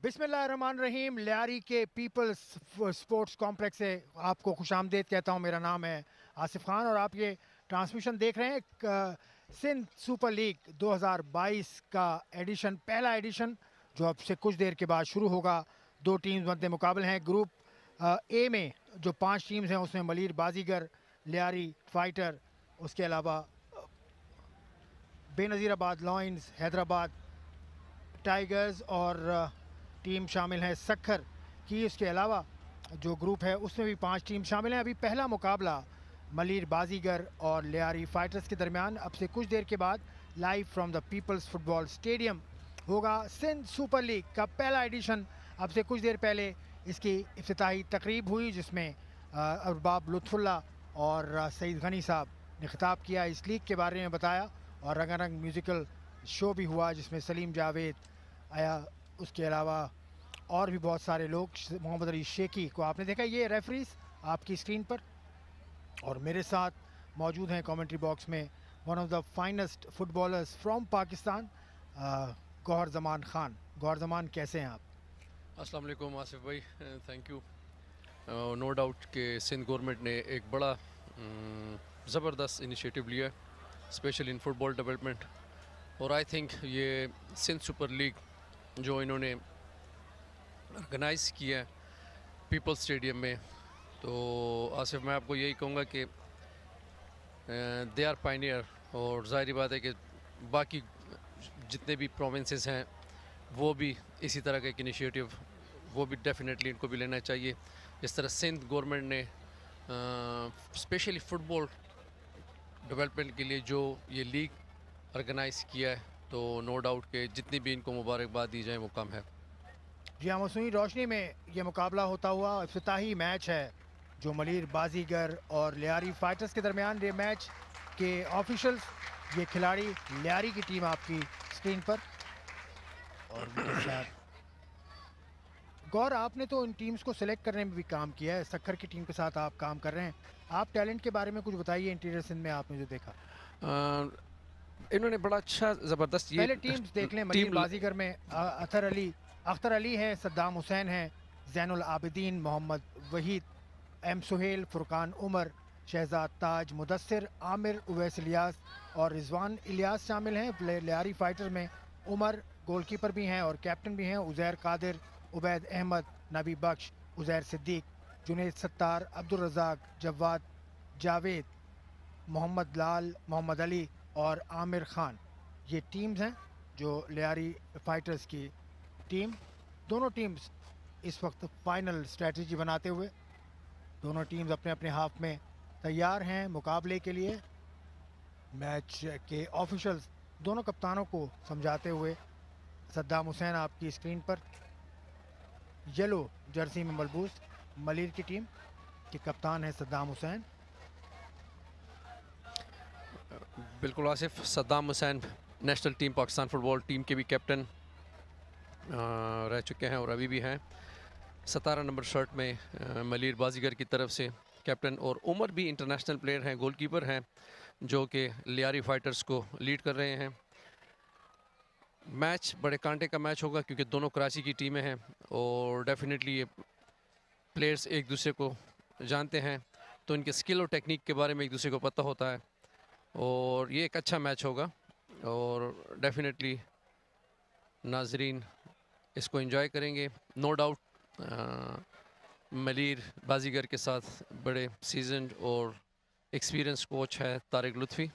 बिस्मिल्लाहिर्रहमानिर्रहीम। लियारी के peoples sports complex से आपको खुशामदीद कहता हूँ। मेरा नाम है आसिफ खान और आप ये ट्रांसमिशन देख रहे हैं सिंध सुपर लीग 2022 का एडिशन, पहला एडिशन जो अब से कुछ देर के बाद शुरू होगा। दो टीम्स मध्य मुकाबले हैं। ग्रुप ए में जो 5 टीम्स हैं उसमें मलिर बाजीगर, लियारी फाइटर, उसके अलावा बेनज़ीराबाद लॉयंस, हैदराबाद टाइगर्स और टीम शामिल है सक्खर की। इसके अलावा जो ग्रुप है उसमें भी 5 टीम शामिल हैं। अभी पहला मुकाबला मलिर बाजीगर और लियारी फाइटर्स के दरमियान अब से कुछ देर के बाद live from the people's football stadium होगा। सिंध सुपर लीग का पहला एडिशन अब से कुछ देर पहले इसकी इफ्तिताही तकरीब हुई, जिसमें अरबाब लुत्फुल्ला और सईद गनी साहब ने खिताब किया, इस लीग के बारे में बताया और रंगारंग म्यूज़िकल शो भी हुआ जिसमें सलीम जावेद आया। उसके अलावा और भी बहुत सारे लोग, मोहम्मद अली शेखी को आपने देखा। ये रेफरीज आपकी स्क्रीन पर, और मेरे साथ मौजूद हैं कमेंट्री बॉक्स में one of the finest footballers from Pakistan, Gohar Zaman Khan. Gohar Zaman, कैसे हैं आप? अस्सलाम वालेकुम आसिफ भाई, थैंक यू। नो डाउट कि सिंध गवर्नमेंट ने एक बड़ा ज़बरदस्त इनिशिएटिव लिया स्पेशल इन फुटबॉल डेवलपमेंट, और आई थिंक ये सिंध सुपर लीग जो इन्होंने ऑर्गेनाइज़ किया है पीपल्स स्टेडियम में, तो आसिफ मैं आपको यही कहूँगा कि दे आर पायनियर, और ज़ाहिर बात है कि बाकी जितने भी प्रोविंसेस हैं वो भी इसी तरह का एक इनिशिएटिव वो भी डेफिनेटली इनको भी लेना चाहिए। इस तरह सिंध गवर्नमेंट ने स्पेशली फ़ुटबॉल डेवलपमेंट के लिए जो ये लीग ऑर्गेनाइज़ किया है, तो नो डाउट के जितनी भी इनको मुबारकबाद दी जाए वो कम है। जी हाँ, मौसमी रोशनी में ये मुकाबला होता हुआ इफ्तिताही मैच है जो मलिर बाजीगर और लियारी फाइटर्स के दरमियान। ये मैच के ऑफिशियल्स, ये खिलाड़ी, लियारी की टीम आपकी स्क्रीन पर, और उनके साथ गौर, आपने तो इन टीम्स को सिलेक्ट करने में भी काम किया है। सक्खर की टीम के साथ आप काम कर रहे हैं। आप टैलेंट के बारे में कुछ बताइए। इंटीरियर सिंध में आपने जो देखा, इन्होंने बड़ा अच्छा ज़बरदस्त ये पहले टीम्स देख लें। मलिर बाजीगर में अख्तर अली है, सद्दाम हुसैन है, जैनुल आबिदीन, मोहम्मद वहीद, एम सुहेल, फुरकान उमर, शहजाद ताज, मुदस्सिर, आमिर, उवैस इलियास और रिजवान इलियास शामिल हैं। लियारी फाइटर में उमर गोलकीपर भी हैं और कैप्टन भी हैं। उज़ैर कादिर, उबैद अहमद, नबी बख्श, उज़ैर सिद्दीक, जुनैद सत्तार, अब्दुल रज़ाक, जवाद जावेद, मोहम्मद लाल, मोहम्मद अली और आमिर खान, ये टीम्स हैं जो लियारी फाइटर्स की टीम। दोनों टीम्स इस वक्त फाइनल स्ट्रेटजी बनाते हुए, दोनों टीम्स अपने अपने हाफ में तैयार हैं मुकाबले के लिए। मैच के ऑफिशियल्स दोनों कप्तानों को समझाते हुए, सद्दाम हुसैन आपकी स्क्रीन पर, येलो जर्सी में मलबूस मलिर की टीम के कप्तान है सद्दाम हुसैन। बिल्कुल Asif, Saddam Hussain national team Pakistan football team के भी कैप्टन रह चुके हैं और अभी भी हैं। 17 नंबर शर्ट में मलिर बाजीगर की तरफ से कैप्टन, और उमर भी इंटरनेशनल प्लेयर हैं, गोलकीपर हैं, जो कि लियारी फाइटर्स को लीड कर रहे हैं। मैच बड़े कांटे का मैच होगा क्योंकि दोनों कराची की टीमें हैं और डेफिनेटली ये प्लेयर्स एक दूसरे को जानते हैं, तो इनके स्किल और टेक्निक के बारे में एक दूसरे को पता होता है, और ये एक अच्छा मैच होगा और डेफिनेटली नाजरीन इसको एंजॉय करेंगे। नो डाउट मलिर बाजीगर के साथ बड़े सीजन और एक्सपीरियंस कोच है तारिक लुत्फ़ी।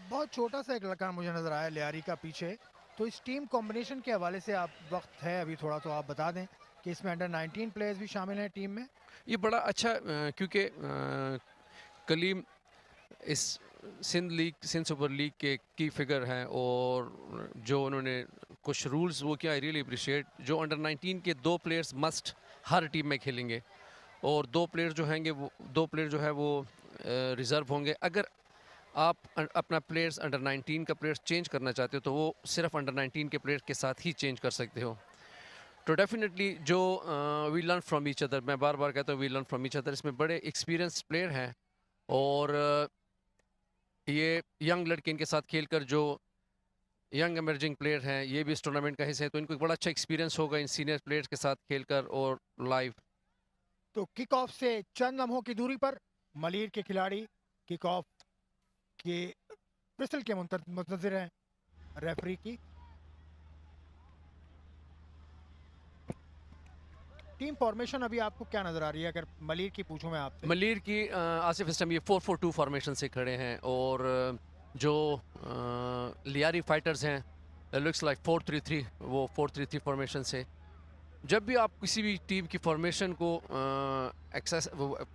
बहुत छोटा सा एक लड़का मुझे नज़र आया लियारी का पीछे। तो इस टीम कॉम्बिनेशन के हवाले से, आप वक्त है अभी थोड़ा, तो आप बता दें कि इसमें अंडर 19 प्लेयर्स भी शामिल हैं टीम में। ये बड़ा अच्छा, क्योंकि कलीम इस सिंध सुपर लीग के की फिगर हैं, और जो उन्होंने कुछ रूल्स वो किया, आई रियली अप्रिशिएट। जो अंडर 19 के 2 प्लेयर्स मस्ट हर टीम में खेलेंगे, और 2 प्लेयर जो हैंगे वो 2 प्लेयर जो है वो रिज़र्व होंगे। अगर आप अपना प्लेयर्स अंडर 19 का प्लेयर्स चेंज करना चाहते हो तो वो सिर्फ अंडर 19 के प्लेयर के साथ ही चेंज कर सकते हो। तो डेफिनेटली जो we learn from each other, मैं बार बार कहता हूँ we learn from each other, इसमें बड़े एक्सपीरियंस प्लेयर हैं, और ये यंग लड़के इनके साथ खेलकर जो यंग एमर्जिंग प्लेयर हैं, ये भी इस टूर्नामेंट का हिस्सा है, तो इनको एक बड़ा अच्छा एक्सपीरियंस होगा इन सीनियर प्लेयर्स के साथ खेलकर और लाइव। तो किक ऑफ से चंद लम्हों की दूरी पर मलीर के खिलाड़ी किक ऑफ के विसल के मुंतजिर हैं रेफरी की। टीम फॉर्मेशन अभी आपको क्या नजर आ रही है, अगर मलीर की पूछूं मैं आपसे? मलीर की आसिफ इस टाइम ये 4-4-2 फॉर्मेशन से खड़े हैं और जो लियारी फाइटर्स हैं लुक्स लाइक 4-3-3, वो 4-3-3 फॉर्मेशन से। जब भी आप किसी भी टीम की फॉर्मेशन को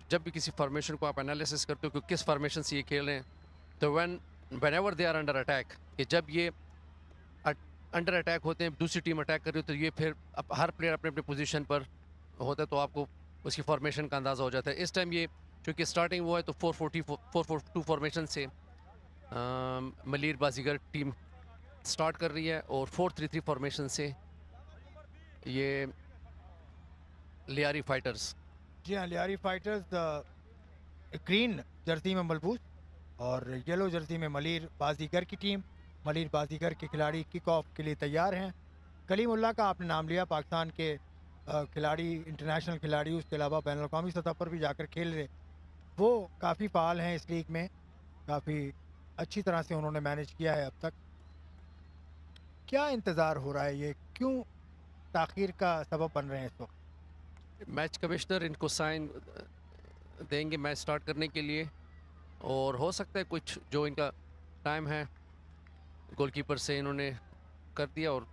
जब भी किसी फॉर्मेशन को आप एनालिसिस करते हो कि किस फॉर्मेशन से ये खेल रहे हैं, तो whenever they are under attack, कि जब ये अंडर अटैक होते हैं, दूसरी टीम अटैक कर रही हो, तो ये फिर हर प्लेयर अपने अपने पोजीशन पर होता है, तो आपको उसकी फॉर्मेशन का अंदाज़ा हो जाता है। इस टाइम ये चूँकि स्टार्टिंग वो है, तो 4-4-2 फॉर्मेशन से मलीर बाजीगर टीम स्टार्ट कर रही है और 4-3-3 फॉर्मेशन से ये लियारी फाइटर्स। जी हाँ, लियारी फाइटर्स ग्रीन जर्सी में मलबूस और येलो जर्सी में मलीर बाजीगर की टीम। मलीर बाजीगर के खिलाड़ी किक ऑफ के लिए तैयार हैं। कलीमुल्लाह का आपने नाम लिया, पाकिस्तान के खिलाड़ी, इंटरनेशनल खिलाड़ी, उसके अलावा बैन अवी सतह पर भी जाकर खेल रहे, वो काफ़ी फ़ाल हैं इस लीग में, काफ़ी अच्छी तरह से उन्होंने मैनेज किया है अब तक। क्या इंतज़ार हो रहा है, ये क्यों ताख़ीर का सबब बन रहे हैं इस वक्त? मैच कमिश्नर इनको साइन देंगे मैच स्टार्ट करने के लिए, और हो सकता है कुछ जो इनका टाइम है गोलकीपर से इन्होंने कर दिया और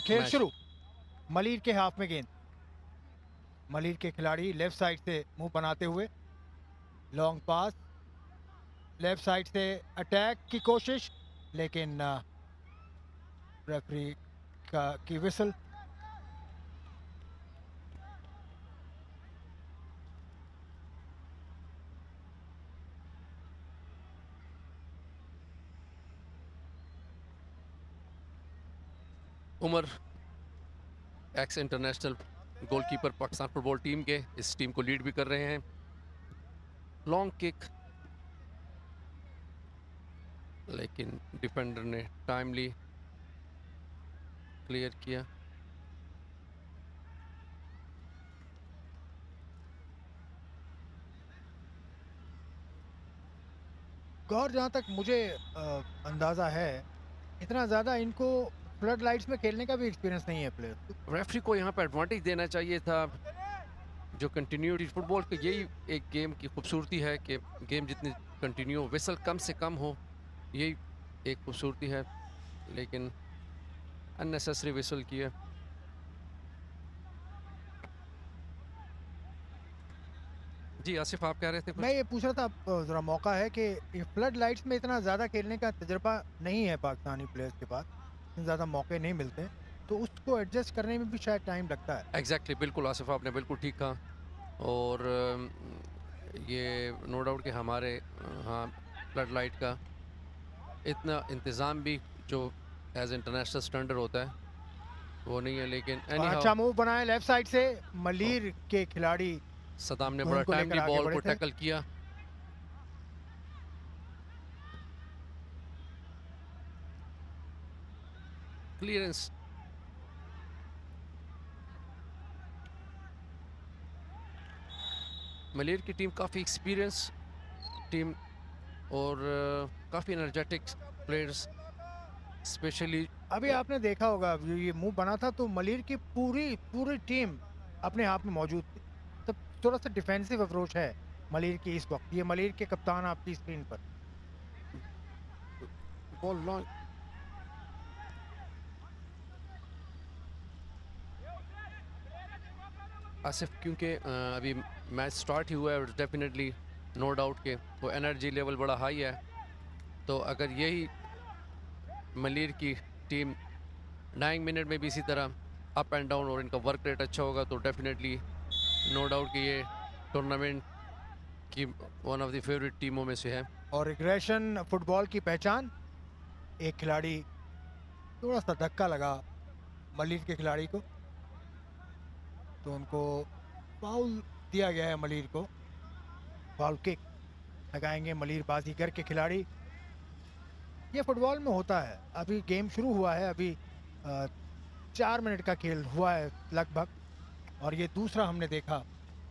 खेल मैच। शुरू। मलीर के हाफ में गेंद, मलीर के खिलाड़ी लेफ्ट साइड से मुंह बनाते हुए लॉन्ग पास, लेफ्ट साइड से अटैक की कोशिश, लेकिन रेफरी की whistle. Umar ex international goalkeeper Pakistan football team के इस टीम को लीड भी कर रहे हैं। लॉन्ग किक, लेकिन डिफेंडर ने टाइमली क्लियर किया। गौर, जहाँ तक मुझे अंदाज़ा है, इतना ज़्यादा इनको फ्लड लाइट्स में खेलने का भी एक्सपीरियंस नहीं है प्लेयर। रेफरी को यहाँ पे एडवांटेज देना चाहिए था। जो कंटिन्यूटी फुटबॉल की यही एक गेम की खूबसूरती है कि गेम जितनी कंटिन्यू, विसल कम से कम हो, यही एक खूबसूरती है, लेकिन अननेसेसरी विसल की है। जी आसिफ, आप कह रहे थे कुछ? मैं ये पूछ रहा था, ज़रा मौका है कि ये फ्लड लाइट्स में इतना ज़्यादा खेलने का तजुर्बा नहीं है पाकिस्तानी प्लेयर्स के पास, इतने ज़्यादा मौके नहीं मिलते, तो उसको एडजस्ट करने में भी शायद टाइम लगता है। एग्जैक्टली, बिल्कुल आसिफ, आपने बिल्कुल ठीक कहा। और ये नो डाउट कि हमारे हाँ फ्लड लाइट का इतना इंतज़ाम भी जो एज इंटरनेशनल स्टैंडर्ड होता है वो नहीं है, लेकिन और एनी अच्छा मूव बनाया लेफ्ट साइड से, मलीर के खिलाड़ी सदाम ने धुन बड़ा को लेकर टाइमली आगे बॉल बढ़े को थे। टैकल किया। क्लियरेंस, मलेर की टीम काफ़ी एक्सपीरियंस टीम और काफ़ी एनर्जेटिक प्लेयर्स, स्पेशली अभी आपने देखा होगा, ये मूव बना था तो मलीर की पूरी पूरी टीम अपने आप में मौजूद थी। तो थोड़ा सा डिफेंसिव अप्रोच है मलीर की इस वक्त। ये मलीर के कप्तान आपकी स्क्रीन पर। Ball long. आसिफ, क्योंकि अभी मैच स्टार्ट ही हुआ है और डेफिनेटली नो डाउट के वो एनर्जी लेवल बड़ा हाई है, तो अगर यही मलीर की टीम 9 मिनट में भी इसी तरह अप एंड डाउन और इनका वर्क रेट अच्छा होगा, तो डेफिनेटली नो डाउट कि ये टूर्नामेंट की वन ऑफ द फेवरेट टीमों में से है। और एग्रेशन फुटबॉल की पहचान। एक खिलाड़ी, थोड़ा सा धक्का लगा मलीर के खिलाड़ी को, तो उनको फाउल दिया गया है। मलीर को फाउल किक लगाएंगे मलीर बाजीगर के खिलाड़ी। ये फुटबॉल में होता है। अभी गेम शुरू हुआ है, अभी 4 मिनट का खेल हुआ है लगभग, और ये दूसरा हमने देखा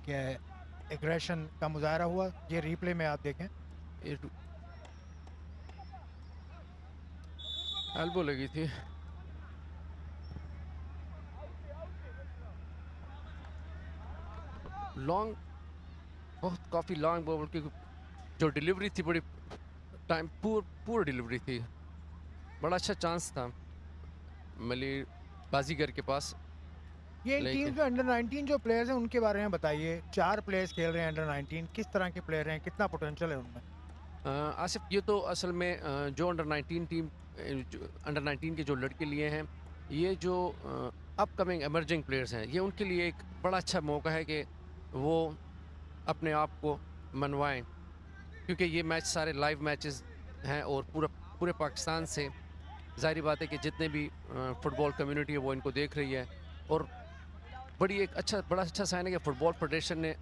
कि एग्रेशन का मुजाहरा हुआ। ये रिप्ले में आप देखें, एल्बो लगी थी। लॉन्ग, बहुत काफ़ी लॉन्ग बॉल की जो डिलीवरी थी, बड़ी टाइम पूर डिलीवरी थी। बड़ा अच्छा चांस था मलिर बाजीगर के पास। ये इन टीम लेकिन के अंडर 19 जो प्लेयर्स हैं उनके बारे में बताइए। 4 प्लेयर्स खेल रहे हैं अंडर 19, किस तरह के प्लेयर हैं, कितना पोटेंशियल है उनमें? आसिफ, ये तो असल में जो अंडर 19 टीम, अंडर 19 के जो लड़के लिए हैं, ये जो अपकमिंग एमर्जिंग प्लेयर्स हैं, ये उनके लिए एक बड़ा अच्छा मौका है कि वो अपने आप को मनवाएं, क्योंकि ये मैच सारे लाइव मैचेस हैं और पूरे पाकिस्तान से ज़ाहिर बात है कि जितने भी फुटबॉल कम्युनिटी है वो इनको देख रही है। और बड़ा अच्छा साइन है कि फुटबॉल फेडरेशन ने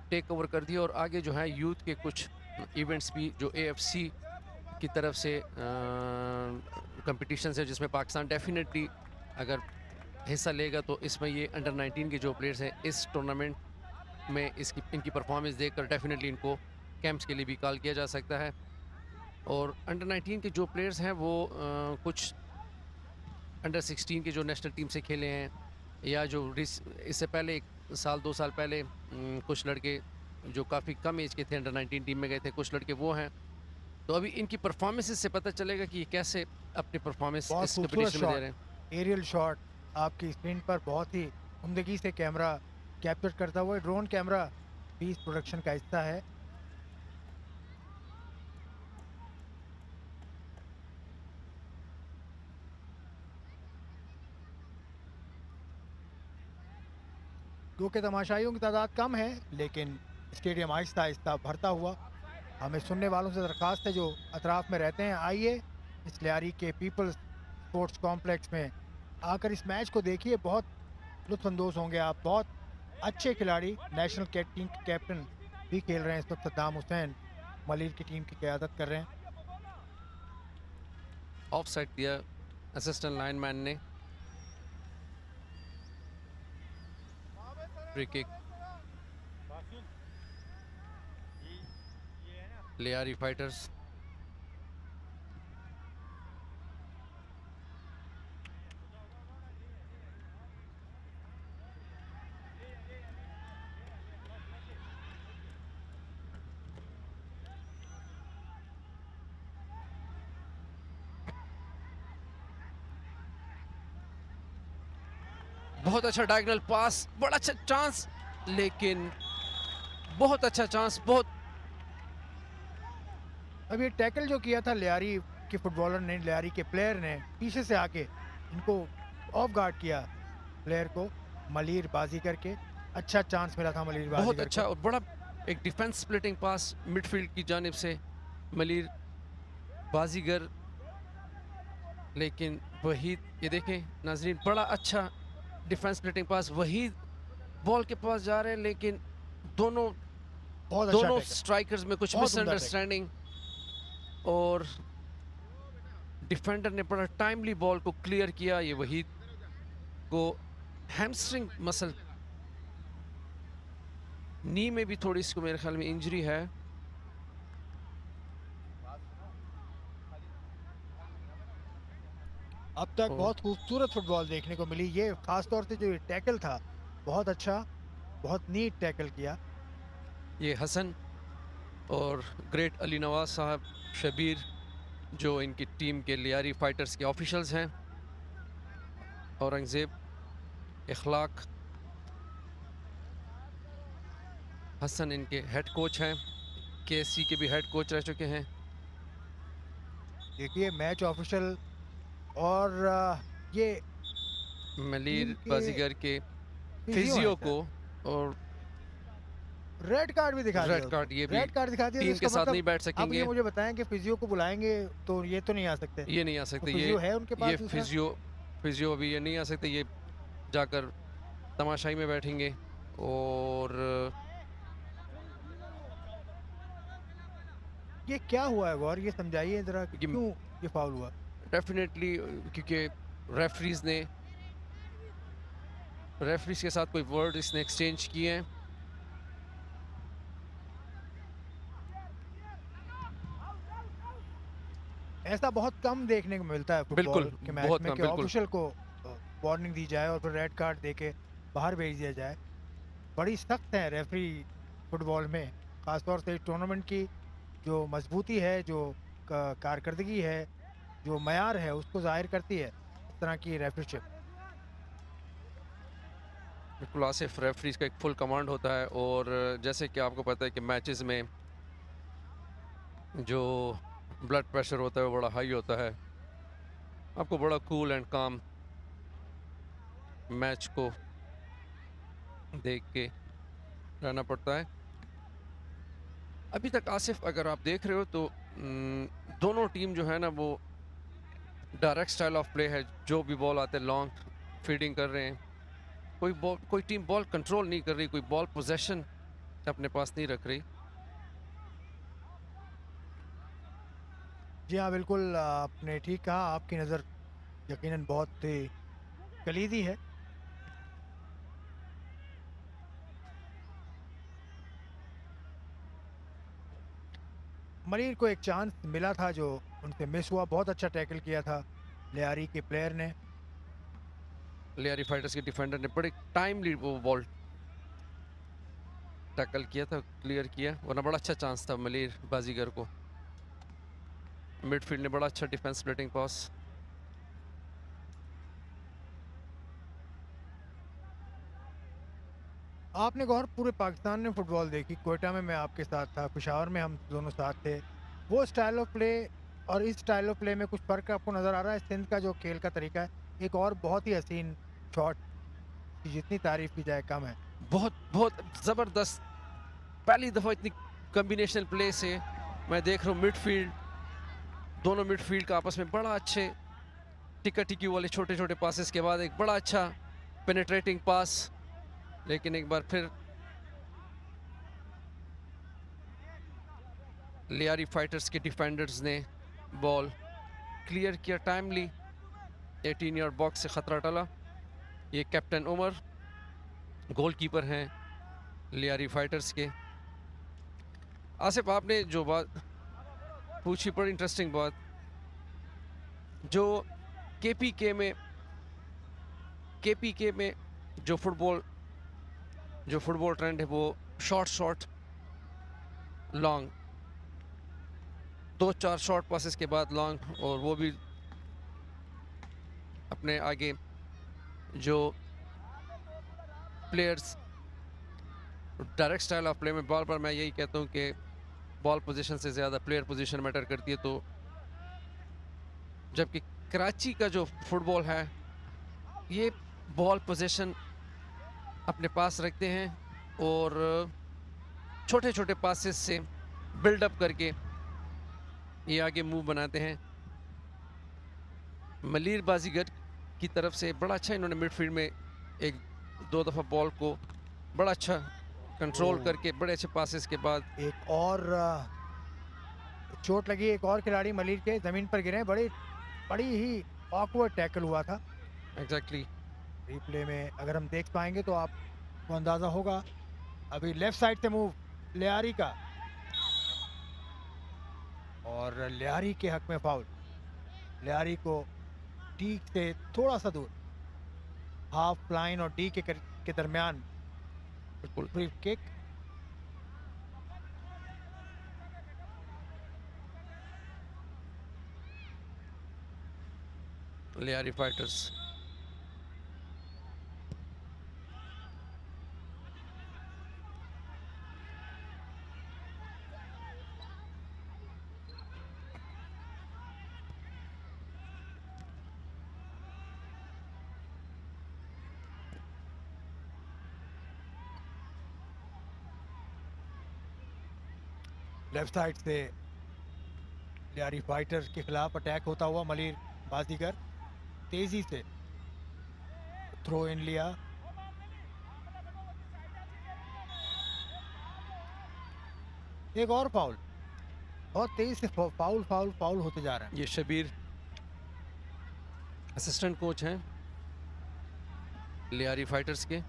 टेक ओवर कर दिया और आगे जो है यूथ के कुछ इवेंट्स भी जो AFC की तरफ से कंपटीशन है, जिसमें पाकिस्तान डेफिनेटली अगर हिस्सा लेगा तो इसमें ये अंडर 19 के जो प्लेयर्स हैं इस टूर्नामेंट में इनकी परफॉर्मेंस देखकर डेफिनेटली इनको कैंप्स के लिए भी कॉल किया जा सकता है। और अंडर 19 के जो प्लेयर्स हैं वो कुछ अंडर 16 के जो नेशनल टीम से खेले हैं, या जो इससे पहले 1 साल 2 साल पहले कुछ लड़के जो काफ़ी कम एज के थे अंडर 19 टीम में गए थे, कुछ लड़के वो हैं। तो अभी इनकी परफॉर्मेंसेस से पता चलेगा कि ये कैसे अपनी परफॉर्मेंस बहुत इस खूबसूरत कंपटीशन में दे रहे शॉट, हैं। एरियल शॉट आपकी स्क्रीन पर बहुत ही उम्दगी से कैमरा कैप्चर करता हुआ। ड्रोन कैमरा भी इस प्रोडक्शन का हिस्सा है। क्योंकि तमाशाइयों की तादाद कम है, लेकिन स्टेडियम आहिस्ता आहिस्ता भरता हुआ। हमें सुनने वालों से दरख्वास्त है जो अतराफ में रहते हैं, आइए इस लियारी के पीपल्स स्पोर्ट्स कॉम्प्लेक्स में आकर इस मैच को देखिए। बहुत लुत्फानंदोज होंगे आप। बहुत अच्छे खिलाड़ी, नेशनल टीम के कैप्टन भी खेल रहे हैं इस वक्त। सद्दाम हुसैन मलिर की टीम की क़यादत कर रहे हैं। ऑफ साइड दिया असिस्टेंट लाइनमैन ने। Free kick Lyari fighters. बहुत अच्छा डायगोनल पास, बड़ा अच्छा चांस, लेकिन बहुत अच्छा चांस। बहुत अब ये टैकल जो किया था लियारी के फुटबॉलर ने, लियारी के प्लेयर ने पीछे से आके इनको ऑफ गार्ड किया प्लेयर को, मलिर बाजीगर के। अच्छा चांस मिला था मलिर बहुत बाजीगर अच्छा को। और बड़ा एक डिफेंस स्प्लिटिंग पास मिडफील्ड की जानिब से मलिर बाजीगर। लेकिन वहीद, ये देखें नाजरीन, बड़ा अच्छा डिफेंस स्प्लिटिंग पास। वहीद बॉल के पास जा रहे हैं, लेकिन दोनों बहुत अच्छा दोनों टैकल, स्ट्राइकर्स में कुछ बहुत उम्दा टैकल। मिसअंडरस्टैंडिंग, और डिफेंडर ने बड़ा टाइमली बॉल को क्लियर किया। ये वहीद को हैमस्ट्रिंग मसल, नी में भी थोड़ी इसको मेरे ख्याल में इंजरी है। अब तक बहुत खूबसूरत फुटबॉल देखने को मिली। ये खास तौर से जो ये टैकल था, बहुत अच्छा, बहुत नीट टैकल किया। ये हसन और ग्रेट अली नवाज साहब, शबीर, जो इनकी टीम के लियारी फाइटर्स के ऑफिशियल्स हैं, औरंगजेब, इखलाक, हसन इनके हेड कोच हैं, KSC के भी हेड कोच रह चुके हैं। देखिए मैच ऑफिशियल, और ये मलिर टीम के बाजीगर के फिजियो फिजियो हैं को, सर। और रेड कार्ड भी दिखा दिया रेड उसको। कार्ड, ये भी रेड कार्ड दिखा दिया, तो टीम इसका के साथ मतलब नहीं बैठ अब ये सकेंगे। मुझे बताएं कि फिजियो को बुलाएंगे तो ये तो नहीं आ सकते? ये नहीं आ तो सकते, फिजियो है उनके पास ये दूसरा? फिजियो अभी ये नहीं आ सकते। ये जाकर तमाशाई में बैठेंगे। और ये क्या हुआ है गौर, ये समझाइए जरा, ये क्यों ये फाउल हुआ? डेफिनेटली क्योंकि रेफरीज के साथ कोई वर्ड इसने एक्सचेंज किए हैं। ऐसा बहुत कम देखने को मिलता है फुटबॉल बिल्कुल, के मैच बहुत में कम, कि बिल्कुल। ऑफिशियल को वार्निंग दी जाए और फिर रेड कार्ड देके बाहर भेज दिया जाए। बड़ी सख्त है रेफरी फुटबॉल में, खासतौर से टूर्नामेंट की जो मजबूती है, जो कारकर्दगी है, जो मयार है, उसको जाहिर करती है इस तरह की रेफरीशिप। बिल्कुल आसिफ, रेफरीज का एक फुल कमांड होता है और जैसे कि आपको पता है कि मैचेस में जो ब्लड प्रेशर होता है वो बड़ा हाई होता है। आपको बड़ा कूल एंड काम मैच को देख के रहना पड़ता है। अभी तक आसिफ अगर आप देख रहे हो तो दोनों टीम जो है ना वो डायरेक्ट स्टाइल ऑफ प्ले है। जो भी बॉल आते हैं लॉन्ग फीडिंग कर रहे हैं। कोई टीम बॉल कंट्रोल नहीं कर रही, कोई बॉल पोजेशन अपने पास नहीं रख रही। जी हाँ, बिल्कुल आपने ठीक कहा। आपकी नज़र यकीनन बहुत ही कलीदी है। मलिर को एक चांस मिला था जो उनसे मिस हुआ। बहुत अच्छा टैकल किया था लियारी के प्लेयर ने। लियारी फाइटर्स के डिफेंडर ने बड़े टाइमली वो बॉल टैकल किया था, क्लियर किया, वरना बड़ा अच्छा चांस था मलिर बाजीगर को। मिडफील्ड ने बड़ा अच्छा डिफेंस स्प्लिटिंग पास। आपने गौर पूरे पाकिस्तान ने फुटबॉल देखी। क्वेटा में मैं आपके साथ था, पेशावर में हम दोनों साथ थे। वो स्टाइल ऑफ प्ले और इस स्टाइल ऑफ प्ले में कुछ फ़र्क आपको नज़र आ रहा है? सिंध का जो खेल का तरीका है, एक और बहुत ही हसीन शॉट की जितनी तारीफ़ की जाए कम है। बहुत बहुत ज़बरदस्त, पहली दफ़ा इतनी कॉम्बिनेशनल प्ले से मैं देख रहा हूँ। दोनों मिडफील्ड का आपस में बड़ा अच्छे टिका टिकी वाले छोटे छोटे पासेस के बाद एक बड़ा अच्छा पेनिट्रेटिंग पास, लेकिन एक बार फिर लियारी फाइटर्स के डिफेंडर्स ने बॉल क्लियर किया टाइमली। 18 यार्ड बॉक्स से खतरा टला। ये कैप्टन उमर गोलकीपर हैं लियारी फाइटर्स के। आसिफ, आपने जो बात पूछी बड़ी इंटरेस्टिंग बात, जो केपीके में जो फुटबॉल ट्रेंड है वो शॉर्ट लॉन्ग, 2-4 शॉर्ट पासेस के बाद लॉन्ग, और वो भी अपने आगे जो players direct style of play में बार बार मैं यही कहता हूँ कि बॉल पोजीशन से ज़्यादा प्लेयर पोजीशन मैटर करती है। तो जबकि कराची का जो फुटबॉल है ये बॉल पोजीशन अपने पास रखते हैं और छोटे छोटे पासेस से बिल्डअप करके ये आगे मूव बनाते हैं। मलिर बाजीगर की तरफ से बड़ा अच्छा इन्होंने मिडफील्ड में एक दो दफ़ा बॉल को बड़ा अच्छा कंट्रोल करके बड़े अच्छे पासेस के बाद एक और चोट लगी। एक और खिलाड़ी मलिर के ज़मीन पर गिरे। बड़ी ही ऑकवर्ड टैकल हुआ था। एग्जैक्टली रिप्ले में अगर हम देख पाएंगे तो आपको अंदाज़ा होगा। अभी लेफ्ट साइड से मूव लियारी का, और लियारी के हक में फाउल। लियारी को डी से थोड़ा सा दूर, हाफ लाइन और डी के दरमियान बिल्कुल free kick. Lyari fighters left side से लियारी फाइटर्स के खिलाफ अटैक होता हुआ मलिर बाजीगर तेजी से थ्रो इन लिया। एक और फाउल, बहुत तेज से फाउल होते जा रहे हैं। ये शबीर असिस्टेंट कोच हैं लियारी फाइटर्स के।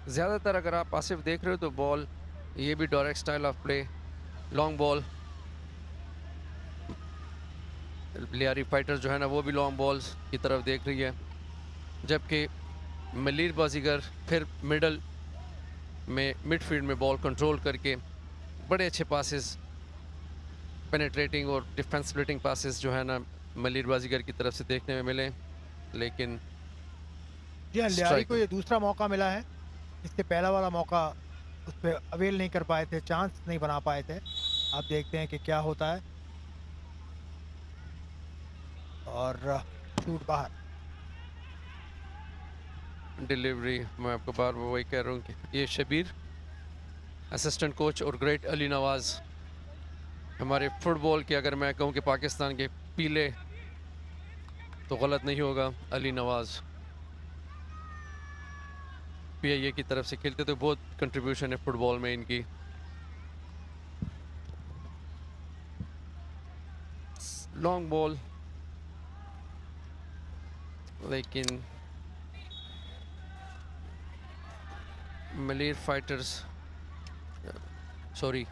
ज़्यादातर अगर आप आसिफ देख रहे हो तो बॉल ये भी direct style of play, long ball. Lyari fighters जो है ना वो भी लॉन्ग बॉल्स की तरफ देख रही है, जबकि मलीर बाजीगर फिर मिडल में मिडफील्ड में बॉल कंट्रोल करके बड़े अच्छे पासेस, पेनेट्रेटिंग और डिफेंस स्प्लिटिंग पासेस जो है ना मलीर बाजीगर की तरफ से देखने में मिले। लेकिन जी हाँ, लियारी को ये दूसरा मौका मिला है। इससे पहला वाला मौका उस पर अवेल नहीं कर पाए थे, चांस नहीं बना पाए थे। आप देखते हैं कि क्या होता है, और शूट बाहर। डिलीवरी, मैं आपको बार बार वही कह रहा हूँ कि ये शबीर असिस्टेंट कोच और ग्रेट अली नवाज़ हमारे फुटबॉल के, अगर मैं कहूँ कि पाकिस्तान के पीले तो गलत नहीं होगा, अली नवाज़ पीआईए की तरफ से खेलते तो बहुत कंट्रीब्यूशन है फुटबॉल में इनकी। लॉन्ग बॉल, लेकिन Malir fighters sorry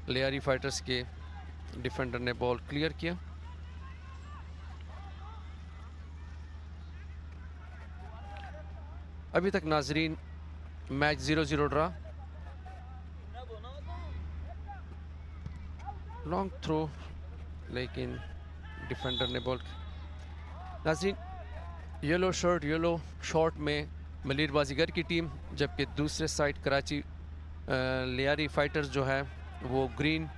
Lyari fighters के डिफेंडर ने बॉल क्लियर किया। अभी तक नाजरीन मैच 0-0 ड्रा। लॉन्ग थ्रो, लेकिन डिफेंडर ने बॉल। नाजरीन येलो शर्ट येलो शॉर्ट में मलीर बाजीगर की टीम, जबकि दूसरे साइड कराची लियारी फाइटर्स जो है वो ग्रीन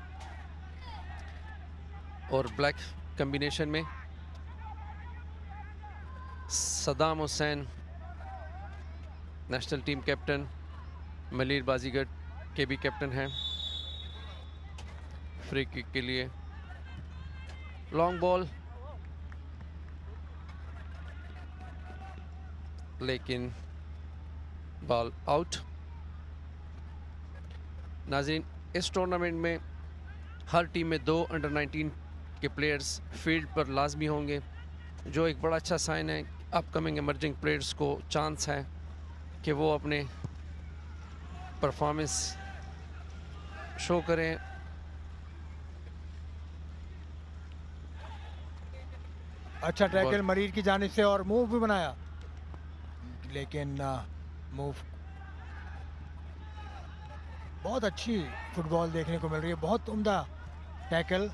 और ब्लैक कम्बिनेशन में। Saddam Hussain national team captain, Malir Bazigar के भी कैप्टन हैं। फ्री किक के लिए लॉन्ग बॉल, लेकिन बॉल आउट। नाज़रीन इस टूर्नामेंट में हर टीम में 2 अंडर-19 के प्लेयर्स फील्ड पर लाजमी होंगे, जो एक बड़ा अच्छा साइन है। अपकमिंग इमर्जिंग प्लेयर्स को चांस है कि वो अपने परफॉर्मेंस शो करें। अच्छा टैकल मरीर की जानिब से, और मूव भी बनाया, लेकिन मूव बहुत अच्छी फुटबॉल देखने को मिल रही है, बहुत उम्दा टैकल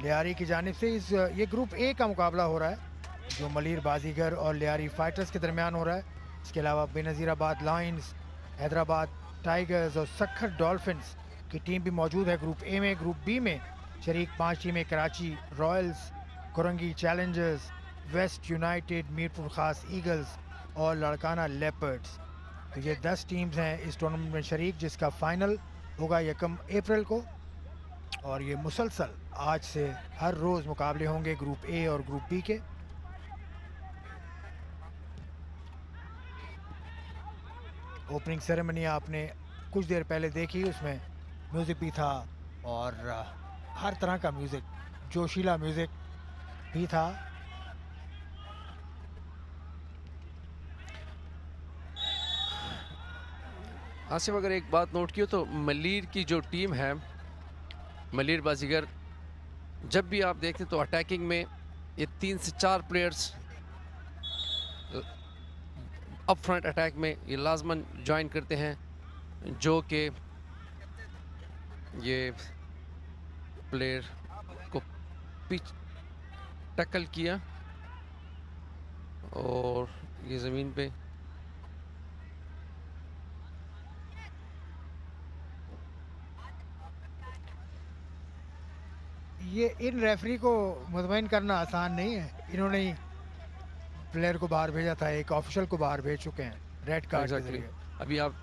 लियारी की जानिब से। ये ग्रुप ए का मुकाबला हो रहा है, जो मलीर बाजीगर और लियारी फाइटर्स के दरमियान हो रहा है। इसके अलावा बेनज़ीराबाद लायंस, हैदराबाद टाइगर्स और सक्खर डॉल्फिन्स की टीम भी मौजूद है ग्रुप ए में। ग्रुप बी में शरीक 5 टीमें Karachi Royals, Korangi Challengers, West United, Mirpur Khas Eagles और लड़काना लेपर्ड्स। तो ये 10 टीम्स हैं इस टूर्नामेंट में शरीक, जिसका फाइनल होगा 1 अप्रैल को। और ये मुसलसल आज से हर रोज़ मुकाबले होंगे ग्रुप ए और ग्रुप बी के। ओपनिंग सेरेमनी आपने कुछ देर पहले देखी, उसमें म्यूज़िक भी था और हर तरह का म्यूज़िक, जोशीला म्यूज़िक भी था। आसिफ अगर एक बात नोट की हो तो मलीर की जो टीम है, मलीर बाजीगर, जब भी आप देखते तो अटैकिंग में ये 3 से 4 प्लेयर्स अप फ्रंट अटैक में ये लाजमन ज्वाइन करते हैं, जो कि ये प्लेयर को पिच टैकल किया और ये ज़मीन पे ये इन रेफरी को मुतमईन करना आसान नहीं है। इन्होंने ही प्लेयर को बाहर भेजा था, एक ऑफिशियल को बाहर भेज चुके हैं रेड कार्ड के जरिए। अभी आप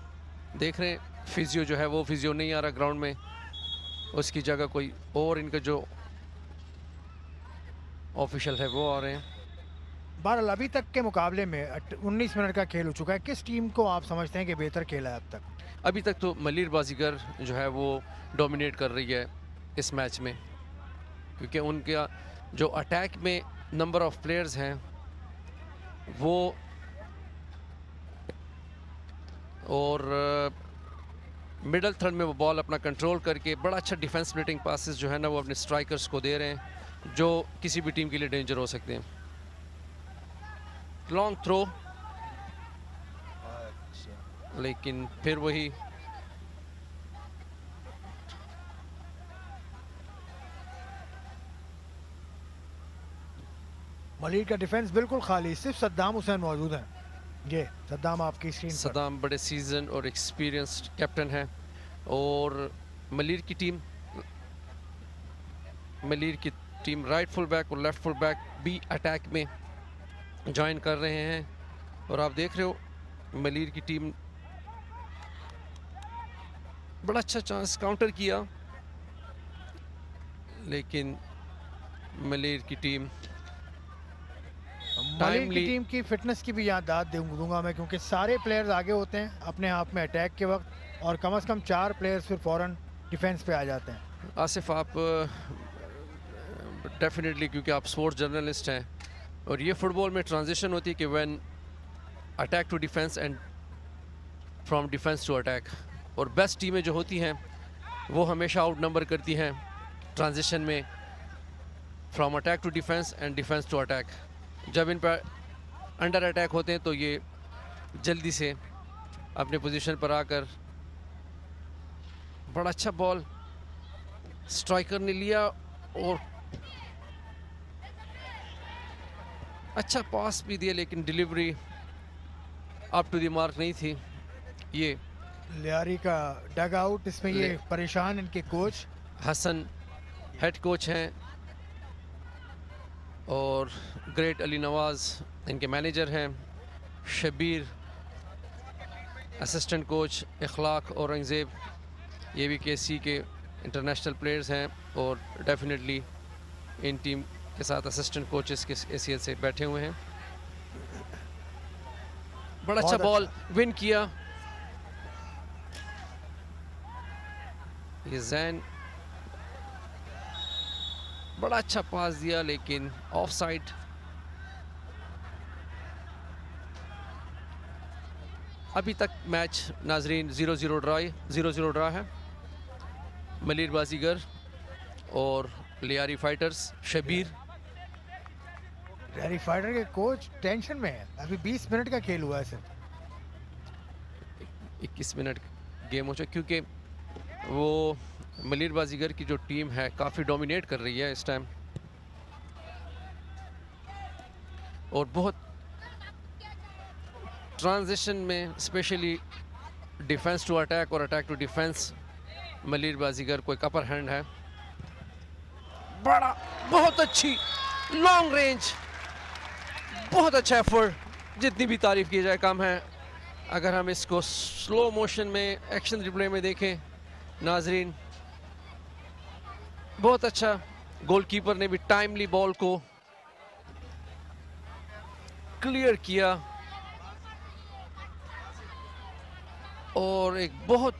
देख रहे हैं फिजियो जो है वो फिजियो नहीं आ रहा ग्राउंड में, उसकी जगह कोई और इनका जो ऑफिशियल है वो आ रहे हैं। बहरहाल अभी तक के मुकाबले में 19 मिनट का खेल हो चुका है, किस टीम को आप समझते हैं कि बेहतर खेला है अब तक? अभी तक तो मलिर बाजीगर जो है वो डोमिनेट कर रही है इस मैच में, क्योंकि उनका जो अटैक में नंबर ऑफ प्लेयर्स हैं वो, और मिडल थर्ड में वो बॉल अपना कंट्रोल करके बड़ा अच्छा डिफेंस स्प्लिटिंग पासेस जो है ना वो अपने स्ट्राइकर्स को दे रहे हैं, जो किसी भी टीम के लिए डेंजर हो सकते हैं। लॉन्ग थ्रो, लेकिन फिर वही मलिर का डिफेंस बिल्कुल खाली, सिर्फ सद्दाम हुसैन मौजूद हैं। ये सद्दाम आपकी स्क्रीन पर। सद्दाम बड़े सीजन और एक्सपीरियंस्ड कैप्टन है, और मलिर की टीम राइट फुल बैक और लेफ्ट फुल बैक भी अटैक में ज्वाइन कर रहे हैं। और आप देख रहे हो मलिर की टीम बड़ा अच्छा चांस काउंटर किया, लेकिन मलिर की टीम मलिर की टीम की फिटनेस की भी याद दूंगा मैं, क्योंकि सारे प्लेयर्स आगे होते हैं अपने आप में अटैक के वक्त, और कम से कम 4 प्लेयर्स फिर फौरन डिफेंस पे आ जाते हैं। आसिफ, आप डेफिनेटली, क्योंकि आप स्पोर्ट्स जर्नलिस्ट हैं, और ये फुटबॉल में ट्रांजिशन होती है कि when attack to defence and from defence to attack, और बेस्ट टीमें जो होती हैं वो हमेशा आउट नंबर करती हैं ट्रांजिशन में from attack to defence and defence to attack. जब इन पर अंडर अटैक होते हैं तो ये जल्दी से अपने पोजीशन पर आकर, बड़ा अच्छा बॉल स्ट्राइकर ने लिया और अच्छा पास भी दिया, लेकिन delivery up to the mark नहीं थी। ये लियारी का डग आउट, इसमें ये परेशान इनके कोच हसन हेड कोच हैं, और ग्रेट अली नवाज़ इनके मैनेजर हैं, शबीर असिस्टेंट कोच, इखलाक औरंगज़ेब ये भी केसी के इंटरनेशनल प्लेयर्स हैं, और डेफिनेटली इन टीम के साथ असिस्टेंट कोचेस के हैसियत से बैठे हुए हैं। बड़ा अच्छा बॉल विन किया, ये जैन बड़ा अच्छा पास दिया, लेकिन ऑफ साइड। अभी तक मैच नाजरीन 0-0 ड्रा है। मलिर बाजीगर और लियारी फाइटर्स शबीर। लियारी फाइटर के कोच टेंशन में है, अभी 20 मिनट का खेल हुआ है सिर्फ। 21 मिनट गेम हो चुका, क्योंकि वो मलिर बाजीगर की जो टीम है काफ़ी डोमिनेट कर रही है इस टाइम, और बहुत ट्रांजिशन में स्पेशली डिफेंस टू अटैक और अटैक टू डिफेंस मलिर बाजीगर को एक अपर हैंड है। बड़ा बहुत अच्छी लॉन्ग रेंज, बहुत अच्छा एफर्ट, जितनी भी तारीफ की जाए कम है। अगर हम इसको स्लो मोशन में एक्शन रिप्ले में देखें नाजरीन, बहुत अच्छा गोलकीपर ने भी टाइमली बॉल को क्लियर किया, और एक बहुत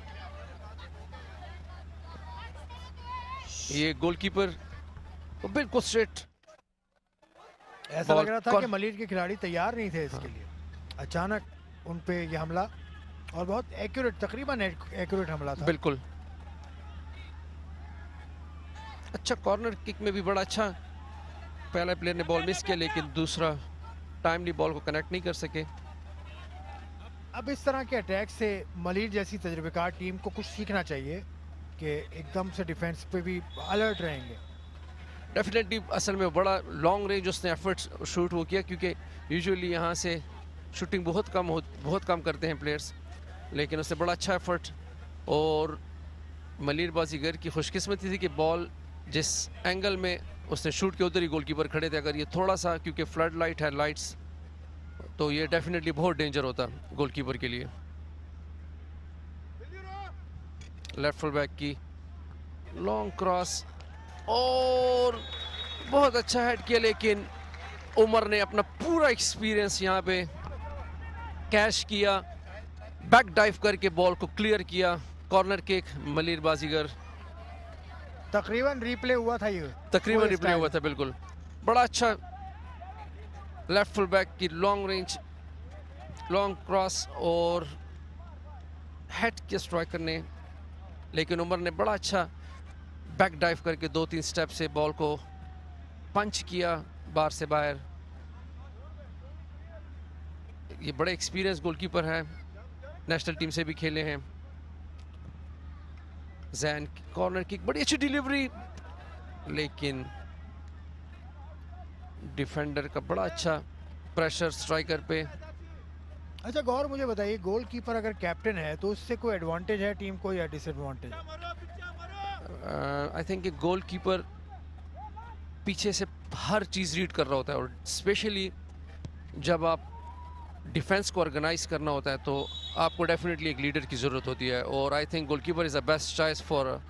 ये गोलकीपर बिल्कुल स्ट्रेट। ऐसा लग रहा था कि मलिर के खिलाड़ी तैयार नहीं थे इसके लिए, अचानक उन पे ये हमला, और बहुत एक्यूरेट, तकरीबन एक्यूरेट हमला था। बिल्कुल अच्छा कॉर्नर किक में भी बड़ा अच्छा पहला प्लेयर ने बॉल मिस किया, लेकिन दूसरा टाइमली बॉल को कनेक्ट नहीं कर सके। अब इस तरह के अटैक से मलिर जैसी तजुर्बेकार टीम को कुछ सीखना चाहिए कि एकदम से डिफेंस पे भी अलर्ट रहेंगे। डेफिनेटली असल में बड़ा लॉन्ग रेंज उसने एफर्ट शूट वो किया, क्योंकि यूजुअली यहाँ से शूटिंग बहुत कम करते हैं प्लेयर्स, लेकिन उसने बड़ा अच्छा एफर्ट। और मलिर बाजीगर की खुशकिस्मती थी कि बॉल जिस एंगल में उसने शूट किया उधर ही गोलकीपर खड़े थे। अगर ये थोड़ा सा, क्योंकि फ्लड लाइट है लाइट्स, तो ये डेफिनेटली बहुत डेंजर होता गोलकीपर के लिए। लेफ्ट फुल बैक की लॉन्ग क्रॉस और बहुत अच्छा हेड किया, लेकिन उमर ने अपना पूरा एक्सपीरियंस यहाँ पे कैश किया, बैक डाइव करके बॉल को क्लियर किया। कॉर्नर किक मलिर बाजीगर, तकरीबन रिप्ले हुआ था ये, तकरीबन वो रिप्ले स्टाइल। हुआ था बिल्कुल। बड़ा अच्छा लेफ्ट फुल बैक की लॉन्ग रेंज लॉन्ग क्रॉस और हेड के स्ट्राइकर ने, लेकिन उमर ने बड़ा अच्छा बैक डाइव करके 2-3 स्टेप से बॉल को पंच किया बार से बाहर। ये बड़े एक्सपीरियंस गोलकीपर है, नेशनल टीम से भी खेले हैं। जैन कॉर्नर किक, बड़ी अच्छी डिलीवरी, लेकिन डिफेंडर का बड़ा अच्छा प्रेशर स्ट्राइकर पे। अच्छा गौर, मुझे बताइए, गोलकीपर अगर कैप्टन है तो उससे कोई एडवांटेज है टीम को या डिसएडवांटेज? आई थिंक गोलकीपर पीछे से हर चीज़ रीड कर रहा होता है, और स्पेशली जब आप डिफेंस को ऑर्गेनाइज करना होता है तो आपको डेफिनेटली एक लीडर की ज़रूरत होती है, और I think goalkeeper is the best choice for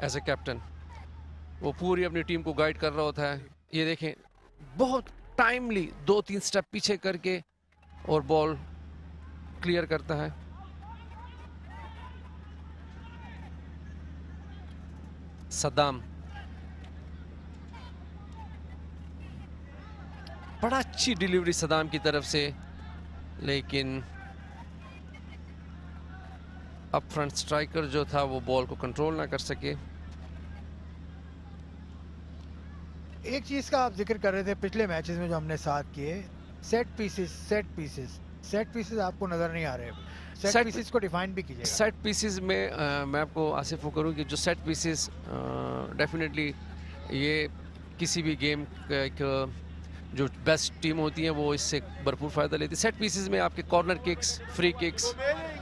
as a captain. वो पूरी अपनी टीम को गाइड कर रहा होता है। ये देखें, बहुत टाइमली 2-3 स्टेप पीछे करके और बॉल क्लियर करता है। सद्दाम, बड़ा अच्छी डिलीवरी सद्दाम की तरफ से, लेकिन अप फ्रंट स्ट्राइकर जो था वो बॉल को कंट्रोल ना कर सके। एक चीज़ का आप जिक्र कर रहे थे पिछले मैचेस में जो हमने साथ किए, सेट पीसेस आपको नज़र नहीं आ रहे। सेट Set- पीसेस को डिफाइन भी कीजिएगा। सेट पीसेस में मैं आपको आसिफ वो करूँ कि जो सेट पीसेस डेफिनेटली ये किसी भी गेम का एक जो बेस्ट टीम होती है वो इससे भरपूर फ़ायदा लेती है। सेट पीसेस में आपके कॉर्नर किक्स, फ्री किक्स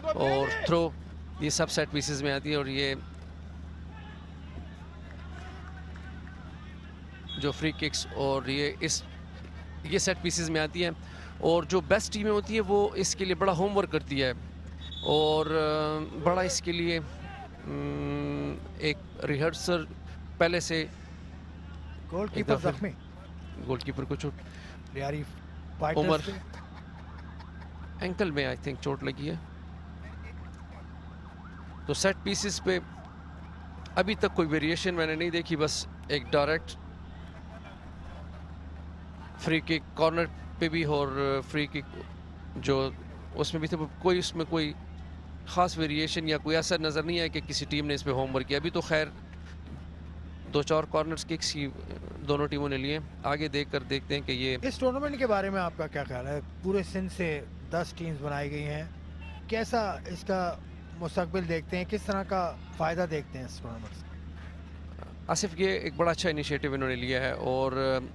और थ्रो, ये सब सेट पीसेस में आती है, और ये जो फ्री किक्स और ये सेट पीसेस में आती है। और जो बेस्ट टीमें होती है वो इसके लिए बड़ा होमवर्क करती है, और बड़ा इसके लिए एक रिहर्सल पहले से। गोलकीपर एक दफे- जख्मी, गोलकीपर को चोट, रियारी उमर फाइटर्स पे। एंकल में आई थिंक चोट लगी है। तो सेट पीसेस पे अभी तक कोई वेरिएशन मैंने नहीं देखी, बस एक डायरेक्ट फ्री किक कॉर्नर पे भी और फ्री किक जो उसमें भी थे, कोई उसमें कोई ख़ास वेरिएशन या कोई ऐसा नज़र नहीं आया कि किसी टीम ने इस पे होमवर्क किया। अभी तो खैर 2-4 कॉर्नर किक्स ही दोनों टीमों ने लिए। आगे देखते हैं कि ये इस टूर्नामेंट के बारे में आपका क्या ख्याल है? पूरे सिंध से 10 टीम्स बनाई गई हैं, कैसा इसका मुस्तकबिल देखते हैं, किस तरह का फ़ायदा देखते हैं इस टूर्नामेंट से? आसिफ, ये एक बड़ा अच्छा इनिशिएटिव इन्होंने लिया है, और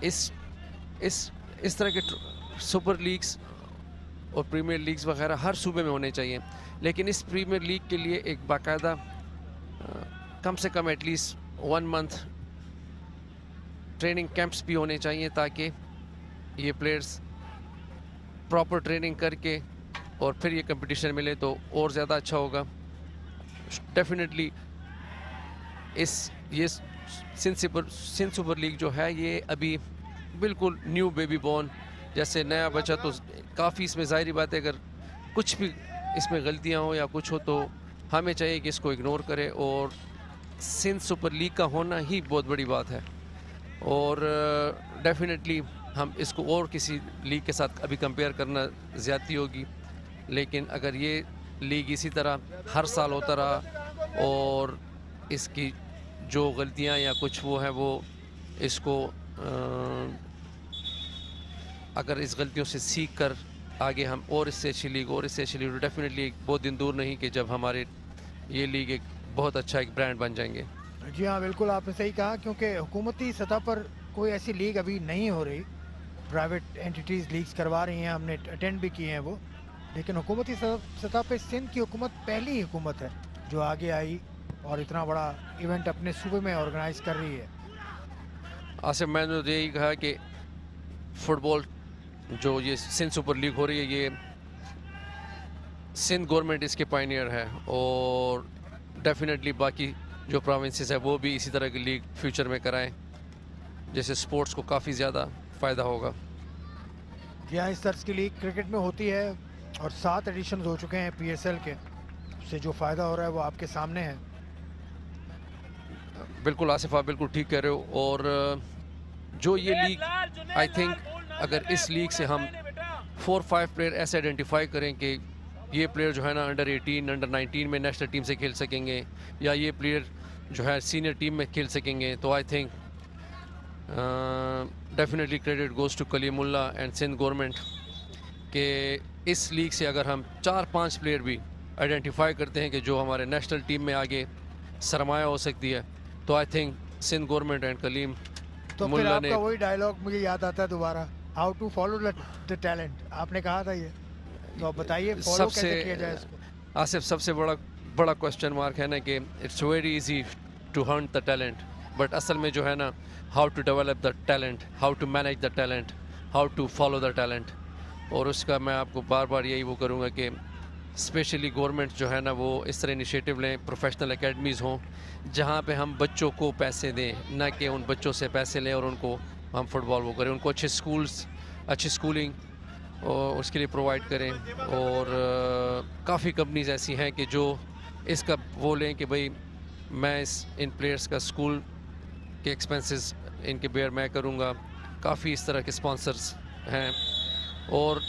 इस तरह के सुपर लीग्स और प्रीमियर लीग्स वगैरह हर सूबे में होने चाहिए, लेकिन इस प्रीमियर लीग के लिए एक बाकायदा कम से कम एटलीस्ट 1 मंथ ट्रेनिंग कैंप्स भी होने चाहिए, ताकि ये प्लेयर्स प्रॉपर ट्रेनिंग करके और फिर ये कंपटीशन मिले तो और ज़्यादा अच्छा होगा। डेफिनेटली ये सिंध सुपर लीग जो है ये अभी बिल्कुल न्यू बेबी बॉर्न जैसे नया बच्चा, तो काफ़ी इसमें ज़ाहिरी बात है अगर कुछ भी इसमें गलतियां हो या कुछ हो तो हमें चाहिए कि इसको इग्नोर करें, और सिंध सुपर लीग का होना ही बहुत बड़ी बात है। और डेफिनेटली हम इसको और किसी लीग के साथ अभी कंपेयर करना ज़्यादती होगी, लेकिन अगर ये लीग इसी तरह हर साल होता रहा और इसकी जो गलतियां या कुछ वो है वो इसको अगर इस गलतियों से सीख कर आगे हम और इससे अच्छी लीग और इससे अच्छी लीग, तो डेफिनेटली एक बहुत दिन दूर नहीं कि जब हमारे ये लीग एक बहुत अच्छा एक ब्रांड बन जाएंगे। जी हाँ, बिल्कुल आपने सही कहा, क्योंकि हुकूमती सतह पर कोई ऐसी लीग अभी नहीं हो रही। प्राइवेट एंटिटीज़ लीग्स करवा रही हैं, हमने अटेंड भी किए हैं वो, लेकिन हुकूमती सतह पे सिंध की हुकूमत पहली हुकूमत है जो आगे आई और इतना बड़ा इवेंट अपने सूबे में ऑर्गेनाइज कर रही है। आसिफ, मैंने तो यही कहा कि फुटबॉल जो ये सिंध सुपर लीग हो रही है, ये सिंध गवर्नमेंट इसके पायनियर है, और डेफिनेटली बाकी जो प्रोविंसेस है वो भी इसी तरह की लीग फ्यूचर में कराएं, जैसे स्पोर्ट्स को काफ़ी ज़्यादा फ़ायदा होगा। जी हाँ, इस तर्ज की लीग क्रिकेट में होती है और 7 एडिशन हो चुके हैं PSL के, उससे जो फ़ायदा हो रहा है वो आपके सामने है। बिल्कुल आसिफ, आप बिल्कुल ठीक कह रहे हो। और जो ये लीग, आई थिंक अगर इस लीग से हम 4-5 प्लेयर ऐसे आइडेंटिफाई करें कि ये प्लेयर जो है ना अंडर 18 अंडर 19 में नेशनल टीम से खेल सकेंगे, या ये प्लेयर जो है सीनियर टीम में खेल सकेंगे, तो I think definitely credit goes to Kalimullah and Sindh government कि इस लीग से अगर हम 4-5 प्लेयर भी आइडेंटिफाई करते हैं कि जो हमारे नेशनल टीम में आगे सरमाया हो सकती है, तो I think Sindh government and Kaleem तो फिर मुल्ला ने, आपका वही डायलॉग मुझे याद आता है दोबारा, how to follow the talent, आपने कहा था ये, तो आप बताइए फॉलो कैसे किया जाए इसको। आसिफ सबसे बड़ा क्वेश्चन मार्क है ना कि it's very easy to hunt the talent, but असल में जो है ना how to develop the talent, how to manage the talent, how to follow the talent. और उसका मैं आपको बार बार यही वो करूँगा कि स्पेशली गवर्नमेंट जो है ना वो इस तरह इनिशिएटिव लें, प्रोफेशनल एकेडमीज़ हों जहाँ पे हम बच्चों को पैसे दें, ना कि उन बच्चों से पैसे लें और उनको हम फुटबॉल वो करें, उनको अच्छे स्कूल्स, अच्छी स्कूलिंग और उसके लिए प्रोवाइड करें। और काफ़ी कंपनीज ऐसी हैं कि जो इसका वो लें कि भाई मैं इन प्लेयर्स का स्कूल के एक्सपेंसेस इनके बेयर मैं करूँगा। काफ़ी इस तरह के स्पॉन्सर्स हैं और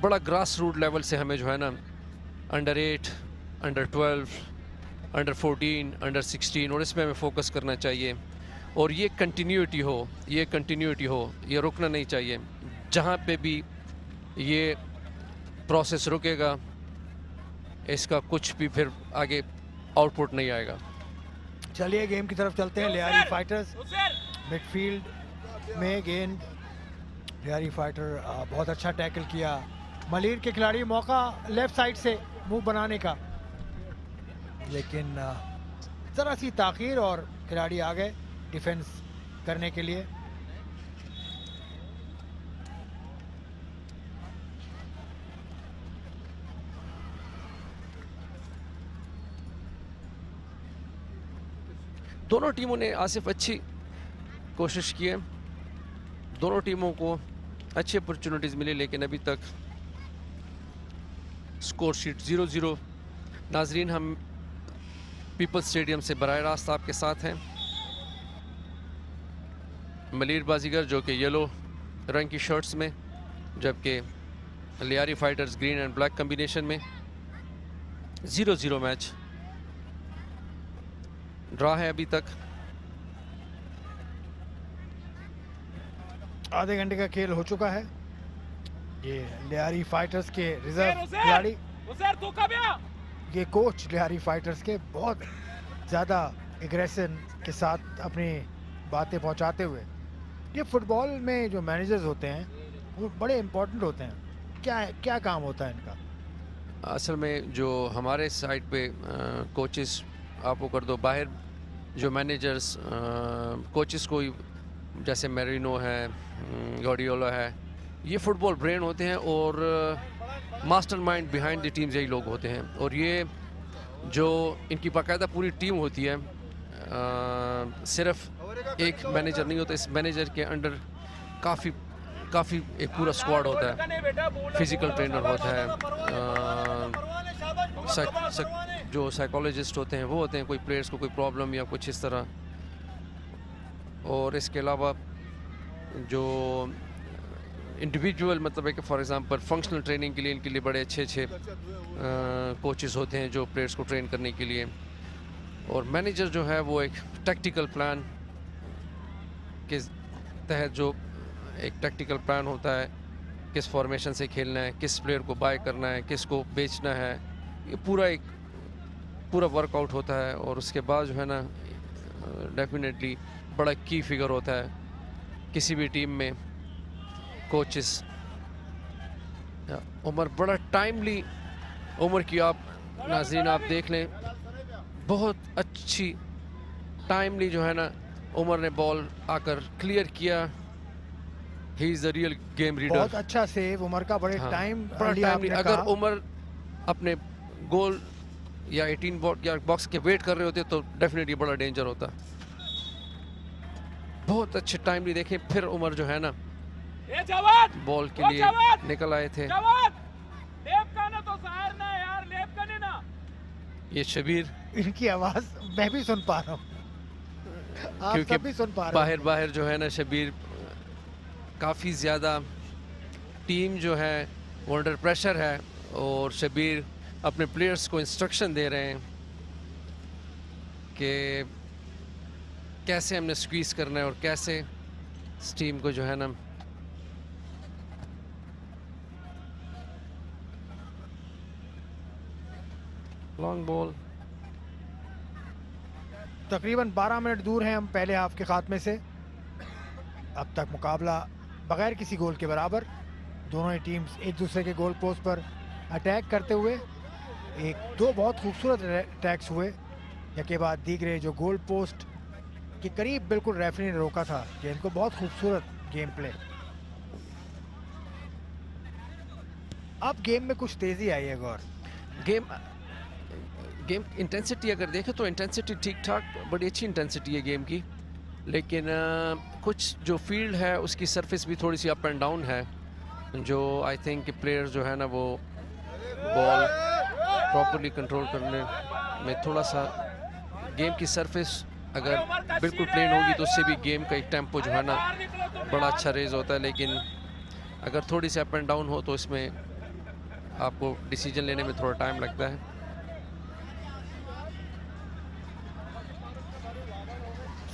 बड़ा ग्रास रूट लेवल से हमें जो है ना अंडर 8, अंडर 12, अंडर 14, अंडर 16 और इसमें हमें फोकस करना चाहिए। और ये कंटिन्यूटी हो, ये रुकना नहीं चाहिए। जहाँ पे भी ये प्रोसेस रुकेगा इसका कुछ भी फिर आगे आउटपुट नहीं आएगा। चलिए गेम की तरफ चलते हैं। लियारी फाइटर्स मिडफील्ड में गेंद, लियारी फाइटर बहुत अच्छा टैकल किया। मलिर के खिलाड़ी मौका लेफ्ट साइड से मूव बनाने का, लेकिन ज़रा सी ताख़ीर और खिलाड़ी आ गए डिफेंस करने के लिए। दोनों टीमों ने आसिफ अच्छी कोशिश की है, दोनों टीमों को अच्छी अपॉर्चुनिटीज़ मिली, लेकिन अभी तक स्कोर शीट 0-0। नाजरीन, हम पीपल्स स्टेडियम से बराह रास्त आपके साथ हैं। मलिर बाजीगर जो कि येलो रंग की शर्ट्स में, जबकि Lyari fighters green and black combination में। 0-0 मैच ड्रा है अभी तक। आधे घंटे का खेल हो चुका है। ये लियारी फाइटर्स के रिजर्व खिलाड़ी, ये कोच लियारी फाइटर्स के बहुत ज़्यादा एग्रेशन के साथ अपनी बातें पहुंचाते हुए। ये फुटबॉल में जो मैनेजर्स होते हैं वो बड़े इम्पोर्टेंट होते हैं। क्या काम होता है इनका? असल में जो हमारे साइड पे कोचेस आप वो कर दो, बाहर जो मैनेजर्स कोचेस कोई जैसे मैरिनो है, गार्डियोला है, ये फुटबॉल ब्रेन होते हैं और मास्टरमाइंड बिहाइंड द टीम्स यही लोग होते हैं। और ये जो इनकी बाकायदा पूरी टीम होती है, सिर्फ एक मैनेजर नहीं होता, इस मैनेजर के अंडर काफ़ी एक पूरा स्क्वाड होता है। फिज़िकल ट्रेनर होता है, जो साइकोलॉजिस्ट होते हैं वो होते हैं, कोई प्लेयर्स को कोई प्रॉब्लम या कुछ इस तरह। और इसके अलावा जो इंडिविजुअल मतलब है कि फॉर एग्जांपल फंक्शनल ट्रेनिंग के लिए इनके लिए बड़े अच्छे कोचेस होते हैं जो प्लेयर्स को ट्रेन करने के लिए। और मैनेजर जो है वो एक टैक्टिकल प्लान के तहत, जो एक टैक्टिकल प्लान होता है, किस फॉर्मेशन से खेलना है, किस प्लेयर को बाय करना है, किस को बेचना है, ये पूरा वर्कआउट होता है। और उसके बाद जो है ना डेफिनेटली बड़ा की फिगर होता है किसी भी टीम में। कोचेस उमर बड़ा टाइमली, उमर की आप नाज़रीन आप देख लें, बहुत अच्छी टाइमली जो है ना उमर ने बॉल आकर क्लियर किया। He is the real game reader. बहुत अच्छा सेव उमर का, बड़ा टाइमली। अगर उमर अपने गोल या 18 या बॉक्स के वेट कर रहे होते तो डेफिनेटली बड़ा डेंजर होता। बहुत अच्छे टाइमली देखें, फिर उमर जो है ना बॉल के लिए निकल आए थे। ये शबीर, इनकी आवाज मैं भी सुन पा रहा हूँ, आप क्योंकि सब भी सुन पा रहे बाहर बाहर जो है ना शबीर काफ़ी ज़्यादा टीम जो है वो अंडर प्रेशर है और शबीर अपने प्लेयर्स को इंस्ट्रक्शन दे रहे हैं कि कैसे हमने स्क्वीज करना है और कैसे इस टीम को जो है ना लॉन्ग बॉल। तकरीबन 12 मिनट दूर हैं हम पहले हाफ के खात्मे से। अब तक मुकाबला बगैर किसी गोल के बराबर, दोनों ही टीम्स एक दूसरे के गोल पोस्ट पर अटैक करते हुए, एक दो बहुत खूबसूरत अटैक्स हुए के बाद दीगरे जो गोल पोस्ट के करीब बिल्कुल रेफरी ने रोका था, खेल को बहुत खूबसूरत गेम प्ले। अब गेम में कुछ तेजी आई है गौर। गेम इंटेंसिटी अगर देखें तो इंटेंसिटी ठीक ठाक, बड़ी अच्छी इंटेंसिटी है गेम की, लेकिन कुछ जो फील्ड है उसकी सरफेस भी थोड़ी सी अप एंड डाउन है, जो आई थिंक प्लेयर जो है ना वो बॉल प्रॉपर्ली कंट्रोल करने में थोड़ा सा, गेम की सरफेस अगर बिल्कुल प्लेन होगी तो उससे भी गेम का एक टेम्पो जो है ना बड़ा अच्छा रेज होता है, लेकिन अगर थोड़ी सी अप एंड डाउन हो तो इसमें आपको डिसीजन लेने में थोड़ा टाइम लगता है।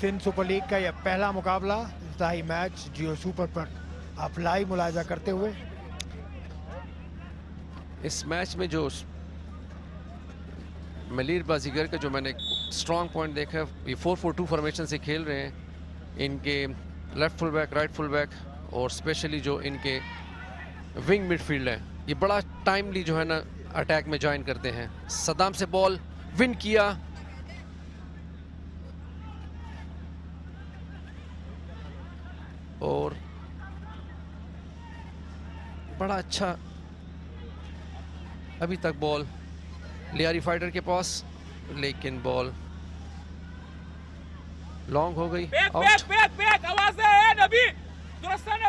सिंध सुपर लीग का यह पहला मुकाबला, इंतहाई मैच जियो सुपर पर आप लाइव मुलाजा करते हुए। इस मैच में जो मलीर बाजीगर का जो मैंने स्ट्रॉन्ग पॉइंट देखा, ये 4-4-2 फॉर्मेशन से खेल रहे हैं। इनके left full back, right full back और स्पेशली जो इनके विंग मिडफील्ड है, ये बड़ा टाइमली जो है ना अटैक में ज्वाइन करते हैं। सद्दाम से बॉल विन किया और बड़ा अच्छा अभी तक बॉल लियारी फाइटर के पास, लेकिन बॉल लॉन्ग हो गई, आउट।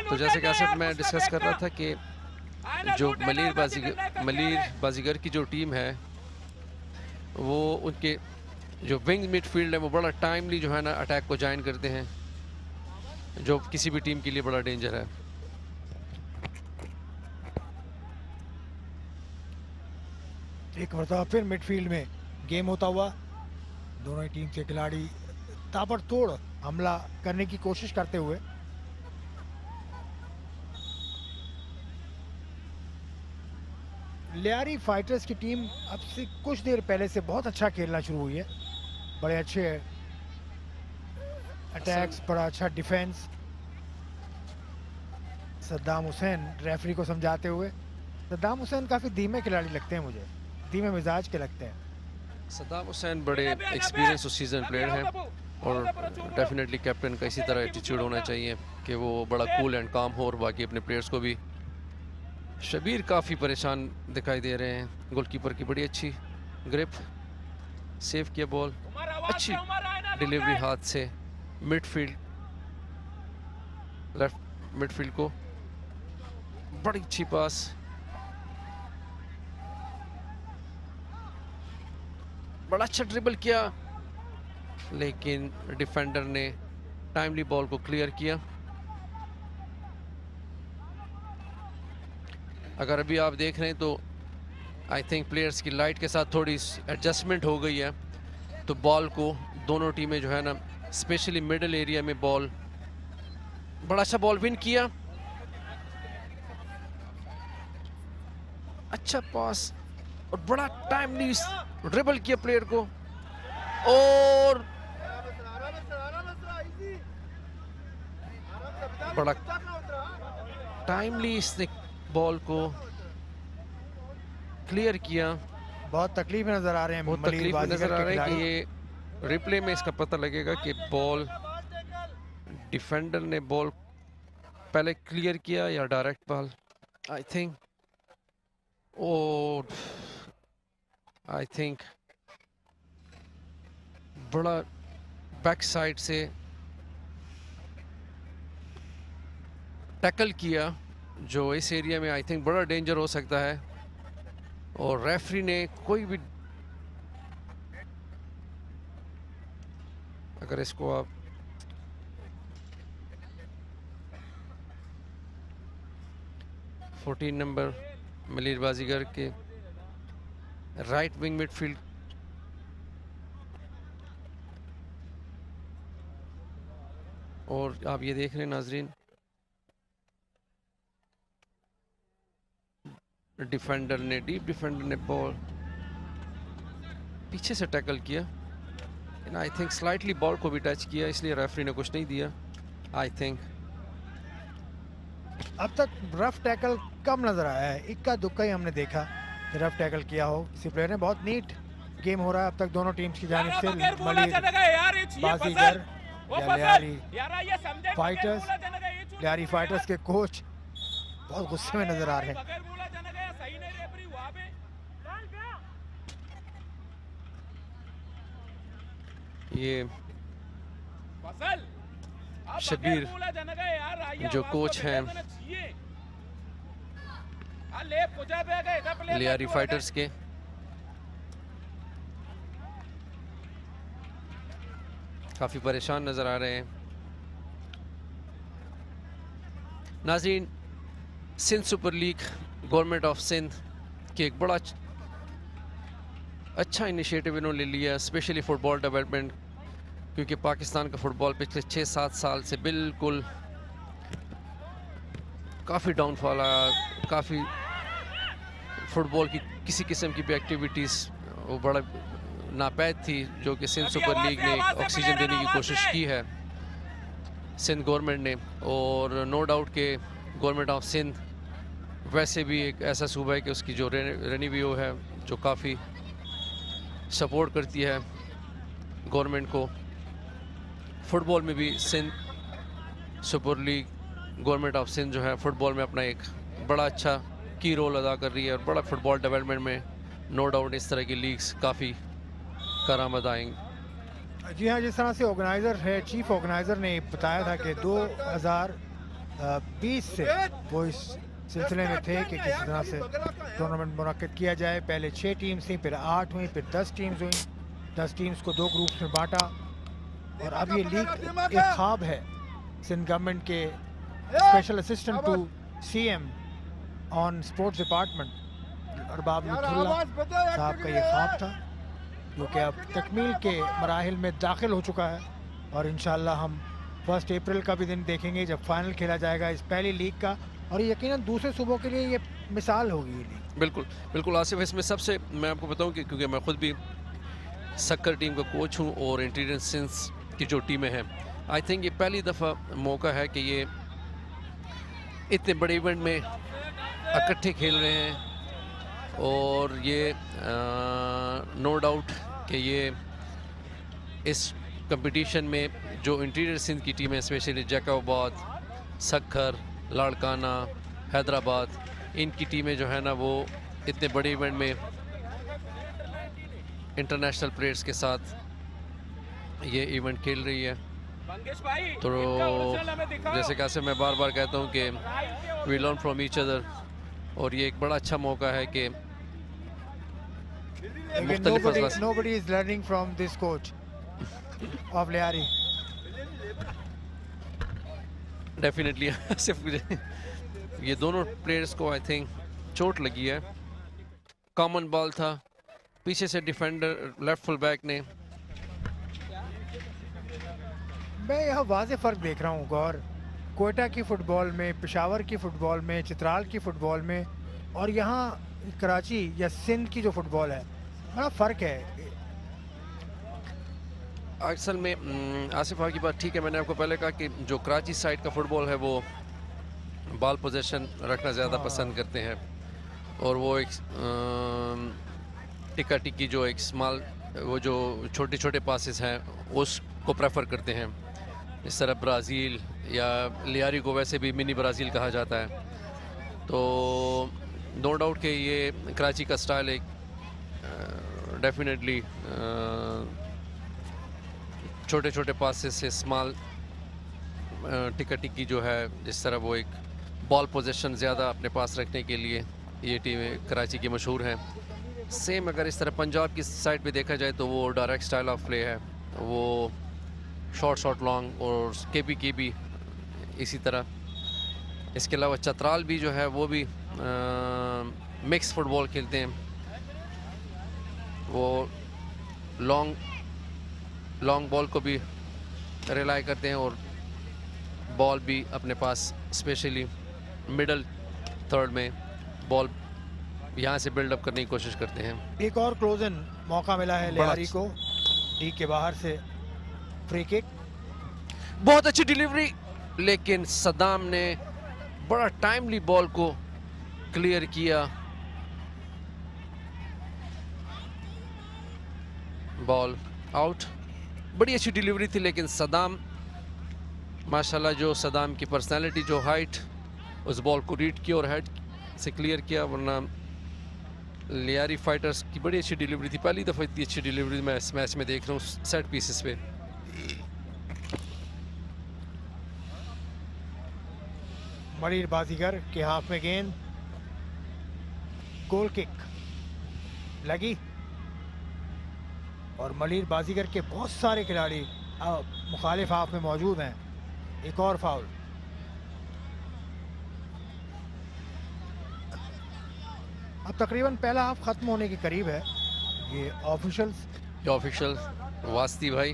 तो जैसे कि आसिफ मैं डिस्कस कर रहा था कि जो मलीर बाजीगर की जो टीम है वो उनके जो विंग मिडफील्ड है वो बड़ा टाइमली जो है ना अटैक को ज्वाइन करते हैं, जो किसी भी टीम के लिए बड़ा डेंजर है। एक मरतबा फिर मिडफील्ड में गेम होता हुआ, दोनों ही टीम के खिलाड़ी ताबड़तोड़ हमला करने की कोशिश करते हुए। लियारी फाइटर्स की टीम अब से कुछ देर पहले से बहुत अच्छा खेलना शुरू हुई है, बड़े अच्छे अटैक्स, बड़ा अच्छा डिफेंस। सद्दाम हुसैन रेफरी को समझाते हुए। सद्दाम हुसैन काफी धीमे खिलाड़ी लगते हैं मुझे, धीमे मिजाज के लगते हैं। सद्दाम हुसैन बड़े एक्सपीरियंस और सीजन प्लेयर हैं और डेफिनेटली कैप्टन का इसी तरह एटीट्यूड होना चाहिए कि वो बड़ा कूल एंड काम हो और बाकी अपने प्लेयर्स को भी। शबीर काफ़ी परेशान दिखाई दे रहे हैं, गोलकीपर की बड़ी अच्छी ग्रिप, सेव किया बॉल, अच्छी डिलीवरी हाथ से मिडफील्ड, लेफ्ट मिडफील्ड को बड़ी अच्छी पास, बड़ा अच्छा ड्रिबल किया, लेकिन डिफेंडर ने टाइमली बॉल को क्लियर किया। अगर अभी आप देख रहे हैं तो आई थिंक प्लेयर्स की लाइट के साथ थोड़ी एडजस्टमेंट हो गई है, तो बॉल को दोनों टीमें जो है ना स्पेशली मिडल एरिया में बॉल, बड़ा अच्छा बॉल विन किया, अच्छा पास और बड़ा टाइमली ड्रिबल किया प्लेयर को और बड़ा टाइमली इसने बॉल को क्लियर किया। बहुत तकलीफ में नजर आ रहे हैं, बहुत तकलीफ में नजर आ रहे हैं कि ये रिप्ले में इसका पता लगेगा कि बॉल डिफेंडर ने बॉल पहले क्लियर किया या डायरेक्ट बॉल। आई थिंक बड़ा बैक साइड से टैकल किया जो इस एरिया में आई थिंक बड़ा डेंजर हो सकता है, और रेफरी ने कोई भी, अगर इसको आप फोर्टीन नंबर मलिर बाजीगर के राइट विंग मिडफील्ड, और आप ये देख रहे हैं नाजरीन, डिफेंडर ने, डीप डिफेंडर ने बॉल पीछे से टैकल किया, आई थिंक स्लाइटली बॉल को भी टच किया, इसलिए रेफरी ने कुछ नहीं दिया आई थिंक। अब तक रफ टैकल कम नजर आया है, इक्का दुक्का ही हमने देखा कि रफ टैकल किया हो किसी प्लेयर ने। बहुत नीट गेम हो रहा है अब तक दोनों टीम्स की जानिब से। मलिर बाजीगर या लियारी फाइटर्स, लियारी फाइटर्स के कोच बहुत गुस्से में नजर आ रहे हैं। ये शबीर जो कोच हैं लियारी फाइटर्स के, काफ़ी परेशान नज़र आ रहे हैं। नाज़रीन, Sindh super league government of Sindh की एक बड़ा अच्छा इनिशिएटिव इन्होंने लिया, स्पेशली फ़ुटबॉल डेवलपमेंट, क्योंकि पाकिस्तान का फ़ुटबॉल पिछले 6-7 साल से बिल्कुल काफ़ी डाउनफॉल आया, काफ़ी फ़ुटबॉल की किसी किस्म की भी एक्टिविटीज़ वो बड़ा नापैद थी, जो कि सिंध सुपर लीग ने ऑक्सीजन देने की कोशिश की है सिंध गवर्नमेंट ने। और नो डाउट के गवर्नमेंट ऑफ सिंध वैसे भी एक ऐसा सूबा है कि उसकी जो रेवेन्यू है जो काफ़ी सपोर्ट करती है गवर्नमेंट को। फ़ुटबॉल में भी Sindh super league government of Sindh जो है फ़ुटबॉल में अपना एक बड़ा अच्छा की रोल अदा कर रही है, और बड़ा फ़ुटबॉल डेवलपमेंट में नो डाउट इस तरह की लीग्स काफ़ी कारामद आएंगे। जी हाँ, जिस तरह से ऑर्गेनाइज़र है, चीफ ऑर्गेनाइज़र ने बताया था कि 2020 से वो इस सिलसिले में थे कि किसी तरह से टूर्नामेंट मुनक्किद किया जाए। पहले 6 टीम्स थी, फिर 8 हुई, फिर 10 टीम्स हुई। 10 टीम्स को 2 ग्रुप्स में बांटा, और अब ये लीग एक ख्वाब है सिंध गवर्नमेंट के special assistant to CM on sports department Arbab Lutfullah sahab का ये ख्वाब था, जो कि अब तकमील के मराहिल में दाखिल हो चुका है। और इंशाल्लाह हम 1 अप्रैल का भी दिन देखेंगे जब फाइनल खेला जाएगा इस पहली लीग का, और यकीनन दूसरे सूबों के लिए ये मिसाल होगी ये लीग। बिल्कुल बिल्कुल आसिफ, इसमें सबसे मैं आपको बताऊं कि क्योंकि मैं खुद भी सक्कर टीम का कोच हूं और इंटीरियर सिंध की जो टीमें हैं, आई थिंक ये पहली दफ़ा मौका है कि ये इतने बड़े इवेंट में इकट्ठे खेल रहे हैं, और ये नो डाउट कि ये इस कंपटीशन में जो इंटीरियर सिंध की टीमें, स्पेशली जैकबाबाद, सक्खर, लाड़काना, हैदराबाद, इनकी टीमें जो है ना वो इतने बड़े इवेंट में इंटरनेशनल प्लेयर्स के साथ ये इवेंट खेल रही है। तो जैसे कैसे मैं बार बार कहता हूँ कि we learn from each other, और ये एक बड़ा अच्छा मौका है कि nobody is learning from this coach of Lyari. Definitely सिर्फ ये दोनों प्लेयर्स को आई थिंक चोट लगी है। कॉमन बॉल था, पीछे से डिफेंडर लेफ्ट फुल बैक ने। मैं यहाँ वाज़े फ़र्क देख रहा हूँ गौर, कोयटा की फ़ुटबॉल में, पेशावर की फ़ुटबॉल में, चित्राल की फ़ुटबॉल में, और यहाँ कराची या सिंध की जो फ़ुटबॉल है, बड़ा फ़र्क है। असल में आसिफ की बात ठीक है, मैंने आपको पहले कहा कि जो कराची साइड का फ़ुटबॉल है वो बॉल पोजीशन रखना ज़्यादा पसंद करते हैं, और वो एक टिक्का टिक्की जो एक स्मॉल, वो जो छोटे छोटे पासेस हैं उसको प्रेफर करते हैं। इस तरह ब्राज़ील या लियारी को वैसे भी मिनी ब्राज़ील कहा जाता है। तो नो डाउट कि ये कराची का स्टाइल एक डेफिनेटली छोटे छोटे पासेस से स्मॉल टिका टिकी जो है, जिस तरह वो एक बॉल पोजीशन ज़्यादा अपने पास रखने के लिए ये टीमें कराची की मशहूर हैं। सेम अगर इस तरह पंजाब की साइड पे देखा जाए तो वो डायरेक्ट स्टाइल ऑफ प्ले है, वो शॉर्ट लॉन्ग, और के भी इसी तरह। इसके अलावा चतराल भी जो है वो भी मिक्स फुटबॉल खेलते हैं, वो लॉन्ग बॉल को भी रिलाई करते हैं और बॉल भी अपने पास स्पेशली मिडल थर्ड में बॉल यहाँ से बिल्डअप करने की कोशिश करते हैं। एक और क्लोज इन मौका मिला है लियारी को, डी के बाहर से फ्री किक। बहुत अच्छी डिलीवरी, लेकिन सद्दाम ने बड़ा टाइमली बॉल को क्लियर किया। Ball out. बड़ी अच्छी डिलीवरी थी, लेकिन सद्दाम माशाल्लाह, जो सद्दाम की पर्सनालिटी, जो हाइट, उस बॉल को रीड किया और हेड से क्लियर किया। वरना लियारी फाइटर्स की बड़ी अच्छी डिलीवरी थी, पहली दफ़ा इतनी अच्छी डिलीवरी मैं इस मैच में देख रहा हूँ सेट पीसेस पे। मलिर बाजीगर के हाथ में गेंद, गोल किक लगी और मलिर बाजीगर के बहुत सारे खिलाड़ी मुखालिफ हाफ में मौजूद हैं। एक और फाउल। अब तकरीबन पहला हाफ खत्म होने के करीब है। ये ऑफिशियल वास्ती भाई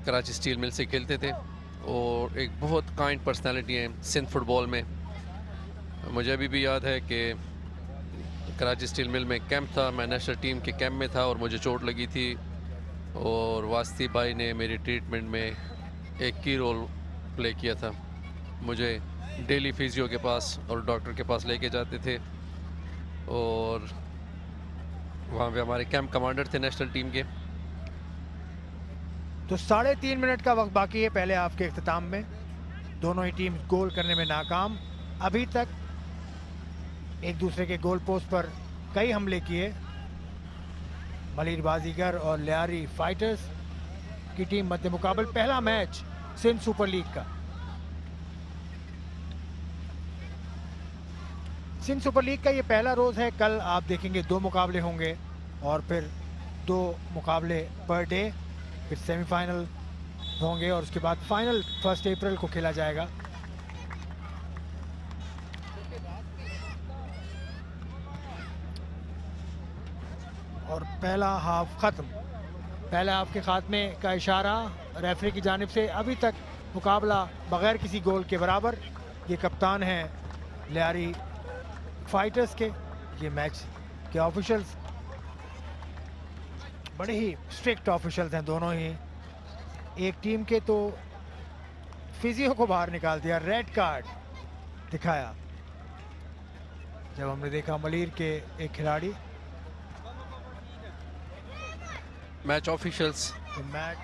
कराची स्टील मिल से खेलते थे और एक बहुत काइंड पर्सनालिटी है सिंध फुटबॉल में। मुझे अभी भी याद है कि कराची स्टील मिल में कैंप था, मैं नेशनल टीम के कैंप में था और मुझे चोट लगी थी और वास्ती भाई ने मेरी ट्रीटमेंट में एक की रोल प्ले किया था। मुझे डेली फिजियो के पास और डॉक्टर के पास लेके जाते थे और वहाँ पे हमारे कैंप कमांडर थे नेशनल टीम के। तो 3.5 मिनट का वक्त बाकी है पहले हाफ के इख्तिताम में। दोनों ही टीम गोल करने में नाकाम। अभी तक एक दूसरे के गोल पोस्ट पर कई हमले किए। मलिर बाजीगर और लियारी फाइटर्स की टीम मध्य मुकाबल। पहला मैच सिंध सुपर लीग का। सिंध सुपर लीग का ये पहला रोज है। कल आप देखेंगे 2 मुकाबले होंगे और फिर 2 मुकाबले पर डे, फिर सेमीफाइनल होंगे और उसके बाद फाइनल 1 अप्रैल को खेला जाएगा। और पहला हाफ खत्म। पहले हाफ के खात्मे का इशारा रेफरी की जानिब से। अभी तक मुकाबला बगैर किसी गोल के बराबर। ये कप्तान हैं लियारी फाइटर्स के। ये मैच के ऑफिशियल्स बड़े ही स्ट्रिक्ट ऑफिशियल्स हैं दोनों ही। एक टीम के तो फिजियो को बाहर निकाल दिया, रेड कार्ड दिखाया जब हमने देखा मलिर के एक खिलाड़ी। Match officials. तो मैच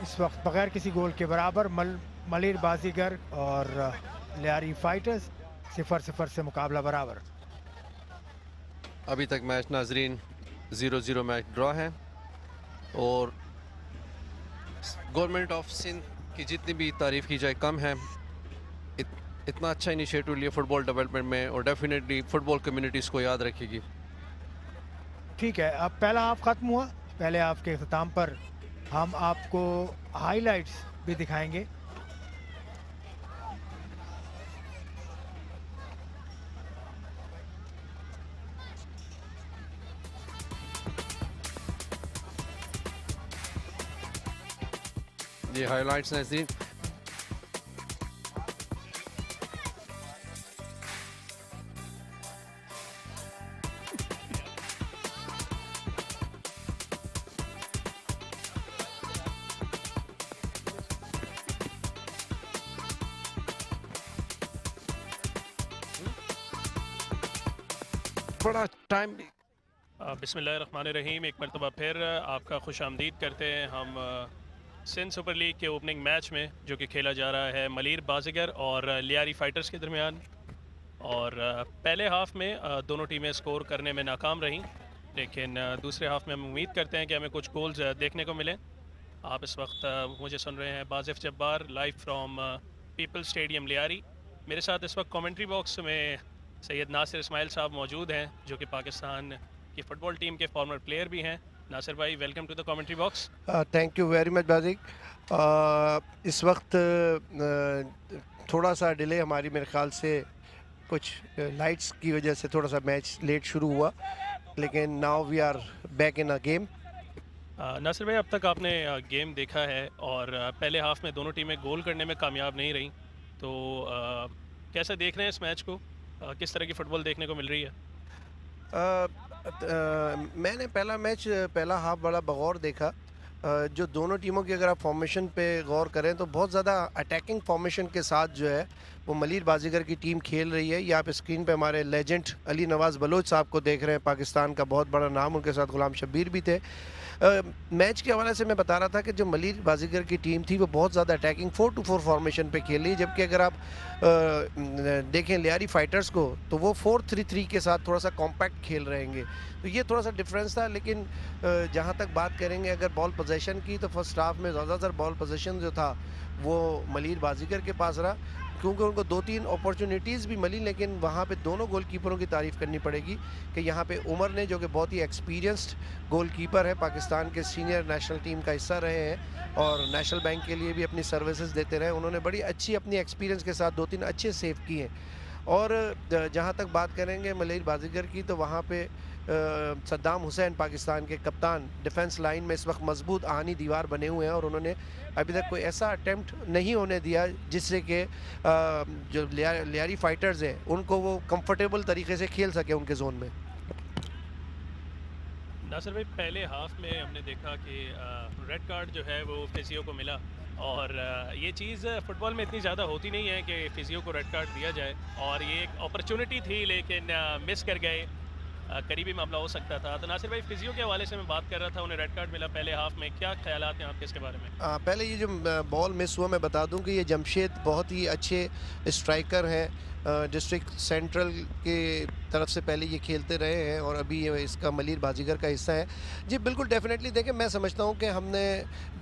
इस वक्त बगैर किसी गोल के बराबर। मलिर बाजीगर और लियारी फाइटर्स 0-0 से मुकाबला बराबर। अभी तक मैच नाजरीन 0-0 मैच ड्रॉ है और गवर्नमेंट ऑफ सिंध की जितनी भी तारीफ़ की जाए कम है। इतना अच्छा इनिशिएटिव लिया फुटबॉल डेवलपमेंट में और डेफिनेटली फुटबॉल कम्युनिटी इसको याद रखेगी। ठीक है, अब पहला हाफ खत्म हुआ। पहले हाफ के इख्तिताम पर हम आपको हाइलाइट्स भी दिखाएंगे। ये हाइलाइट्स नाज़रीन। बड़ा टाइम। बिस्मिल्लाहिर्रहमानिर्रहीम। एक मरतबा फिर आपका खुश आमदीद करते हैं हम सिंध सुपर लीग के ओपनिंग मैच में, जो कि खेला जा रहा है मलिर बाजीगर और लियारी फाइटर्स के दरमियान। और पहले हाफ में दोनों टीमें स्कोर करने में नाकाम रहीं। लेकिन दूसरे हाफ में हम उम्मीद करते हैं कि हमें कुछ गोल्स देखने को मिलें। आप इस वक्त मुझे सुन रहे हैं Basif Jabbar live from people stadium Lyari. मेरे साथ इस वक्त कमेंट्री बॉक्स में सैयद नासिर इस्माइल साहब मौजूद हैं, जो कि पाकिस्तान की फ़ुटबॉल टीम के फॉर्मर प्लेयर भी हैं। नासिर भाई, welcome to the commentary box. Thank you very much बाजिक। इस वक्त थोड़ा सा डिले हमारी मेरे ख्याल से कुछ लाइट्स की वजह से थोड़ा सा मैच लेट शुरू हुआ, लेकिन now we are back in a game. Nasir भाई, अब तक आपने गेम देखा है और पहले हाफ में दोनों टीमें गोल करने में कामयाब नहीं रहीं, तो कैसा देख रहे हैं इस मैच को? किस तरह की फ़ुटबॉल देखने को मिल रही है? मैंने पहला हाफ बड़ा बगौर देखा। जो दोनों टीमों की अगर आप फॉर्मेशन पे गौर करें तो बहुत ज़्यादा अटैकिंग फॉर्मेशन के साथ जो है वो मलीर बाजीगर की टीम खेल रही है। ये आप स्क्रीन पे हमारे लेजेंड अली नवाज़ बलोच साहब को देख रहे हैं, पाकिस्तान का बहुत बड़ा नाम, उनके साथ गुलाम शब्बीर भी थे। मैच के हवाले से मैं बता रहा था कि जो मलीर बाजीगर की टीम थी वो बहुत ज़्यादा अटैकिंग 4-2-4 फॉर्मेशन पे खेल रही है, जबकि अगर आप देखें लियारी फाइटर्स को तो वो 4-3-3 के साथ थोड़ा सा कॉम्पैक्ट खेल रहेंगे। तो ये थोड़ा सा डिफरेंस था। लेकिन जहाँ तक बात करेंगे अगर बॉल पोजेशन की, तो फर्स्ट हाफ में ज़्यादातर बॉल पोजेशन जो था वो मलीर बाजीगर के पास रहा, क्योंकि उनको 2-3 अपॉर्चुनिटीज़ भी मिली। लेकिन वहाँ पे दोनों गोलकीपरों की तारीफ़ करनी पड़ेगी कि यहाँ पे उमर ने, जो कि बहुत ही एक्सपीरियंस्ड गोलकीपर है, पाकिस्तान के सीनियर नेशनल टीम का हिस्सा रहे हैं और नेशनल बैंक के लिए भी अपनी सर्विसेज देते रहे, उन्होंने बड़ी अच्छी अपनी एक्सपीरियंस के साथ 2-3 अच्छे सेव किए। और जहाँ तक बात करेंगे मलीर बाजीगर की, तो वहाँ पे सद्दाम हुसैन पाकिस्तान के कप्तान डिफेंस लाइन में इस वक्त मजबूत आहानी दीवार बने हुए हैं और उन्होंने अभी तक कोई ऐसा अटेम्प्ट नहीं होने दिया जिससे कि जो लियारी फाइटर्स हैं उनको वो कंफर्टेबल तरीके से खेल सके उनके जोन में। नासिर भाई, पहले हाफ में हमने देखा कि रेड कार्ड जो है वो फिजियो को मिला और ये चीज़ फ़ुटबॉल में इतनी ज़्यादा होती नहीं है कि फिजियो को रेड कार्ड दिया जाए, और ये एक अपॉर्चुनिटी थी लेकिन मिस कर गए। करीबी मामला हो सकता था। तो नासिर भाई, फिजियो के हवाले से मैं बात कर रहा था, उन्हें रेड कार्ड मिला पहले हाफ में, क्या ख्यालात हैं आपके इसके बारे में? पहले ये जो बॉल मिस हुआ, मैं बता दूं कि ये जमशेद बहुत ही अच्छे स्ट्राइकर हैं, डिस्ट्रिक्ट सेंट्रल के तरफ से पहले ये खेलते रहे हैं और अभी ये इसका मलीर बाजीगर का हिस्सा है। जी बिल्कुल, डेफिनेटली देखें, मैं समझता हूँ कि हमने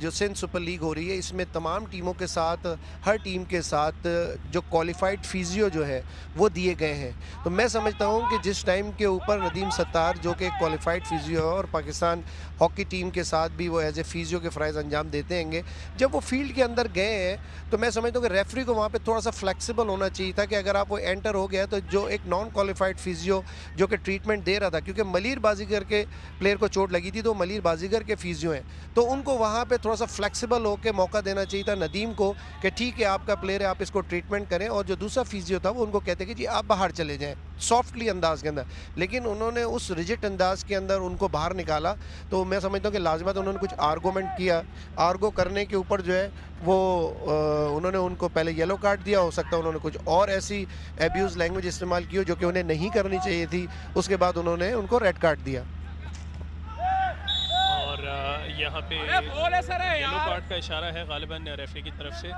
जो सिंध सुपर लीग हो रही है इसमें तमाम टीमों के साथ, हर टीम के साथ जो क्वालिफाइड फिजियो जो है वो दिए गए हैं। तो मैं समझता हूँ कि जिस टाइम के ऊपर नदीम सत्तार जो कि क्वालिफाइड फिजियो है और पाकिस्तान हॉकी टीम के साथ भी वो एज ए फिजियो के फ़राइज़ अंजाम देते हैंगे, जब वो फील्ड के अंदर गए हैं तो मैं समझता हूँ कि रेफरी को वहाँ पे थोड़ा सा फ्लेक्सिबल होना चाहिए था कि अगर आप वो एंटर हो गया तो जो एक नॉन क्वालिफाइड फिजियो जो कि ट्रीटमेंट दे रहा था, क्योंकि मलीर बाजीगर के प्लेयर को चोट लगी थी तो मलीर बाजीगर के फिजियो हैं, तो उनको वहाँ पे थोड़ा सा फ्लेक्सिबल होकर मौका देना चाहिए था नदीम को कि ठीक है आपका प्लेयर है, आप इसको ट्रीटमेंट करें, और जो दूसरा फिजियो था वो उनको कहते कि जी आप बाहर चले जाएँ सॉफ्टली अंदाज के अंदर। लेकिन उन्होंने उस रिजिड अंदाज के अंदर उनको बाहर निकाला। तो मैं समझता हूँ कि लाजमत उन्होंने कुछ आर्गूमेंट किया, आर्गो करने के ऊपर जो है वो उन्होंने उनको पहले येलो कार्ड दिया, हो सकता है उन्होंने कुछ और ऐसी एब्यूज़ लैंग्वेज इस्तेमाल की हो जो कि उन्हें नहीं करनी चाहिए थी, उसके बाद उन्होंने उनको रेड कार्ड दिया। और यहाँ पे येलो कार्ड का इशारा है गालिबन रेफरी की तरफ से।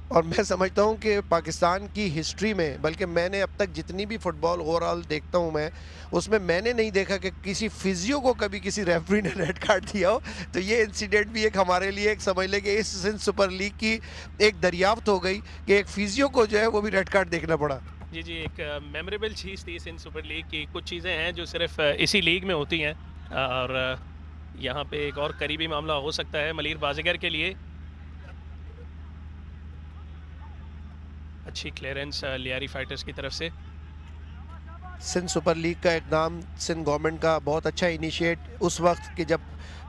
और मैं समझता हूँ कि पाकिस्तान की हिस्ट्री में, बल्कि मैंने अब तक जितनी भी फ़ुटबॉल ओवरऑल देखता हूँ मैं, उसमें मैंने नहीं देखा कि किसी फिजियो को कभी किसी रेफरी ने रेड कार्ड दिया हो। तो ये इंसिडेंट भी एक हमारे लिए एक समझ लें कि इस सिंध सुपर लीग की एक दरियाफ्त हो गई कि एक फिजियो को जो है वो भी रेड कार्ड देखना पड़ा। जी जी, एक मेमोरेबल चीज़ थी सिंध सुपर लीग की। कुछ चीज़ें हैं जो सिर्फ इसी लीग में होती हैं और यहाँ पे एक और करीबी मामला हो सकता है मलीर बाजीगर के लिए। अच्छी क्लियरेंस लियारी फाइटर्स की तरफ से। सिंध सुपर लीग का इक़दाम सिंध गवर्नमेंट का बहुत अच्छा इनिशिएट उस वक्त कि जब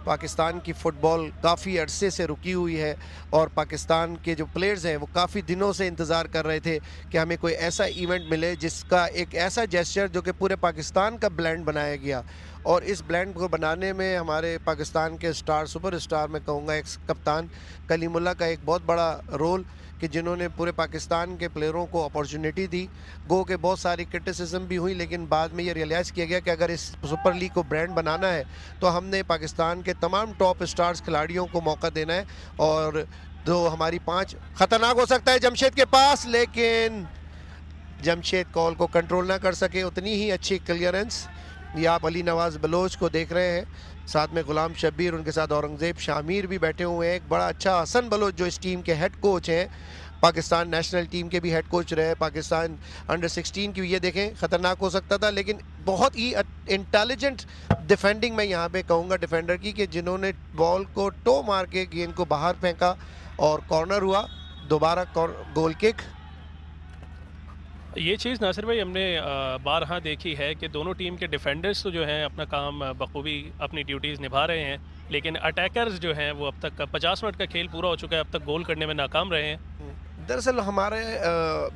पाकिस्तान की फ़ुटबॉल काफ़ी अरसे से रुकी हुई है और पाकिस्तान के जो प्लेयर्स हैं वो काफ़ी दिनों से इंतज़ार कर रहे थे कि हमें कोई ऐसा इवेंट मिले जिसका एक ऐसा जेस्चर जो कि पूरे पाकिस्तान का ब्रांड बनाया गया। और इस ब्रांड को बनाने में हमारे पाकिस्तान के स्टार, सुपर स्टार मैं कहूँगा एक्स कप्तान कलीमुल्लाह का एक बहुत बड़ा रोल, कि जिन्होंने पूरे पाकिस्तान के प्लेयरों को अपॉर्चुनिटी दी। गो के बहुत सारी क्रिटिसिज्म भी हुई, लेकिन बाद में ये रियलाइज़ किया गया कि अगर इस सुपर लीग को ब्रांड बनाना है तो हमने पाकिस्तान के तमाम टॉप स्टार्स खिलाड़ियों को मौका देना है। और जो हमारी 5 ख़तरनाक हो सकता है जमशेद के पास, लेकिन जमशेद कौल को कंट्रोल ना कर सके, उतनी ही अच्छी क्लियरेंस। ये आप अली नवाज़ बलोच को देख रहे हैं, साथ में गुलाम शब्बीर, उनके साथ औरंगज़ेब शामिर भी बैठे हुए हैं। एक बड़ा अच्छा हसन बलोच जो इस टीम के हेड कोच हैं, पाकिस्तान नेशनल टीम के भी हेड कोच रहे, पाकिस्तान अंडर 16 की। ये देखें, ख़तरनाक हो सकता था, लेकिन बहुत ही इंटेलिजेंट डिफेंडिंग मैं यहाँ पे कहूँगा डिफेंडर की, कि जिन्होंने बॉल को टो मार के गेंद को बाहर फेंका और कॉर्नर हुआ, दोबारा गोल किक। ये चीज़ नासिर भाई हमने बारहा देखी है कि दोनों टीम के डिफेंडर्स तो जो हैं अपना काम बखूबी अपनी ड्यूटीज़ निभा रहे हैं, लेकिन अटैकर्स जो हैं वो अब तक 50 मिनट का खेल पूरा हो चुका है, अब तक गोल करने में नाकाम रहे हैं। दरअसल हमारे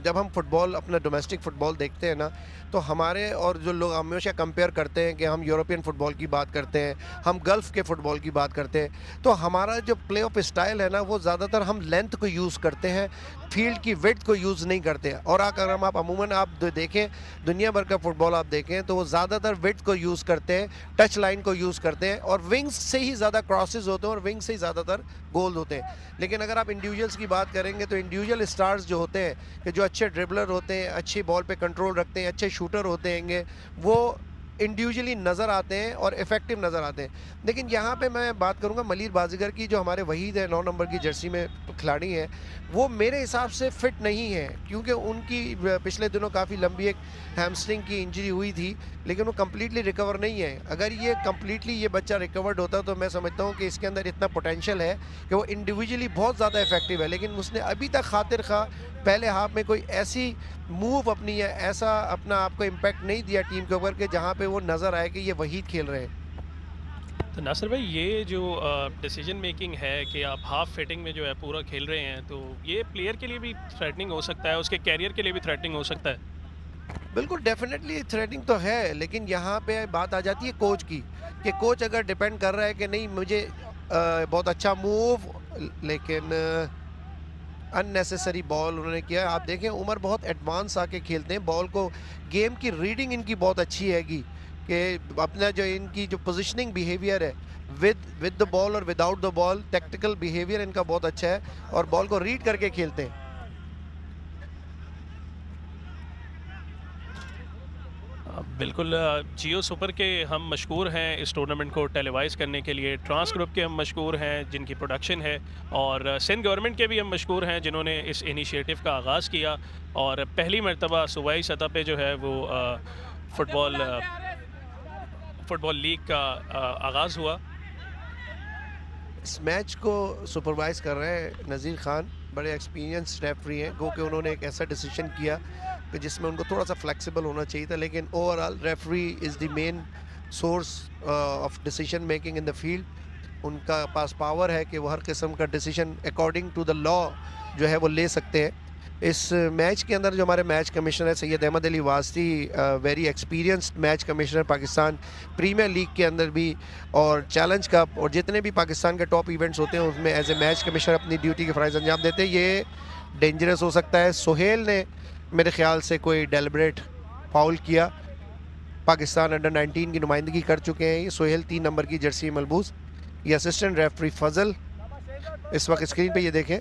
जब हम फुटबॉल अपना डोमेस्टिक फ़ुटबॉल देखते हैं ना, तो हमारे और जो लोग हमेशा कंपेयर करते हैं कि हम यूरोपियन फ़ुटबॉल की बात करते हैं, हम गल्फ़ के फ़ुटबॉल की बात करते हैं, तो हमारा जो प्ले ऑफ स्टाइल है ना, वो ज़्यादातर हम लेंथ को यूज़ करते हैं, फील्ड की विड्थ को यूज़ नहीं करते हैं। और अगर हम आप अमूमन आप देखें, दुनिया भर का फ़ुटबॉल आप देखें, तो वो ज़्यादातर विड्थ को यूज़ करते हैं, टच लाइन को यूज़ करते हैं, और विंग्स से ही ज़्यादा क्रॉसेस होते हैं और विंग्स से ही ज़्यादातर गोल होते हैं। लेकिन अगर आप इंडिविजुअल्स की बात करेंगे, तो इंडिविजुअल स्टार्स जो होते हैं, कि जो अच्छे ड्रिबलर होते हैं, अच्छी बॉल पे कंट्रोल रखते हैं, अच्छे शूटर होते हैं, वो इंडिविजुअली नज़र आते हैं और इफ़ेक्टिव नज़र आते हैं। लेकिन यहाँ पे मैं बात करूँगा मलीर बाजीगर की, जो हमारे वहीद है 9 नंबर की जर्सी में खिलाड़ी हैं, वो मेरे हिसाब से फ़िट नहीं है, क्योंकि उनकी पिछले दिनों काफ़ी लंबी एक हैमस्ट्रिंग की इंजरी हुई थी, लेकिन वो कम्प्लीटली रिकवर नहीं है। अगर ये कम्प्लीटली ये बच्चा रिकवर्ड होता, तो मैं समझता हूँ कि इसके अंदर इतना पोटेंशियल है कि वो इंडिविजुअली बहुत ज़्यादा इफेक्टिव है, लेकिन उसने अभी तक खातिर खा पहले हाफ में कोई ऐसी मूव अपनी या ऐसा अपना आपको इम्पैक्ट नहीं दिया टीम के ऊपर कि जहाँ पे वो नज़र आए कि ये वहीद खेल रहे हैं। तो नासिर भाई, ये जो डिसीजन मेकिंग है कि आप हाफ फिटिंग में जो है पूरा खेल रहे हैं, तो ये प्लेयर के लिए भी थ्रेटनिंग हो सकता है, उसके कैरियर के लिए भी थ्रेटनिंग हो सकता है। बिल्कुल डेफिनेटली थ्रेटिंग तो है, लेकिन यहाँ पे बात आ जाती है कोच की, कि कोच अगर डिपेंड कर रहा है कि नहीं मुझे बहुत अच्छा मूव, लेकिन अननेसेसरी बॉल उन्होंने किया। आप देखें, उमर बहुत एडवांस आके खेलते हैं, बॉल को गेम की रीडिंग इनकी बहुत अच्छी हैगी, कि अपना जो इनकी जो पोजीशनिंग बिहेवियर है विद द बॉल और without the ball, tactical behaviour इनका बहुत अच्छा है और बॉल को रीड करके खेलते हैं। बिल्कुल, जियो सुपर के हम मशहूर हैं इस टूर्नामेंट को टेलीवाइज़ करने के लिए, ट्रांस ग्रुप के हम मशहूर हैं जिनकी प्रोडक्शन है, और सिंध गवर्नमेंट के भी हम मशहूर हैं जिन्होंने इस इनिशिएटिव का आगाज़ किया, और पहली मरतबा सूबाई सतह पे जो है वो फ़ुटबॉल लीग का आगाज़ हुआ। इस मैच को सुपरवाइज़ कर रहे हैं नज़ीर खान, बड़े एक्सपीरियंस रेफरी हैं, गो कि उन्होंने एक ऐसा डिसीजन किया कि जिसमें उनको थोड़ा सा फ्लेक्सिबल होना चाहिए था, लेकिन overall referee is the main source of decision making in the field. उनका पास पावर है कि वो हर किस्म का decision according to the law जो है वो ले सकते हैं। इस मैच के अंदर जो हमारे मैच कमिश्नर है Syed Ahmed Ali Wasti, very experienced match commissioner Pakistan premier league के अंदर भी, और चैलेंज कप और जितने भी पाकिस्तान के टॉप इवेंट्स होते हैं उसमें एज ए मैच कमिश्नर अपनी ड्यूटी के फ़राइज़ अंजाम देते हैं। ये डेंजरस हो सकता है। सोहेल ने मेरे ख्याल से कोई डेलिब्रेट फाउल किया। पाकिस्तान अंडर 19 की नुमाइंदगी कर चुके हैं ये सोहेल, 3 नंबर की जर्सी मलबूस। ये असिस्टेंट रेफरी फजल इस वक्त स्क्रीन पे ये देखें,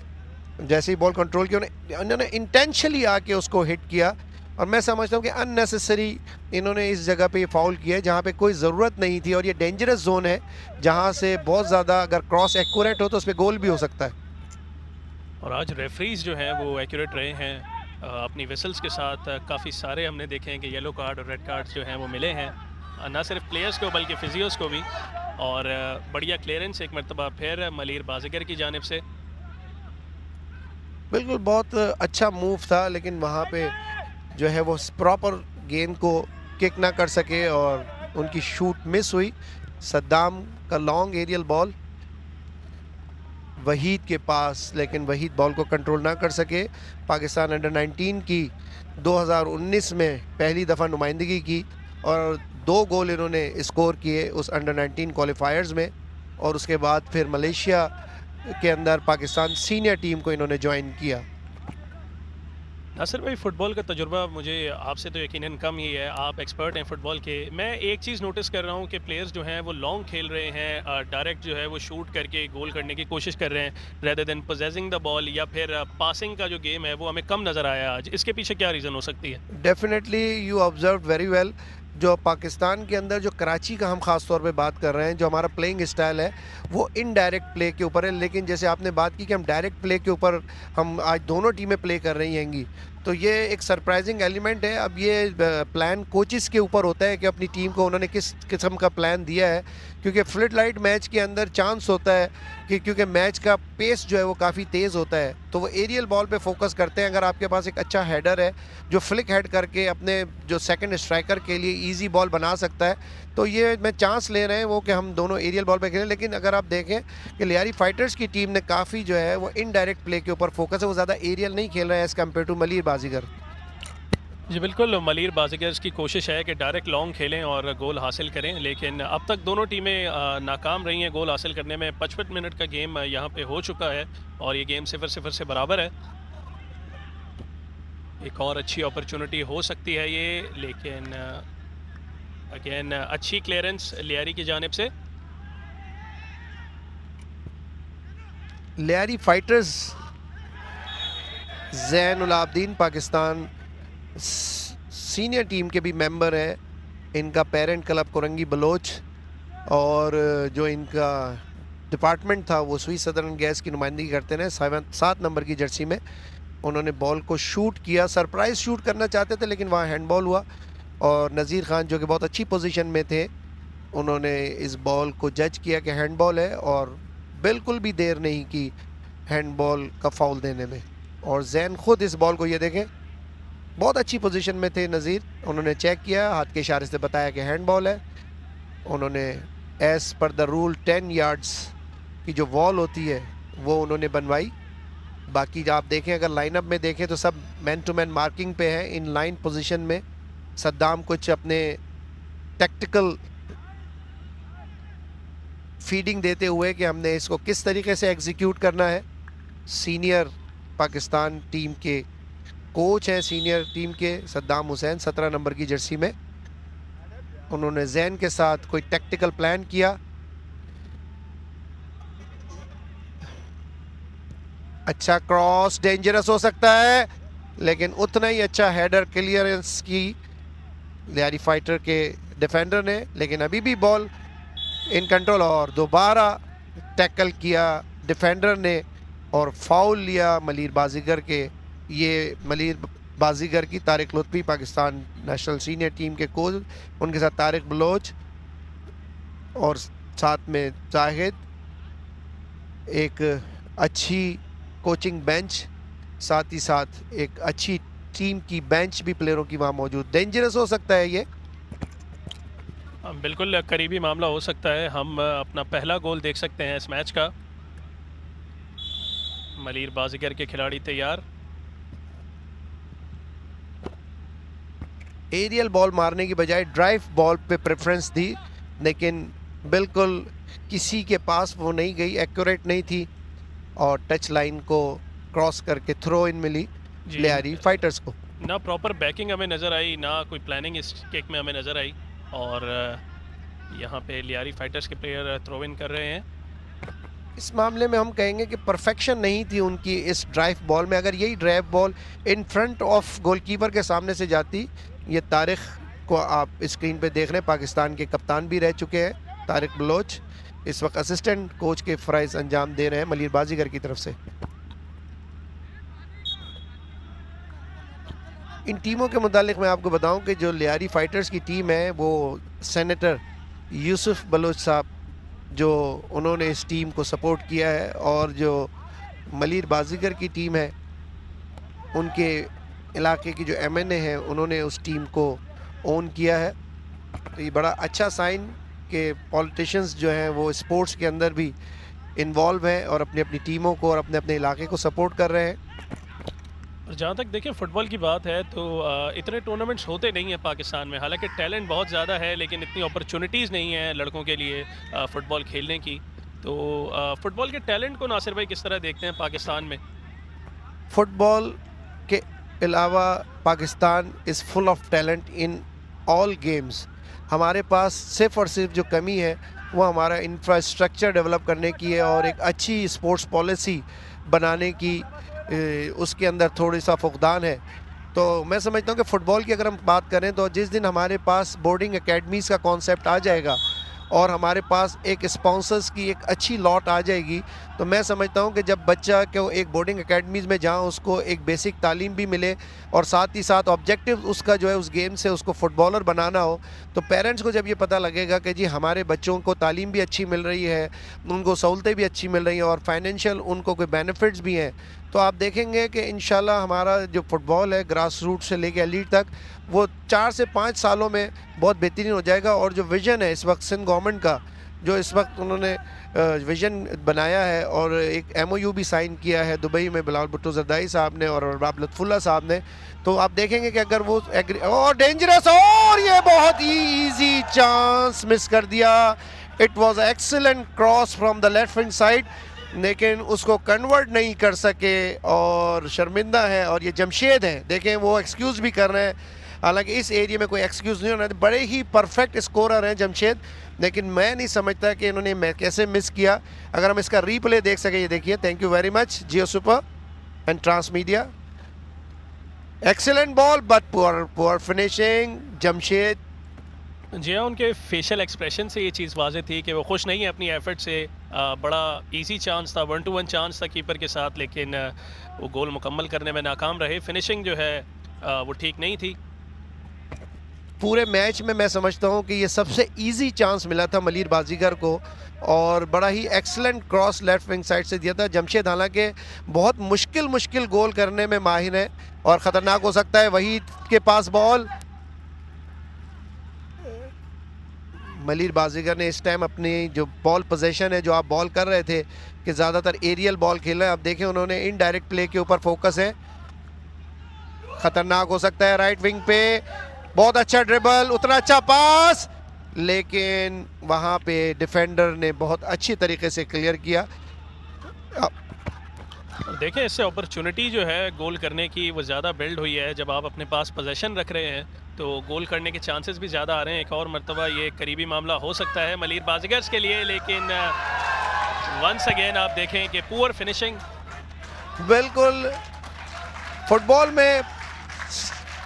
जैसे ही बॉल कंट्रोल किया उन्होंने इंटेंशनली आके उसको हिट किया, और मैं समझता हूँ कि अननेसेसरी इन्होंने इस जगह पे ये फाउल किया है जहाँ पे कोई ज़रूरत नहीं थी, और ये डेंजरस जोन है जहाँ से बहुत ज़्यादा अगर क्रॉस एक्यूरेट हो तो उस पर गोल भी हो सकता है। और आज रेफरीज जो हैं वो एक्यूरेट रहे हैं अपनी विसल्स के साथ। काफ़ी सारे हमने देखे हैं कि येलो कार्ड और रेड कार्ड जो हैं वो मिले हैं, ना सिर्फ प्लेयर्स को बल्कि फिजियोस को भी, और बढ़िया क्लियरेंस एक मरतबा फिर मलीर बाजीगर की जानिब से। बिल्कुल बहुत अच्छा मूव था, लेकिन वहाँ पे जो है वो प्रॉपर गेंद को किक ना कर सके और उनकी शूट मिस हुई। सद्दाम का लॉन्ग एरियल बॉल वहीद के पास, लेकिन वहीद बॉल को कंट्रोल ना कर सके। पाकिस्तान अंडर 19 की 2019 में पहली दफ़ा नुमाइंदगी की और 2 गोल इन्होंने स्कोर किए उस अंडर 19 क्वालिफायर्स में, और उसके बाद फिर मलेशिया के अंदर पाकिस्तान सीनियर टीम को इन्होंने ज्वाइन किया। नासिर भाई, फ़ुटबॉल का तजुर्बा मुझे आपसे तो यकीनन कम ही है, आप एक्सपर्ट हैं फ़ुटबॉल के। मैं एक चीज़ नोटिस कर रहा हूँ कि प्लेयर्स जो हैं वो लॉन्ग खेल रहे हैं, डायरेक्ट जो है वो शूट करके गोल करने की कोशिश कर रहे हैं rather than possessing the ball, या फिर पासिंग का जो गेम है वो हमें कम नज़र आया आज। इसके पीछे क्या रीज़न हो सकती है? Definitely you observe very well. जो पाकिस्तान के अंदर जो कराची का हम ख़ास तौर पे बात कर रहे हैं, जो हमारा प्लेइंग स्टाइल है वो इनडायरेक्ट प्ले के ऊपर है। लेकिन जैसे आपने बात की कि हम डायरेक्ट प्ले के ऊपर हम आज दोनों टीमें प्ले कर रही हैंगी, तो ये एक सरप्राइजिंग एलिमेंट है। अब ये प्लान कोचिस के ऊपर होता है कि अपनी टीम को उन्होंने किस किस्म का प्लान दिया है, क्योंकि फ्लड लाइट मैच के अंदर चांस होता है कि क्योंकि मैच का पेस जो है वो काफ़ी तेज़ होता है, तो वो एरियल बॉल पे फोकस करते हैं। अगर आपके पास एक अच्छा हेडर है जो फ्लिक हेड करके अपने जो सेकंड स्ट्राइकर के लिए इजी बॉल बना सकता है, तो ये मैं चांस ले रहे हैं वो कि हम दोनों एरियल बॉल पे खेलें। लेकिन अगर आप देखें कि लियारी फाइटर्स की टीम ने काफ़ी जो है वो इनडायरेक्ट प्ले के ऊपर फोकस है, वो ज़्यादा एरियल नहीं खेल रहे हैं एज़ कम्पेयर टू मलीर बाजीगर। जी बिल्कुल, मलीर बाज़ीगर्स की कोशिश है कि डायरेक्ट लॉन्ग खेलें और गोल हासिल करें, लेकिन अब तक दोनों टीमें नाकाम रही हैं गोल हासिल करने में। 55 मिनट का गेम यहाँ पे हो चुका है और ये गेम 0-0 से बराबर है। एक और अच्छी अपॉर्चुनिटी हो सकती है ये, लेकिन अगेन अच्छी क्लियरेंस लियारी की जानिब से। Lyari fighters Zainul Abidin Pakistan senior team के भी मेंबर हैं। इनका पेरेंट क्लब कोरंगी बलोच, और जो इनका डिपार्टमेंट था वो सुई सदर्न गैस की नुमाइंदगी करते हैं। 7 नंबर की जर्सी में उन्होंने बॉल को शूट किया, सरप्राइज़ शूट करना चाहते थे लेकिन वहाँ हैंडबॉल हुआ, और नज़ीर खान जो कि बहुत अच्छी पोजीशन में थे उन्होंने इस बॉल को जज किया कि हैंडबॉल है, और बिल्कुल भी देर नहीं की हैंडबॉल का फाउल देने में। और जैन खुद इस बॉल को, ये देखें, बहुत अच्छी पोजीशन में थे नज़ीर, उन्होंने चेक किया, हाथ के इशारे से बताया कि हैंडबॉल है। उन्होंने as per the rule 10 yards की जो वॉल होती है वो उन्होंने बनवाई। बाकी आप देखें, अगर लाइनअप में देखें तो सब मैन टू मैन मार्किंग पे है, इन लाइन पोजीशन में। सद्दाम कुछ अपने टैक्टिकल फीडिंग देते हुए कि हमने इसको किस तरीके से एग्जीक्यूट करना है। सीनियर पाकिस्तान टीम के कोच हैं, सीनियर टीम के सद्दाम हुसैन 17 नंबर की जर्सी में, उन्होंने जैन के साथ कोई टैक्टिकल प्लान किया। अच्छा क्रॉस, डेंजरस हो सकता है, लेकिन उतना ही अच्छा हेडर क्लियरेंस की लियारी फाइटर के डिफेंडर ने, लेकिन अभी भी बॉल इन कंट्रोल, और दोबारा टैकल किया डिफेंडर ने और फाउल लिया मलीर बाजीगर के। ये मलीर बाजीगर की Tariq Lutfi Pakistan national senior team के कोच, उनके साथ तारिक बलोच और साथ में जाहिद, एक अच्छी कोचिंग बेंच, साथ ही साथ एक अच्छी टीम की बेंच भी प्लेयरों की वहाँ मौजूद। डेंजरस हो सकता है ये, बिल्कुल करीबी मामला हो सकता है। हम अपना पहला गोल देख सकते हैं इस मैच का। मलीर बाजीगर के खिलाड़ी तैयार, एरियल बॉल मारने की बजाय ड्राइव बॉल पे प्रेफरेंस दी, लेकिन बिल्कुल किसी के पास वो नहीं गई, एक्यूरेट नहीं थी, और टच लाइन को क्रॉस करके थ्रो इन मिली लियारी फाइटर्स को। ना प्रॉपर बैकिंग हमें नज़र आई, ना कोई प्लानिंग इस किक में हमें नज़र आई, और यहाँ पे लियारी फाइटर्स के प्लेयर थ्रो इन कर रहे हैं। इस मामले में हम कहेंगे कि परफेक्शन नहीं थी उनकी इस ड्राइव बॉल में। अगर यही drive ball in front of goalkeeper के सामने से जाती, ये तारिक को आप स्क्रीन पे देख रहे हैं, पाकिस्तान के कप्तान भी रह चुके हैं तारिक बलोच, इस वक्त असिस्टेंट कोच के फ़राइज़ अंजाम दे रहे हैं मलीर बाजीगर की तरफ से। इन टीमों के मुतालिक मैं आपको बताऊं कि जो लियारी फाइटर्स की टीम है वो सेनेटर यूसुफ बलोच साहब, जो उन्होंने इस टीम को सपोर्ट किया है, और जो मलीर बाजीगर की टीम है उनके इलाके की जो MNA है उन्होंने उस टीम को ओन किया है। तो ये बड़ा अच्छा साइन कि पॉलिटिशियंस जो हैं वो स्पोर्ट्स के अंदर भी इन्वॉल्व हैं और अपनी अपनी टीमों को और अपने अपने इलाके को सपोर्ट कर रहे हैं। और जहाँ तक देखिए फ़ुटबॉल की बात है तो इतने टूर्नामेंट्स होते नहीं हैं पाकिस्तान में। हालांकि टैलेंट बहुत ज़्यादा है, लेकिन इतनी अपॉर्चुनिटीज़ नहीं है लड़कों के लिए फ़ुटबॉल खेलने की। तो फ़ुटबॉल के टैलेंट को नासिर भाई किस तरह देखते हैं पाकिस्तान में? फुटबॉल के अलावा Pakistan is full of talent in all games. हमारे पास सिर्फ और सिर्फ जो कमी है वो हमारा इंफ्रास्ट्रक्चर डेवलप करने की है और एक अच्छी स्पोर्ट्स पॉलिसी बनाने की उसके अंदर थोड़ी सा फुकदान है। तो मैं समझता हूँ कि फ़ुटबॉल की अगर हम बात करें तो जिस दिन हमारे पास बोर्डिंग एकेडमीज़ का कॉन्सेप्ट आ जाएगा और हमारे पास एक स्पॉन्सर्स की एक अच्छी लॉट आ जाएगी, तो मैं समझता हूँ कि जब बच्चा को एक बोर्डिंग एकेडमीज़ में जहाँ उसको एक बेसिक तालीम भी मिले और साथ ही साथ ऑब्जेक्टिव उसका जो है उस गेम से उसको फुटबॉलर बनाना हो, तो पेरेंट्स को जब ये पता लगेगा कि जी हमारे बच्चों को तालीम भी अच्छी मिल रही है, उनको सहूलतें भी अच्छी मिल रही हैं और फाइनेंशियल उनको कोई बेनिफिट्स भी हैं, तो आप देखेंगे कि इंशाल्लाह हमारा जो फुटबॉल है ग्रास रूट से लेके एलीट तक वो 4 से 5 सालों में बहुत बेहतरीन हो जाएगा। और जो विज़न है इस वक्त सिंध गवर्नमेंट का, जो इस वक्त उन्होंने विज़न बनाया है और एक MOU भी साइन किया है दुबई में बिलावल भुट्टो जरदारी साहब ने और रबाब लुत्फुल्लाह साहब ने, तो आप देखेंगे कि अगर वो और डेंजरस और ये बहुत ही ईजी चांस मिस कर दिया। It was excellent cross from the left wing side, लेकिन उसको कन्वर्ट नहीं कर सके और शर्मिंदा है। और ये जमशेद हैं, देखें वो एक्सक्यूज़ भी कर रहे हैं, हालांकि इस एरिया में कोई एक्सक्यूज़ नहीं होना, बड़े ही परफेक्ट स्कोरर हैं जमशेद, लेकिन मैं नहीं समझता कि इन्होंने कैसे मिस किया। अगर हम इसका रीप्ले देख सकें, ये देखिए, thank you very much Geo super and transmedia. Excellent ball but poor finishing Jamshed. जी हाँ, उनके फेशियल एक्सप्रेशन से ये चीज़ वाज़ेह थी कि वो खुश नहीं है अपनी एफर्ट से। बड़ा इजी चांस था, 1-2-1 चांस था कीपर के साथ, लेकिन वो गोल मुकम्मल करने में नाकाम रहे। फिनिशिंग जो है वो ठीक नहीं थी। पूरे मैच में मैं समझता हूँ कि ये सबसे इजी चांस मिला था मलीर बाजीगर को और बड़ा ही excellent cross left wing side से दिया था। जमशेद हालांकि बहुत मुश्किल गोल करने में माहिर है और ख़तरनाक हो सकता है। वहीद के पास बॉल, मलीर बाजीगर ने इस टाइम अपनी जो बॉल पोजीशन है, जो आप बॉल कर रहे थे कि ज़्यादातर एरियल बॉल खेल रहे हैं, अब देखें उन्होंने इनडायरेक्ट प्ले के ऊपर फोकस है। ख़तरनाक हो सकता है राइट विंग पे, बहुत अच्छा ड्रिबल, उतना अच्छा पास, लेकिन वहाँ पे डिफेंडर ने बहुत अच्छी तरीके से क्लियर किया। देखें इससे अपॉर्चुनिटी जो है गोल करने की वो ज़्यादा बिल्ड हुई है। जब आप अपने पास पोजीशन रख रहे हैं तो गोल करने के चांसेस भी ज़्यादा आ रहे हैं। एक और मरतबा ये करीबी मामला हो सकता है मलीर बाजीगर्स के लिए, लेकिन वंस अगेन आप देखें कि पुअर फिनिशिंग। बिल्कुल, फुटबॉल में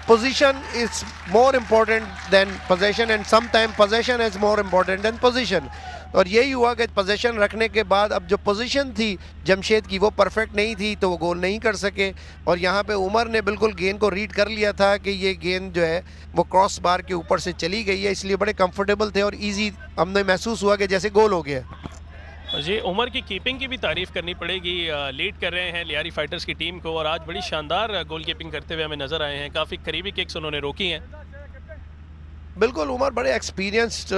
position is more important then position and sometime position is more important then position. और यही हुआ कि पोजीशन रखने के बाद अब जो पोजीशन थी जमशेद की वो परफेक्ट नहीं थी, तो वो गोल नहीं कर सके। और यहाँ पे उमर ने बिल्कुल गेंद को रीड कर लिया था कि ये गेंद जो है वो क्रॉस बार के ऊपर से चली गई है, इसलिए बड़े कंफर्टेबल थे और इजी हमने महसूस हुआ कि जैसे गोल हो गया। जी, उमर की कीपिंग की भी तारीफ़ करनी पड़ेगी। लीड कर रहे हैं लियारी फाइटर्स की टीम को और आज बड़ी शानदार गोल कीपिंग करते हुए हमें नज़र आए हैं। काफ़ी करीबी किक्स उन्होंने रोकी हैं। बिल्कुल, उमर बड़े एक्सपीरियंस्ड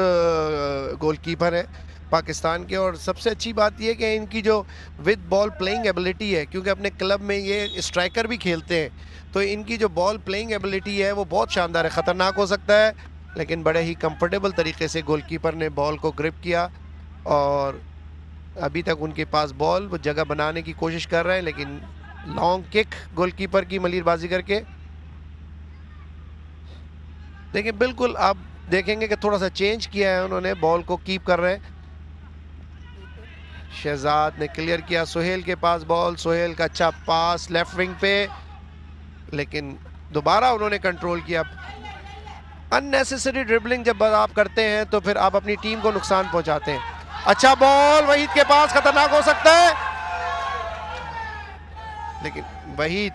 गोलकीपर है पाकिस्तान के, और सबसे अच्छी बात यह कि इनकी जो विद बॉल प्लेइंग एबिलिटी है, क्योंकि अपने क्लब में ये स्ट्राइकर भी खेलते हैं, तो इनकी जो बॉल प्लेइंग एबिलिटी है वो बहुत शानदार है। ख़तरनाक हो सकता है, लेकिन बड़े ही कंफर्टेबल तरीके से गोलकीपर ने बॉल को ग्रिप किया और अभी तक उनके पास बॉल वो जगह बनाने की कोशिश कर रहे हैं, लेकिन लॉन्ग किक गोलकीपर की मलीर बाजीगर के। लेकिन बिल्कुल आप देखेंगे कि थोड़ा सा चेंज किया है उन्होंने, बॉल को कीप कर रहे हैं। शहजाद ने क्लियर किया, सोहेल के पास बॉल, सोहेल का अच्छा पास लेफ्ट विंग पे, लेकिन दोबारा उन्होंने कंट्रोल किया। अननेसेसरी ड्रिबलिंग जब आप करते हैं तो फिर आप अपनी टीम को नुकसान पहुंचाते हैं। अच्छा बॉल वहीद के पास, खतरनाक हो सकता है, लेकिन वहीद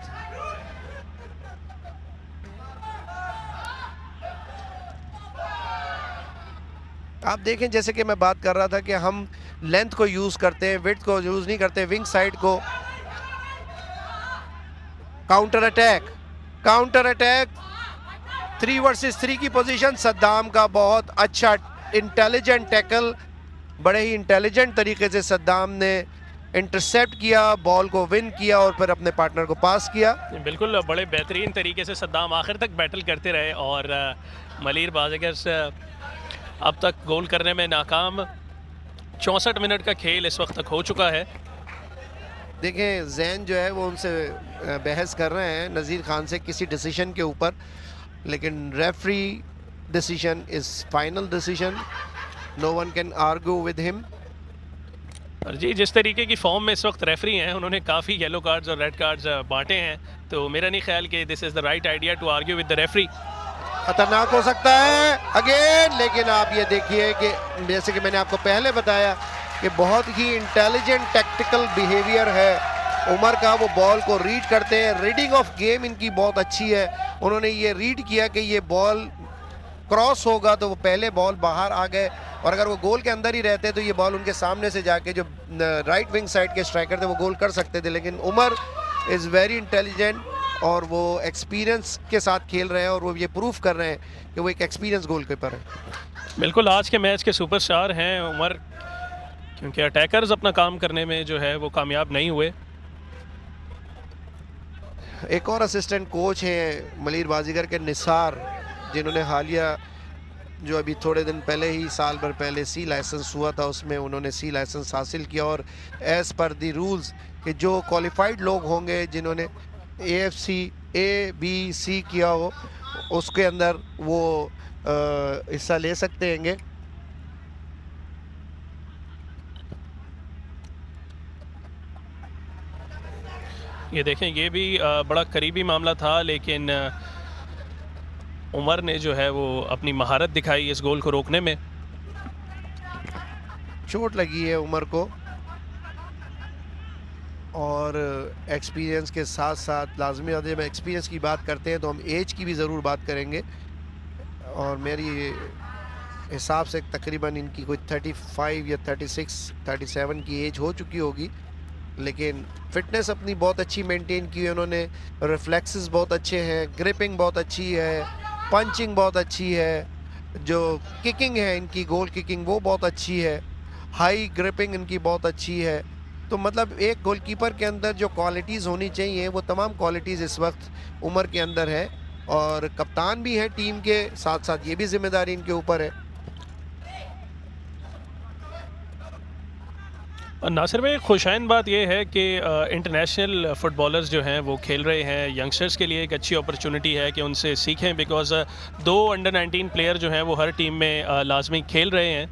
आप देखें, जैसे कि मैं बात कर रहा था कि हम लेंथ को यूज़ करते हैं, विड्थ को यूज़ नहीं करते, विंग साइड को। काउंटर अटैक 3 वर्सेस 3 की पोजीशन, सद्दाम का बहुत अच्छा इंटेलिजेंट टैकल, बड़े ही इंटेलिजेंट तरीके से सद्दाम ने इंटरसेप्ट किया, बॉल को विन किया और फिर अपने पार्टनर को पास किया। बिल्कुल, बड़े बेहतरीन तरीके से सद्दाम आखिर तक बैटल करते रहे और मलीर बाजीगर अब तक गोल करने में नाकाम। 64 मिनट का खेल इस वक्त तक हो चुका है। देखें जैन जो है वो उनसे बहस कर रहे हैं नज़ीर खान से किसी डिसीजन के ऊपर, लेकिन referee decision is final decision, no one can argue with him. और जी जिस तरीके की फॉर्म में इस वक्त रेफरी हैं, उन्होंने काफ़ी येलो कार्ड्स और रेड कार्ड्स बांटे हैं, तो मेरा नहीं ख्याल कि this is the right idea to argue with the referee. खतरनाक हो सकता है अगेन, लेकिन आप ये देखिए कि जैसे कि मैंने आपको पहले बताया कि बहुत ही इंटेलिजेंट टैक्टिकल बिहेवियर है उमर का। वो बॉल को रीड करते हैं, रीडिंग ऑफ गेम इनकी बहुत अच्छी है। उन्होंने ये रीड किया कि ये बॉल क्रॉस होगा तो वो पहले बॉल बाहर आ गए, और अगर वो गोल के अंदर ही रहते तो ये बॉल उनके सामने से जाके जो राइट विंग साइड के स्ट्राइकर थे वो गोल कर सकते थे। लेकिन उमर इज़ वेरी इंटेलिजेंट और वो एक्सपीरियंस के साथ खेल रहे हैं, और वो ये प्रूफ कर रहे हैं कि वो एक एक्सपीरियंस गोलकीपर है। बिल्कुल आज के मैच के सुपरस्टार हैं उमर, क्योंकि अटैकर्स अपना काम करने में जो है वो कामयाब नहीं हुए। एक और असिस्टेंट कोच हैं मलीर बाजीगर के निसार, जिन्होंने हालिया जो अभी थोड़े दिन पहले ही साल भर पहले सी लाइसेंस हुआ था उसमें उन्होंने सी लाइसेंस हासिल किया, और एज़ पर दी रूल्स कि जो क्वालिफाइड लोग होंगे जिन्होंने AFC A-B-C किया हो उसके अंदर वो हिस्सा ले सकते हैंगे। ये देखें, ये भी बड़ा करीबी मामला था, लेकिन उमर ने जो है वो अपनी महारत दिखाई इस गोल को रोकने में। चोट लगी है उमर को, और एक्सपीरियंस के साथ साथ लाजमी जब एक्सपीरियंस की बात करते हैं तो हम एज की भी ज़रूर बात करेंगे, और मेरी हिसाब से तकरीबन इनकी कोई 35 या 36-37 की एज हो चुकी होगी, लेकिन फिटनेस अपनी बहुत अच्छी मेंटेन की है उन्होंने। रिफ्लेक्सेस बहुत अच्छे हैं, ग्रिपिंग बहुत अच्छी है, पंचिंग बहुत अच्छी है, जो किकिंग है इनकी गोल किकिंग वो बहुत अच्छी है, हाई ग्रिपिंग इनकी बहुत अच्छी है। तो मतलब एक गोलकीपर के अंदर जो क्वालिटीज़ होनी चाहिए वो तमाम क्वालिटीज़ इस वक्त उमर के अंदर है, और कप्तान भी है टीम के साथ साथ ये भी जिम्मेदारी इनके ऊपर है। और नासिर भाई, खुशाइन बात यह है कि इंटरनेशनल फ़ुटबॉलर्स जो हैं वो खेल रहे हैं। यंगस्टर्स के लिए एक अच्छी अपॉर्चुनिटी है कि उनसे सीखें, बिकॉज 2 अंडर-19 प्लेयर जो हैं वो हर टीम में लाजमी खेल रहे हैं।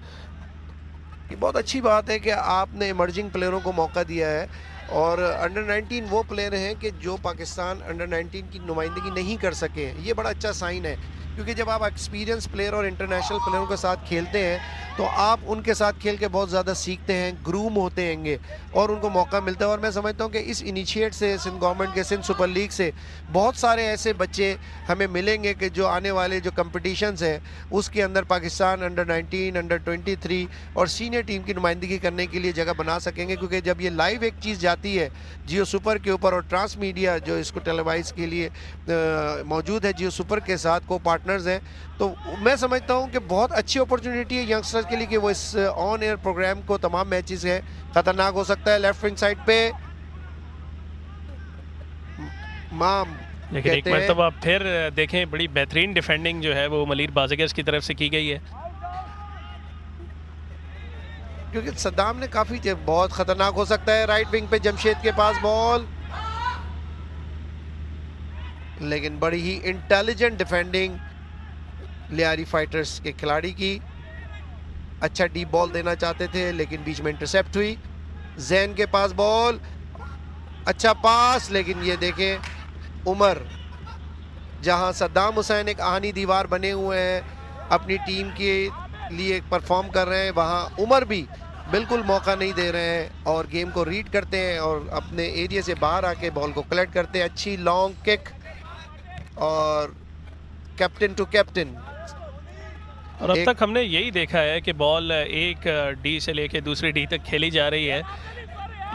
ये बहुत अच्छी बात है कि आपने इमर्जिंग प्लेयरों को मौका दिया है, और अंडर-19 वो प्लेयर हैं कि जो पाकिस्तान अंडर-19 की नुमाइंदगी नहीं कर सके। ये बड़ा अच्छा साइन है, क्योंकि जब आप एक्सपीरियंस प्लेयर और इंटरनेशनल प्लेयरों के साथ खेलते हैं तो आप उनके साथ खेल के बहुत ज़्यादा सीखते हैं, ग्रूम होते हैंगे, और उनको मौका मिलता है। और मैं समझता हूँ कि इस इनिशिएट से सिंध गवर्नमेंट के सिंध सुपर लीग से बहुत सारे ऐसे बच्चे हमें मिलेंगे कि जो आने वाले जो कंपटिशन्स हैं उसके अंदर पाकिस्तान अंडर-19, अंडर-23 और सीनियर टीम की नुमाइंदगी करने के लिए जगह बना सकेंगे। क्योंकि जब ये लाइव एक चीज़ जाती है जियो सुपर के ऊपर, और ट्रांस मीडिया जो इसको टेलीवाइज के लिए मौजूद है जियो सुपर के साथ को पार्टनर्स हैं, तो मैं समझता हूँ कि बहुत अच्छी अपॉर्चुनिटी है यंगस्टर्स के लिए कि वो इस ऑन एयर प्रोग्राम को तमाम मैचेस हैं। खतरनाक हो सकता है लेफ्ट विंग साइड पे माम, लेकिन एक मरतबा फिर देखें, बड़ी बेहतरीन डिफेंडिंग जो है वो मलीर बाज़िगर की तरफ से की गई है, क्योंकि सद्दाम ने काफ़ी बहुत ख़तरनाक हो सकता है। राइट विंग पे जमशेद के पास बॉल, लेकिन बड़ी ही इंटेलिजेंट डिफेंडिंग लियारी फाइटर्स के खिलाड़ी की। अच्छा डीप बॉल देना चाहते थे लेकिन बीच में इंटरसेप्ट हुई। जैन के पास बॉल, अच्छा पास, लेकिन ये देखें उमर, जहां सद्दाम हुसैन एक आहनी दीवार बने हुए हैं अपनी टीम के लिए परफॉर्म कर रहे हैं, वहां उमर भी बिल्कुल मौका नहीं दे रहे हैं और गेम को रीड करते हैं और अपने एरिया से बाहर आके बॉल को कलेक्ट करते हैं। अच्छी लॉन्ग किक और कैप्टन टू कैप्टन। और अब तक हमने यही देखा है कि बॉल एक डी से लेके दूसरी डी तक खेली जा रही है,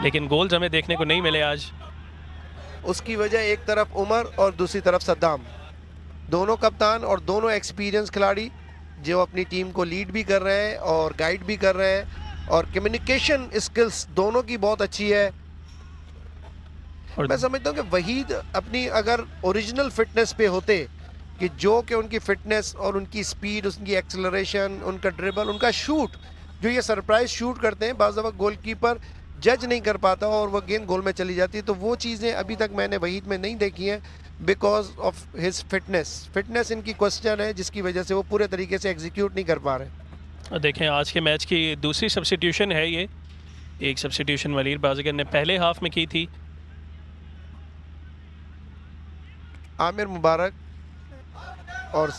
लेकिन गोल्स हमें देखने को नहीं मिले आज। उसकी वजह एक तरफ उमर और दूसरी तरफ सद्दाम, दोनों कप्तान और दोनों एक्सपीरियंस खिलाड़ी जो अपनी टीम को लीड भी कर रहे हैं और गाइड भी कर रहे हैं, और कम्युनिकेशन स्किल्स दोनों की बहुत अच्छी है। और मैं समझता हूँ कि वहीद अपनी अगर ओरिजिनल फिटनेस पे होते, कि जो कि उनकी फिटनेस और उनकी स्पीड, उनकी एक्सेलरेशन, उनका ड्रिबल, उनका शूट, जो ये सरप्राइज शूट करते हैं, बाज़ दफ़ा गोलकीपर जज नहीं कर पाता और वो गेंद गोल में चली जाती है। तो वो चीज़ें अभी तक मैंने वहीद में नहीं देखी हैं बिकॉज ऑफ हिज फिटनेस इनकी क्वेश्चन है, जिसकी वजह से वो पूरे तरीके से एग्जीक्यूट नहीं कर पा रहे। देखें आज के मैच की दूसरी सब्स्टिट्यूशन है ये, एक सब्स्टिट्यूशन मलीर बाजीगर ने पहले हाफ में की थी। आमिर मुबारक और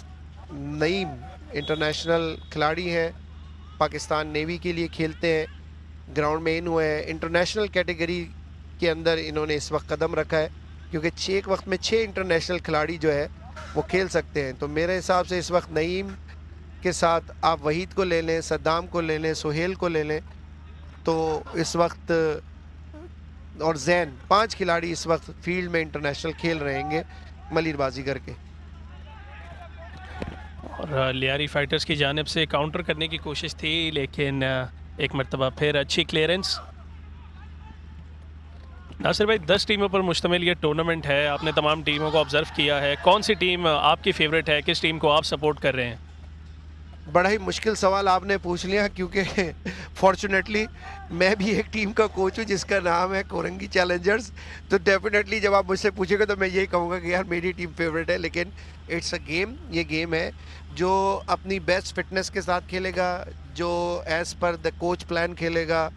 नईम इंटरनेशनल खिलाड़ी हैं, पाकिस्तान नेवी के लिए खेलते हैं, ग्राउंड में इन हुए हैं। इंटरनेशनल कैटेगरी के अंदर इन्होंने इस वक्त कदम रखा है क्योंकि एक वक्त में 6 इंटरनेशनल खिलाड़ी जो है वो खेल सकते हैं। तो मेरे हिसाब से इस वक्त नईम के साथ आप वहीद को ले लें, सद्दाम को ले लें, सुहेल को ले लें, तो इस वक्त और जैन 5 खिलाड़ी इस वक्त फील्ड में इंटरनेशनल खेल रहेंगे मलीर बाजीगर के। और लियारी फाइटर्स की जानिब से काउंटर करने की कोशिश थी, लेकिन एक मरतबा फिर अच्छी क्लियरेंस। नासिर भाई 10 टीमों पर मुश्तमिल ये टूर्नामेंट है, आपने तमाम टीमों को ऑब्ज़र्व किया है, कौन सी टीम आपकी फ़ेवरेट है, किस टीम को आप सपोर्ट कर रहे हैं? बड़ा ही मुश्किल सवाल आपने पूछ लिया क्योंकि फॉर्चुनेटली मैं भी एक टीम का कोच हूँ जिसका नाम है कोरंगी चैलेंजर्स। तो डेफिनेटली जब आप मुझसे पूछेंगे तो मैं यही कहूँगा कि यार मेरी टीम फेवरेट है, लेकिन इट्स अ गेम, ये गेम है जो अपनी बेस्ट फिटनेस के साथ खेलेगा, जो as per the coach plan खेलेगा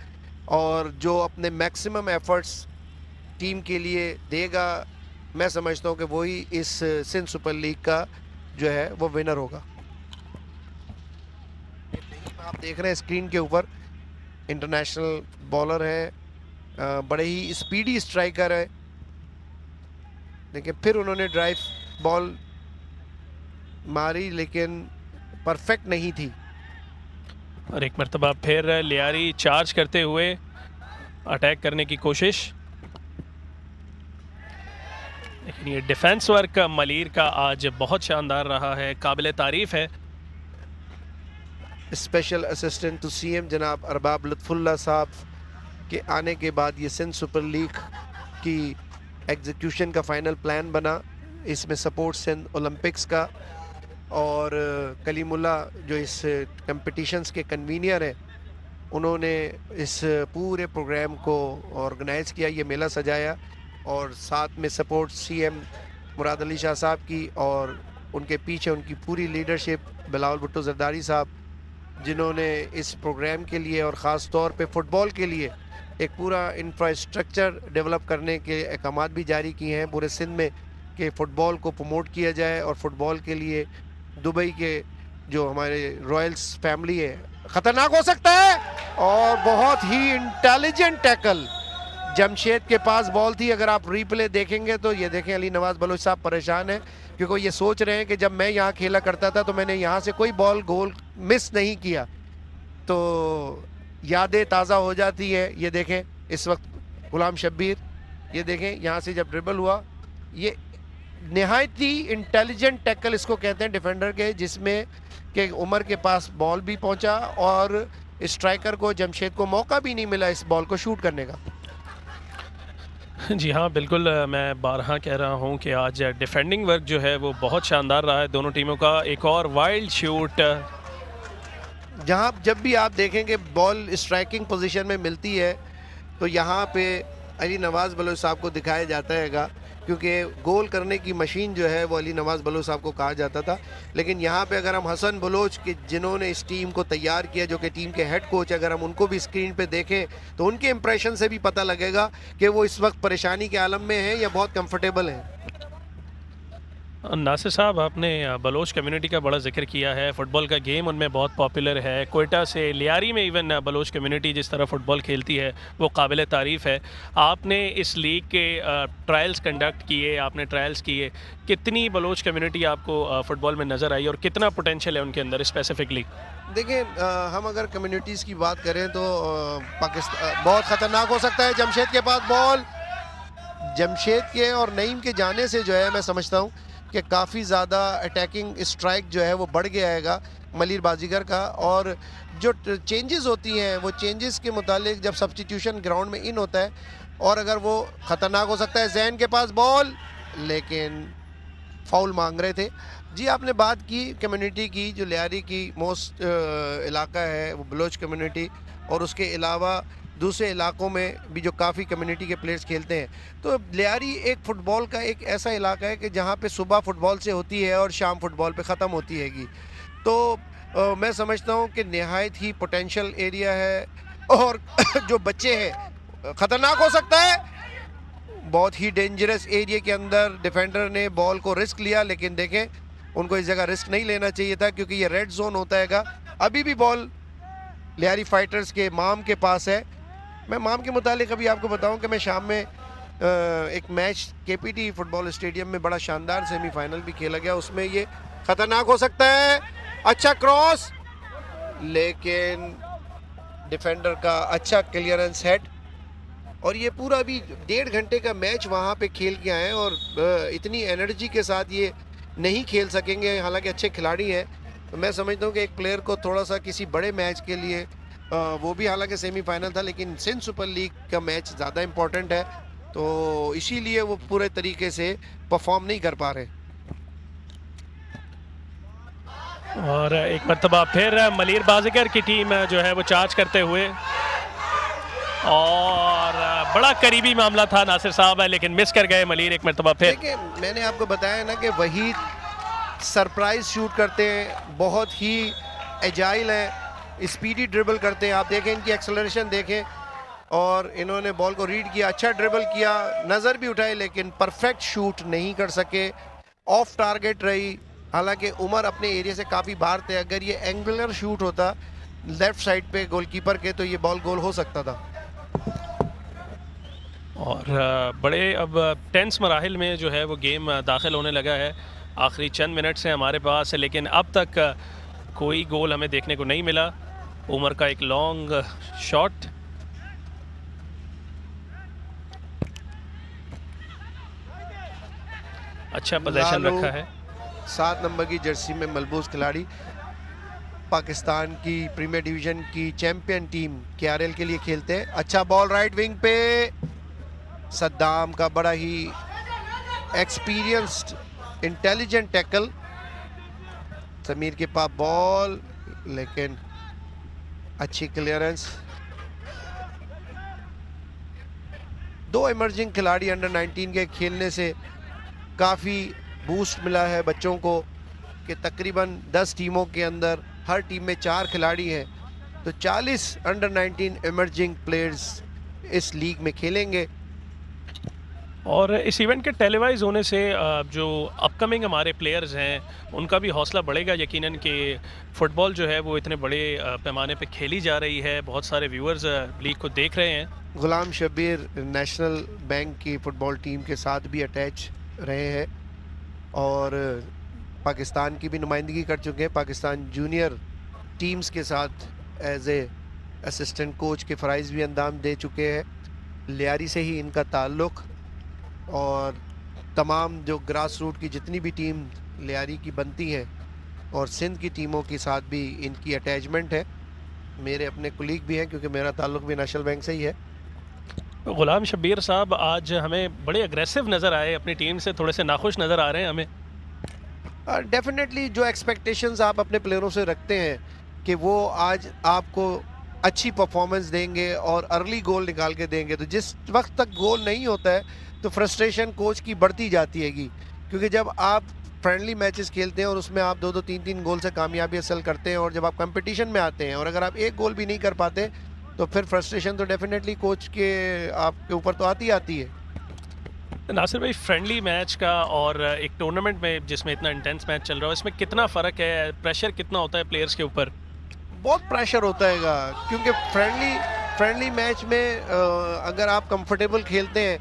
और जो अपने मैक्सिमम एफर्ट्स टीम के लिए देगा, मैं समझता हूँ कि वही इस सिंध सुपर लीग का जो है वो विनर होगा। आप देख रहे हैं स्क्रीन के ऊपर इंटरनेशनल बॉलर है, बड़े ही स्पीडी स्ट्राइकर है, लेकिन फिर उन्होंने ड्राइव बॉल मारी लेकिन परफेक्ट नहीं थी। और एक मरतबा फिर लियारी चार्ज करते हुए अटैक करने की कोशिश, लेकिन ये डिफेंस वर्क मलीर का आज बहुत शानदार रहा है, काबिल तारीफ़ है। स्पेशल असिस्टेंट टू सीएम जनाब अरबाब लुत्फुल्लाह साहब के आने के बाद ये सिंध सुपर लीग की एग्जीक्यूशन का फाइनल प्लान बना। इसमें सपोर्ट सिंध ओलंपिक्स का और कलीमुल्ला जो इस कंपटीशंस के कन्वीनियर हैं, उन्होंने इस पूरे प्रोग्राम को ऑर्गेनाइज़ किया, ये मेला सजाया और साथ में सपोर्ट सीएम मुराद अली शाह साहब की और उनके पीछे उनकी पूरी लीडरशिप बिलावल भुट्टो जरदारी साहब, जिन्होंने इस प्रोग्राम के लिए और ख़ास तौर पे फ़ुटबॉल के लिए एक पूरा इंफ्रास्ट्रक्चर डेवलप करने के अहकामात भी जारी किए हैं पूरे सिंध में कि फ़ुटबॉल को प्रमोट किया जाए। और फ़ुटबॉल के लिए दुबई के जो हमारे रॉयल्स फैमिली है, ख़तरनाक हो सकता है और बहुत ही इंटेलिजेंट टैकल, जमशेद के पास बॉल थी। अगर आप रीप्ले देखेंगे तो ये देखें अली नवाज़ बलोच साहब परेशान हैं क्योंकि ये सोच रहे हैं कि जब मैं यहाँ खेला करता था तो मैंने यहाँ से कोई बॉल गोल मिस नहीं किया, तो यादें ताज़ा हो जाती है। ये देखें इस वक्त गुलाम शब्बीर, ये देखें यहाँ से जब ड्रिबल हुआ, ये नहायत ही इंटेलिजेंट टैकल इसको कहते हैं डिफेंडर के, जिसमें कि उमर के पास बॉल भी पहुँचा और स्ट्राइकर को जमशेद को मौका भी नहीं मिला इस बॉल को शूट करने का। जी हाँ बिल्कुल, मैं बारहा कह रहा हूँ कि आज डिफेंडिंग वर्क जो है वो बहुत शानदार रहा है दोनों टीमों का। एक और वाइल्ड शूट, जहाँ जब भी आप देखेंगे बॉल स्ट्राइकिंग पोजीशन में मिलती है तो यहाँ पे अली नवाज़ बलोच साहब को दिखाया जाता हैगा, क्योंकि गोल करने की मशीन जो है वो अली नवाज़ बलोच साहब को कहा जाता था। लेकिन यहाँ पे अगर हम हसन बलोच के जिन्होंने इस टीम को तैयार किया, जो कि टीम के हेड कोच, अगर हम उनको भी स्क्रीन पे देखें तो उनके इंप्रेशन से भी पता लगेगा कि वो इस वक्त परेशानी के आलम में हैं या बहुत कंफर्टेबल हैं। नासिर साहब आपने बलोच कम्युनिटी का बड़ा जिक्र किया है, फ़ुटबॉल का गेम उनमें बहुत पॉपुलर है। कोयटा से लियारी में इवन बलोच कम्युनिटी जिस तरह फ़ुटबॉल खेलती है वो काबिल तारीफ़ है। आपने इस लीग के ट्रायल्स कंडक्ट किए, आपने ट्रायल्स किए, कितनी बलोच कम्युनिटी आपको फ़ुटबॉल में नज़र आई और कितना पोटेंशियल है उनके अंदर स्पेसिफिकली? देखिए हम अगर कम्युनिटीज़ की बात करें तो पाकिस्तान बहुत ख़तरनाक हो सकता है। जमशेद के पास बॉल, जमशेद के और नईम के जाने से जो है मैं समझता हूँ कि काफ़ी ज़्यादा अटैकिंग स्ट्राइक जो है वो बढ़ गया हैगा मलीर बाजीगर का। और जो चेंजेस होती हैं वो चेंजेस के मुतालिक जब सब्स्टिट्यूशन ग्राउंड में इन होता है और अगर वो ख़तरनाक हो सकता है। जैन के पास बॉल, लेकिन फाउल मांग रहे थे। जी आपने बात की कम्युनिटी की, जो लियारी की मोस्ट इलाका है वो बलोच कम्युनिटी, और उसके अलावा दूसरे इलाकों में भी जो काफ़ी कम्युनिटी के प्लेयर्स खेलते हैं। तो लियारी एक फ़ुटबॉल का एक ऐसा इलाका है कि जहाँ पे सुबह फ़ुटबॉल से होती है और शाम फ़ुटबॉल पे ख़त्म होती हैगी। तो मैं समझता हूँ कि नहायत ही पोटेंशियल एरिया है और जो बच्चे हैं ख़तरनाक हो सकता है। बहुत ही डेंजरस एरिया के अंदर डिफेंडर ने बॉल को रिस्क लिया, लेकिन देखें उनको इस जगह रिस्क नहीं लेना चाहिए था क्योंकि ये रेड जोन होता हैगा। अभी भी बॉल लियारी फाइटर्स के माम के पास है। मैं माम के मुतालिक अभी आपको बताऊं कि मैं शाम में एक मैच केपीटी फुटबॉल स्टेडियम में बड़ा शानदार सेमीफाइनल भी खेला गया, उसमें ये ख़तरनाक हो सकता है। अच्छा क्रॉस, लेकिन डिफेंडर का अच्छा क्लियरेंस हेड। और ये पूरा अभी 1.5 घंटे का मैच वहाँ पे खेल के आए हैं और इतनी एनर्जी के साथ ये नहीं खेल सकेंगे, हालांकि अच्छे खिलाड़ी हैं। तो मैं समझता हूँ कि एक प्लेयर को थोड़ा सा किसी बड़े मैच के लिए वो भी हालांकि सेमीफाइनल था, लेकिन सिंध सुपर लीग का मैच ज़्यादा इम्पोर्टेंट है, तो इसीलिए वो पूरे तरीके से परफॉर्म नहीं कर पा रहे। और एक मरतबा फिर मलीर बाजीगर की टीम जो है वो चार्ज करते हुए, और बड़ा करीबी मामला था नासिर साहब है, लेकिन मिस कर गए मलीर एक मरतबा फिर। देखिए मैंने आपको बताया ना कि वही सरप्राइज शूट करते हैं, बहुत ही एजाइल हैं, स्पीडी ड्रिबल करते हैं। आप देखें इनकी एक्सेलरेशन देखें, और इन्होंने बॉल को रीड किया, अच्छा ड्रिबल किया, नज़र भी उठाई, लेकिन परफेक्ट शूट नहीं कर सके, ऑफ टारगेट रही। हालांकि उमर अपने एरिया से काफ़ी बाहर थे, अगर ये एंगुलर शूट होता लेफ्ट साइड पे गोलकीपर के तो ये बॉल गोल हो सकता था। और बड़े अब टेंस मराहिल में जो है वो गेम दाखिल होने लगा है। आखिरी चंद मिनट से हमारे पास है, लेकिन अब तक कोई गोल हमें देखने को नहीं मिला। उमर का एक लॉन्ग शॉट, अच्छा पोजीशन रखा है। 7 नंबर की जर्सी में मलबूस खिलाड़ी, पाकिस्तान की प्रीमियर डिवीज़न की चैंपियन टीम KRL के लिए खेलते हैं। अच्छा बॉल राइट विंग पे, सद्दाम का बड़ा ही एक्सपीरियंस्ड इंटेलिजेंट टैकल, समीर के पास बॉल, लेकिन अच्छी क्लियरेंस। 2 इमर्जिंग खिलाड़ी अंडर 19 के खेलने से काफ़ी बूस्ट मिला है बच्चों को, कि तकरीबन 10 टीमों के अंदर हर टीम में 4 खिलाड़ी हैं, तो 40 अंडर 19 इमर्जिंग प्लेयर्स इस लीग में खेलेंगे। और इस इवेंट के टेलीवाइज होने से जो अपकमिंग हमारे प्लेयर्स हैं उनका भी हौसला बढ़ेगा यकीनन, कि फ़ुटबॉल जो है वो इतने बड़े पैमाने पे खेली जा रही है, बहुत सारे व्यूअर्स लीग को देख रहे हैं। गुलाम शब्बीर नेशनल बैंक की फ़ुटबॉल टीम के साथ भी अटैच रहे हैं और पाकिस्तान की भी नुमाइंदगी कर चुके हैं। पाकिस्तान जूनियर टीम्स के साथ एज ए असिस्टेंट कोच के फ़राइज़ भी अंजाम दे चुके हैं। लियारी से ही इनका ताल्लुक़, और तमाम जो ग्रास रूट की जितनी भी टीम लियारी की बनती हैं और सिंध की टीमों के साथ भी इनकी अटैचमेंट है। मेरे अपने कुलीग भी हैं क्योंकि मेरा ताल्लुक़ भी नेशनल बैंक से ही है। गुलाम शब्बीर साहब आज हमें बड़े अग्रेसिव नज़र आए, अपनी टीम से थोड़े से नाखुश नज़र आ रहे हैं हमें। डेफिनेटली जो एक्सपेक्टेशंस आप अपने प्लेयरों से रखते हैं कि वो आज आपको अच्छी परफॉर्मेंस देंगे और अर्ली गोल निकाल के देंगे, तो जिस वक्त तक गोल नहीं होता है तो फ्रस्ट्रेशन कोच की बढ़ती जाती हैगी, क्योंकि जब आप फ्रेंडली मैचेस खेलते हैं और उसमें आप 2-2 3-3 गोल से कामयाबी हासिल करते हैं, और जब आप कंपटीशन में आते हैं और अगर आप एक गोल भी नहीं कर पाते तो फिर फ्रस्ट्रेशन तो डेफिनेटली कोच के आपके ऊपर तो आती है। नासिर भाई, फ्रेंडली मैच का और एक टूर्नामेंट में जिसमें इतना इंटेंस मैच चल रहा है, इसमें कितना फ़र्क है, प्रेशर कितना होता है प्लेयर्स के ऊपर? बहुत प्रेशर होता हैगा, क्योंकि फ्रेंडली मैच में अगर आप कंफर्टेबल खेलते हैं,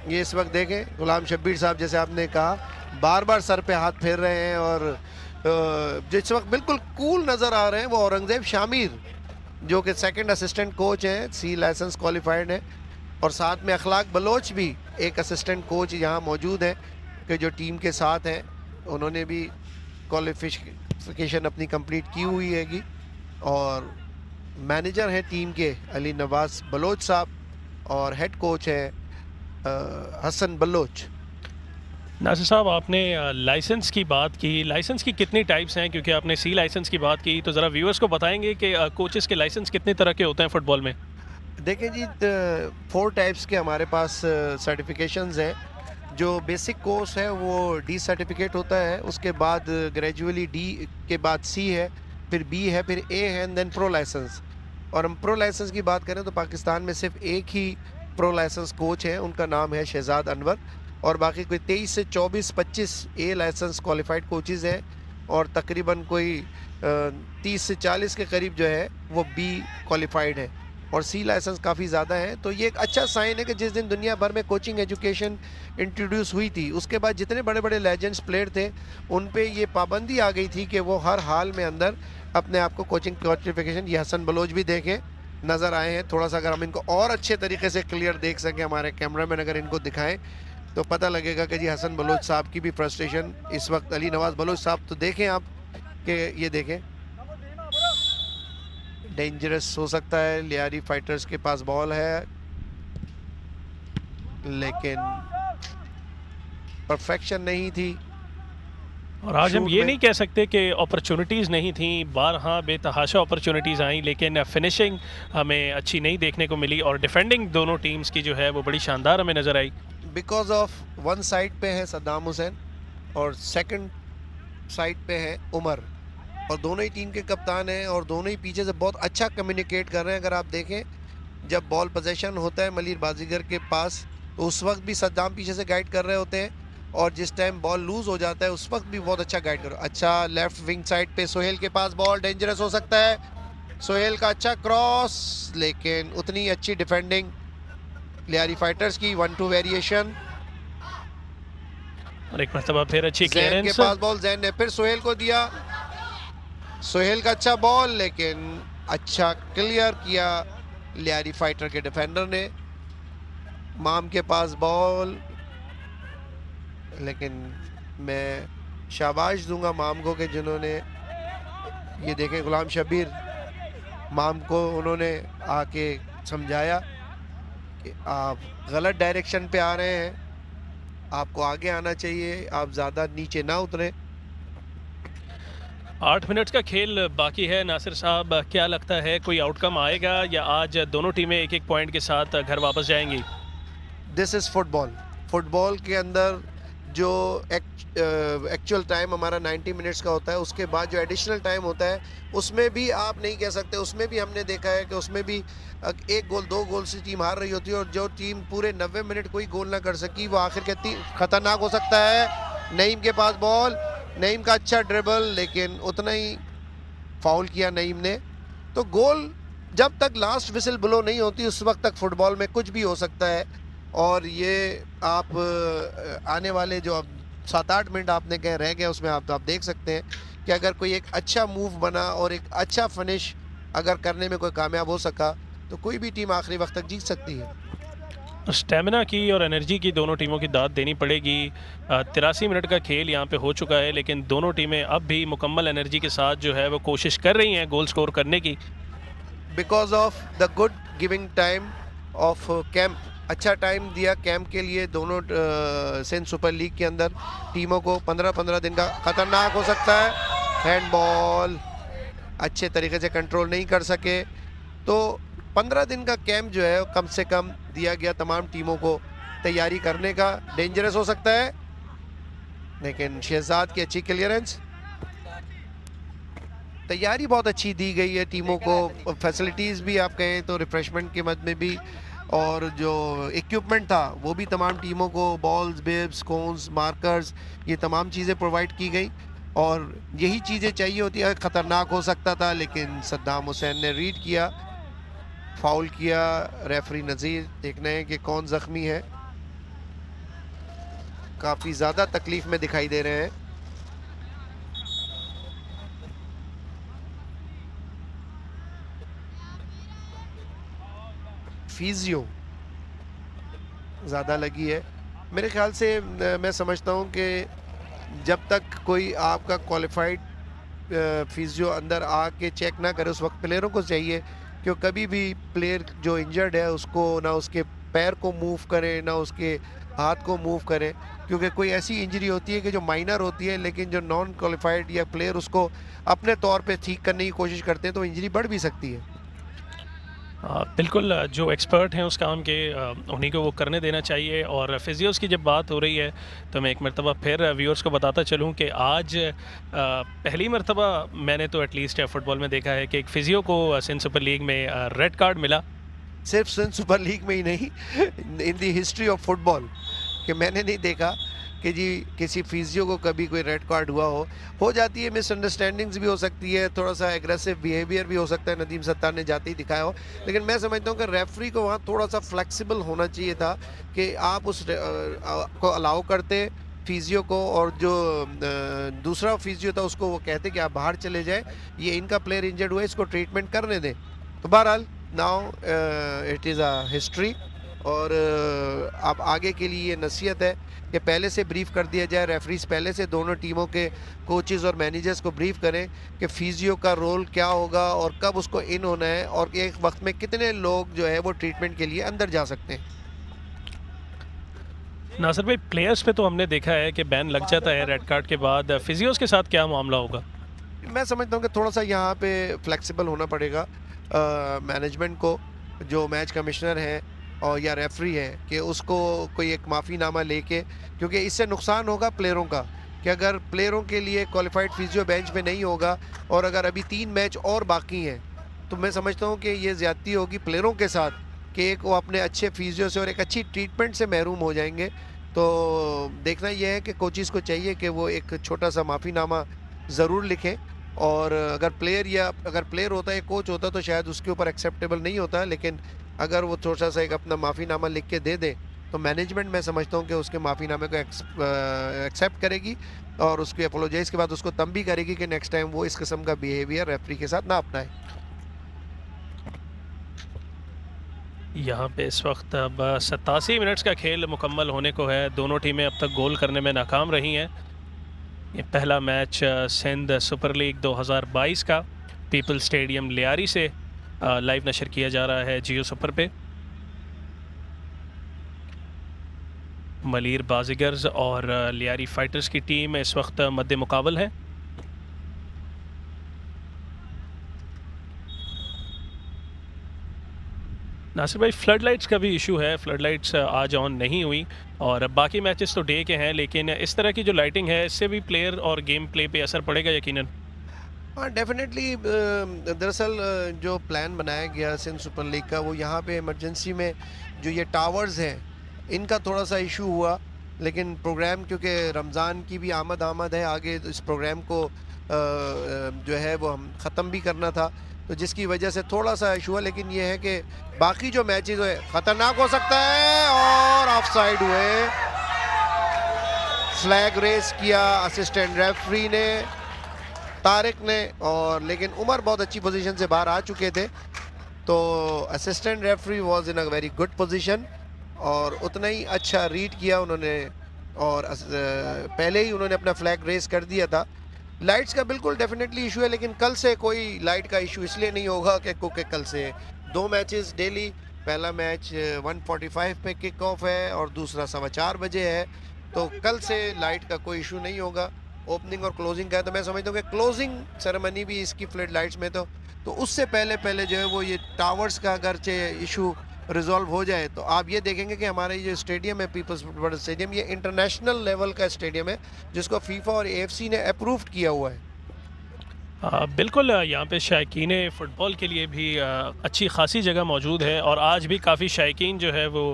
ये इस वक्त देखें गुलाम शब्बीर साहब जैसे आपने कहा बार बार सर पे हाथ फेर रहे हैं, और जिस वक्त बिल्कुल कूल नज़र आ रहे हैं वो औरंगज़ेब शामिर जो कि सेकंड असिस्टेंट कोच हैं, C लाइसेंस क्वालिफाइड हैं, और साथ में अखलाक बलोच भी एक असिस्टेंट कोच यहाँ मौजूद हैं कि जो टीम के साथ हैं, उन्होंने भी क्वालिफिकेशन अपनी कंप्लीट की हुई हैगी, और मैनेजर हैं टीम के अली नवाज बलोच साहब, और हेड कोच हैं हसन बलोच। नासिर साहब, आपने लाइसेंस की बात की, लाइसेंस की कितनी टाइप्स हैं? क्योंकि आपने C लाइसेंस की बात की, तो ज़रा व्यूअर्स को बताएंगे कि कोचेस के लाइसेंस कितने तरह के होते हैं फ़ुटबॉल में? देखें जी, 4 टाइप्स के हमारे पास सर्टिफिकेशंस हैं। जो बेसिक कोर्स है वो डी सर्टिफिकेट होता है, उसके बाद ग्रेजुअली डी के बाद सी है, फिर बी है, फिर ए है, एंड देन प्रो लाइसेंस। और हम प्रो लाइसेंस की बात करें तो पाकिस्तान में सिर्फ एक ही प्रो लाइसेंस कोच है, उनका नाम है शहजाद अनवर, और बाकी कोई 23 से 24-25 ए लाइसेंस क्वालिफाइड कोचेज़ हैं, और तकरीबन कोई 30 से 40 के करीब जो है वो बी क्वालिफाइड है, और सी लाइसेंस काफ़ी ज़्यादा है। तो ये एक अच्छा साइन है कि जिस दिन दुनिया भर में कोचिंग एजुकेशन इंट्रोड्यूस हुई थी, उसके बाद जितने बड़े बड़े लेजेंड्स प्लेयर थे उन पे ये पाबंदी आ गई थी कि वो हर हाल में अंदर अपने आप को कोचिंग सर्टिफिकेशन, ये हसन बलोच भी देखे नज़र आए हैं। थोड़ा सा अगर हम इनको और अच्छे तरीके से क्लियर देख सकें, हमारे कैमरामैन अगर इनको दिखाएं तो पता लगेगा कि जी हसन बलोच साहब की भी फ्रस्ट्रेशन इस वक्त। अली नवाज़ बलोच साहब तो देखें आप कि ये देखें, डेंजरस हो सकता है। लियारी फाइटर्स के पास बॉल है लेकिन परफेक्शन नहीं थी। और आज हम शूट ये में नहीं कह सकते कि अपॉर्चुनिटीज़ नहीं थी, बारहा बेतहाशा अपॉर्चुनिटीज़ आई, लेकिन फिनिशिंग हमें अच्छी नहीं देखने को मिली, और डिफेंडिंग दोनों टीम्स की जो है वो बड़ी शानदार हमें नज़र आई। बिकॉज ऑफ वन साइड पे है सद्दाम हुसैन और सेकंड साइड पे है उमर, और दोनों ही टीम के कप्तान हैं और दोनों ही पीछे से बहुत अच्छा कम्युनिकेट कर रहे हैं। अगर आप देखें, जब बॉल पोजेशन होता है मलिर बाजीगर के पास तो उस वक्त भी सद्दाम पीछे से गाइड कर रहे होते हैं, और जिस टाइम बॉल लूज हो जाता है उस वक्त भी बहुत अच्छा गाइड करो। अच्छा, लेफ्ट विंग साइड पे सोहेल के पास बॉल, डेंजरस हो सकता है। सोहेल का अच्छा क्रॉस, लेकिन उतनी अच्छी डिफेंडिंग लियारी फाइटर्स की। 1-2 वेरिएशन, और एक मरतबा फिर अच्छी जैन के क्लियरेंस। पास बॉल, जैन ने फिर सोहेल को दिया। सोहेल का अच्छा बॉल, लेकिन अच्छा क्लियर किया लियारी फाइटर के डिफेंडर ने। माम के पास बॉल, लेकिन मैं शाबाश दूंगा माम को कि जिन्होंने, ये देखें गुलाम शबीर, माम को उन्होंने आके समझाया कि आप गलत डायरेक्शन पे आ रहे हैं, आपको आगे आना चाहिए, आप ज़्यादा नीचे ना उतरें। 8 मिनट का खेल बाकी है। नासिर साहब, क्या लगता है कोई आउटकम आएगा या आज दोनों टीमें एक एक पॉइंट के साथ घर वापस जाएंगी? This is football. फुटबॉल के अंदर जो एक्चुअल टाइम हमारा 90 मिनट्स का होता है, उसके बाद जो एडिशनल टाइम होता है उसमें भी आप नहीं कह सकते, उसमें भी हमने देखा है कि उसमें भी 1 गोल 2 गोल से टीम हार रही होती है, और जो टीम पूरे 90 मिनट कोई गोल ना कर सकी वो आखिर के ख़तरनाक हो सकता है। नईम के पास बॉल, नईम का अच्छा ड्रिबल, लेकिन उतना ही फाउल किया नईम ने। तो गोल जब तक लास्ट विसिल ब्लो नहीं होती उस वक्त तक फुटबॉल में कुछ भी हो सकता है, और ये आप आने वाले जो अब 7-8 मिनट आपने कह रह गए उसमें आप देख सकते हैं कि अगर कोई एक अच्छा मूव बना और एक अच्छा फिनिश अगर करने में कोई कामयाब हो सका तो कोई भी टीम आखिरी वक्त तक जीत सकती है। स्टेमिना की और एनर्जी की दोनों टीमों की दाद देनी पड़ेगी। 83 मिनट का खेल यहाँ पे हो चुका है, लेकिन दोनों टीमें अब भी मुकम्मल एनर्जी के साथ जो है वो कोशिश कर रही हैं गोल स्कोर करने की। Because of the good giving time of camp, अच्छा टाइम दिया कैंप के लिए दोनों सिंध सुपर लीग के अंदर टीमों को। 15-15 दिन का खतरनाक हो सकता है। हैंडबॉल अच्छे तरीके से कंट्रोल नहीं कर सके, तो 15 दिन का कैंप जो है कम से कम दिया गया तमाम टीमों को तैयारी करने का। डेंजरस हो सकता है, लेकिन शहजाद की अच्छी क्लियरेंस, तैयारी बहुत अच्छी दी गई है टीमों को। फैसिलिटीज़ भी आप कहें तो रिफ्रेशमेंट के मद में भी, और जो इक्विपमेंट था वो भी तमाम टीमों को, बॉल्स, बिब्स, कोन्स, मार्कर्स, ये तमाम चीज़ें प्रोवाइड की गई, और यही चीज़ें चाहिए होती है। ख़तरनाक हो सकता था, लेकिन सद्दाम हुसैन ने रीड किया, फाउल किया। रेफरी नज़ीर देखना है कि कौन ज़ख्मी है, काफ़ी ज़्यादा तकलीफ़ में दिखाई दे रहे हैं। फिजियो ज़्यादा लगी है मेरे ख्याल से। मैं समझता हूँ कि जब तक कोई आपका क्वालिफाइड फिजियो अंदर आके चेक ना करे, उस वक्त प्लेयरों को चाहिए कि कभी भी प्लेयर जो इंजर्ड है उसको ना उसके पैर को मूव करें ना उसके हाथ को मूव करें, क्योंकि कोई ऐसी इंजरी होती है कि जो माइनर होती है, लेकिन जो नॉन क्वालिफाइड या प्लेयर उसको अपने तौर पे ठीक करने की कोशिश करते हैं तो इंजरी बढ़ भी सकती है। बिल्कुल, जो एक्सपर्ट हैं उस काम के उन्हीं को वो करने देना चाहिए। और फिजियोज़ की जब बात हो रही है तो मैं एक मरतबा फिर व्यूअर्स को बताता चलूँ कि आज पहली मरतबा मैंने तो एटलीस्ट फ़ुटबॉल में देखा है कि एक फिजियो को सिंध सुपर लीग में रेड कार्ड मिला। सिर्फ सिंध सुपर लीग में ही नहीं, इन दी हिस्ट्री ऑफ फुटबॉल, कि मैंने नहीं देखा कि जी किसी फिजियो को कभी कोई रेड कार्ड हुआ हो जाती है, मिसअंडरस्टैंडिंग्स भी हो सकती है, थोड़ा सा एग्रेसिव बिहेवियर भी हो सकता है, नदीम सत्तार ने जाते ही दिखाया हो। लेकिन मैं समझता हूँ कि रेफरी को वहाँ थोड़ा सा फ्लेक्सिबल होना चाहिए था कि आप उस को अलाउ करते फिजियो को, और जो दूसरा फिजियो था उसको वो कहते कि आप बाहर चले जाए, ये इनका प्लेयर इंजर्ड हुआ है, इसको ट्रीटमेंट करने दें। तो बहरहाल now it is a history, और अब आगे के लिए ये नसीहत है कि पहले से ब्रीफ कर दिया जाए, रेफरीज पहले से दोनों टीमों के कोचेज़ और मैनेजर्स को ब्रीफ करें कि फिजियो का रोल क्या होगा और कब उसको इन होना है, और एक वक्त में कितने लोग जो है वो ट्रीटमेंट के लिए अंदर जा सकते हैं। नासिर भाई, प्लेयर्स पे तो हमने देखा है कि बैन लग जाता है रेड कार्ड के बाद, फिजियोज़ के साथ क्या मामला होगा? मैं समझता हूँ कि थोड़ा सा यहाँ पे फ्लेक्सिबल होना पड़ेगा मैनेजमेंट को, जो मैच कमिश्नर हैं और या रेफरी है, कि उसको कोई एक माफ़ीनामा लेके, क्योंकि इससे नुकसान होगा प्लेयरों का, कि अगर प्लेयरों के लिए क्वालिफाइड फिजियो बेंच पे नहीं होगा और अगर अभी 3 मैच और बाकी हैं, तो मैं समझता हूँ कि ये ज़्यादती होगी प्लेयरों के साथ, कि एक वो अपने अच्छे फिजियो से और एक अच्छी ट्रीटमेंट से महरूम हो जाएंगे। तो देखना यह है कि कोचिज़ को चाहिए कि वो एक छोटा सा माफ़ीनामा ज़रूर लिखें, और अगर प्लेयर होता है, कोच होता तो शायद उसके ऊपर एक्सेप्टेबल नहीं होता, लेकिन अगर वो थोड़ा सा एक अपना माफ़ीनामा लिख के दे दे तो मैनेजमेंट मैं समझता हूँ कि उसके माफ़ीनामे को एक्सेप्ट करेगी और उसके अपोलोजाइज़ के बाद उसको तंबी करेगी कि नेक्स्ट टाइम वो इस किस्म का बिहेवियर रेफरी के साथ ना अपनाए। यहाँ पे इस वक्त अब 87 मिनट्स का खेल मुकम्मल होने को है। दोनों टीमें अब तक गोल करने में नाकाम रही हैं। ये पहला मैच सिंध सुपर लीग 2022 का पीपल स्टेडियम लियारी से लाइव नशर किया जा रहा है जियो सुपर पे। मलीर बाजीगर्स और लियारी फाइटर्स की टीम इस वक्त मद्दे मुकाबल है। नासिर भाई, फ्लड लाइट्स का भी इशू है, फ्लड लाइट्स आज ऑन नहीं हुई और बाकी मैचेस तो डे के हैं, लेकिन इस तरह की जो लाइटिंग है इससे भी प्लेयर और गेम प्ले पे असर पड़ेगा यकीनन। हाँ डेफिनेटली, दरअसल जो प्लान बनाया गया सिंध सुपर लीग का, वो यहाँ पे इमरजेंसी में जो ये टावर्स हैं इनका थोड़ा सा इशू हुआ, लेकिन प्रोग्राम क्योंकि रमज़ान की भी आमद है आगे, तो इस प्रोग्राम को जो है वो हम ख़त्म भी करना था, तो जिसकी वजह से थोड़ा सा इशू हुआ। लेकिन ये है कि बाकी जो मैचेस है ख़तरनाक हो सकता है, और ऑफसाइड हुए, फ्लैग रेस किया असिस्टेंट रेफरी ने, तारिक ने, और लेकिन उमर बहुत अच्छी पोजीशन से बाहर आ चुके थे, तो assistant referee was in a very good position और उतना ही अच्छा रीड किया उन्होंने, और पहले ही उन्होंने अपना फ्लैग रेस कर दिया था। लाइट्स का बिल्कुल डेफिनेटली इशू है, लेकिन कल से कोई लाइट का इशू इसलिए नहीं होगा कि कल से 2 मैचेस डेली, पहला मैच 1:45 पे किक ऑफ है और दूसरा 4:15 बजे है, तो कल से लाइट का कोई इशू नहीं होगा। ओपनिंग और क्लोजिंग का है, तो मैं समझता हूँ कि क्लोजिंग सेरेमनी भी इसकी फ्लड लाइट्स में, तो उससे पहले जो है वो ये टावर्स का अगरचे इशू रिजॉल्व हो जाए, तो आप ये देखेंगे कि हमारा ये स्टेडियम है पीपल्स फुटबॉल स्टेडियम, ये इंटरनेशनल लेवल का स्टेडियम है जिसको फीफा और एएफसी ने अप्रूव किया हुआ है। बिल्कुल, यहाँ पे शायकीन फ़ुटबॉल के लिए भी अच्छी खासी जगह मौजूद है और आज भी काफ़ी शायकीन जो है वो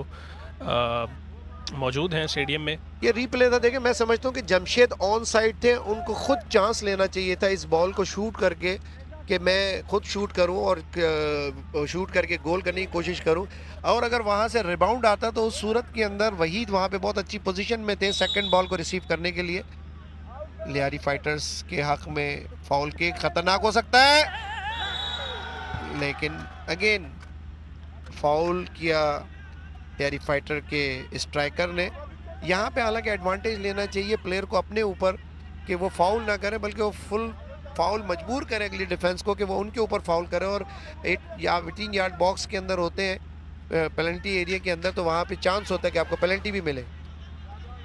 मौजूद हैं स्टेडियम में। ये रीप्ले था, देखें, मैं समझता हूँ कि जमशेद ऑन साइड थे, उनको खुद चांस लेना चाहिए था इस बॉल को शूट करके, कि मैं खुद शूट करूं और शूट करके गोल करने की कोशिश करूं, और अगर वहां से रिबाउंड आता तो उस सूरत के अंदर वहीद वहां पे बहुत अच्छी पोजीशन में थे सेकंड बॉल को रिसीव करने के लिए। लियारी फाइटर्स के हक में फाउल किक खतरनाक हो सकता है, लेकिन अगेन फाउल किया लियारी फाइटर के स्ट्राइकर ने। यहाँ पे हालांकि एडवांटेज लेना चाहिए प्लेयर को अपने ऊपर कि वो फाउल ना करे, बल्कि वो फुल फाउल मजबूर करे अगली डिफेंस को कि वो उनके ऊपर फाउल करे, और 18 यार्ड बॉक्स के अंदर होते हैं पेनल्टी एरिया के अंदर, तो वहाँ पे चांस होता है कि आपको पेनल्टी भी मिले।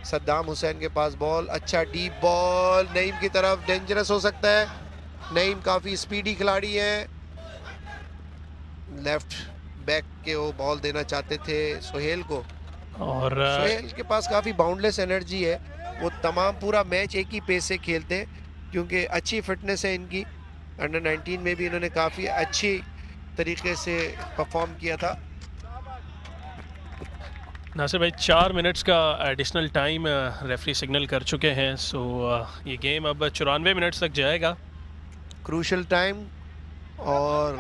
सद्दाम हुसैन के पास बॉल, अच्छा डीप बॉल नईम की तरफ, डेंजरस हो सकता है, नईम काफ़ी स्पीडी खिलाड़ी है, लेफ्ट बैक के वो बॉल देना चाहते थे सोहेल को। और सोहेल के पास काफ़ी बाउंडलेस एनर्जी है, वो तमाम पूरा मैच एक ही पेस से खेलते हैं क्योंकि अच्छी फिटनेस है इनकी। अंडर 19 में भी इन्होंने काफ़ी अच्छी तरीके से परफॉर्म किया था। नासिर भाई 4 मिनट्स का एडिशनल टाइम रेफरी सिग्नल कर चुके हैं। सो ये गेम अब 94 मिनट्स तक जाएगा। क्रूशल टाइम, और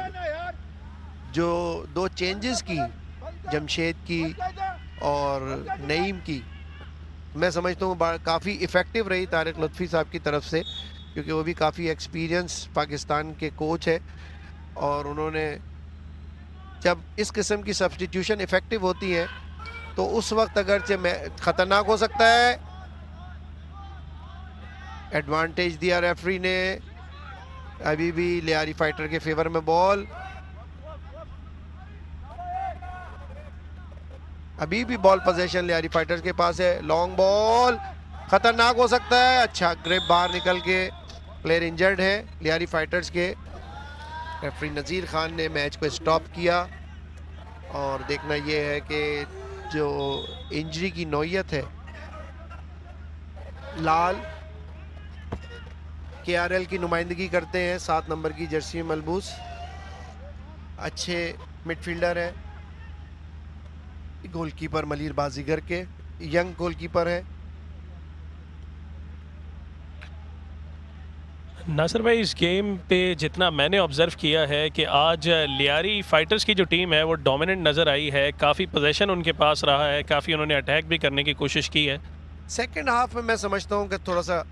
जो 2 चेंजेस की जमशेद की और नईम की, मैं समझता हूँ काफ़ी इफ़ेक्टिव रही तारिक लुत्फ़ी साहब की तरफ से, क्योंकि वो भी काफ़ी एक्सपीरियंस पाकिस्तान के कोच है। और उन्होंने जब इस किस्म की सब्स्टिट्यूशन इफ़ेक्टिव होती है तो उस वक्त अगरचे ख़तरनाक हो सकता है। एडवांटेज दिया रेफरी ने, अभी भी लियारी फाइटर के फेवर में बॉल, अभी भी बॉल पोजीशन लियारी फाइटर्स के पास है। लॉन्ग बॉल खतरनाक हो सकता है। अच्छा ग्रिप बाहर निकल के, प्लेयर इंजर्ड है लियारी फाइटर्स के। रेफरी नज़ीर खान ने मैच को स्टॉप किया, और देखना यह है कि जो इंजरी की नौयत है, लाल KRL की नुमाइंदगी करते हैं 7 नंबर की जर्सी में मलबूस, अच्छे मिडफील्डर है। गोलकीपर मलीर बाजीगर के यंग गोलकीपर है। नासिर भाई इस गेम पे जितना मैंने ऑब्ज़र्व किया है कि आज लियारी फाइटर्स की जो टीम है वो डोमिनेंट नज़र आई है। काफ़ी पोजीशन उनके पास रहा है, काफ़ी उन्होंने अटैक भी करने की कोशिश की है। सेकंड हाफ में मैं समझता हूँ कि थोड़ा सा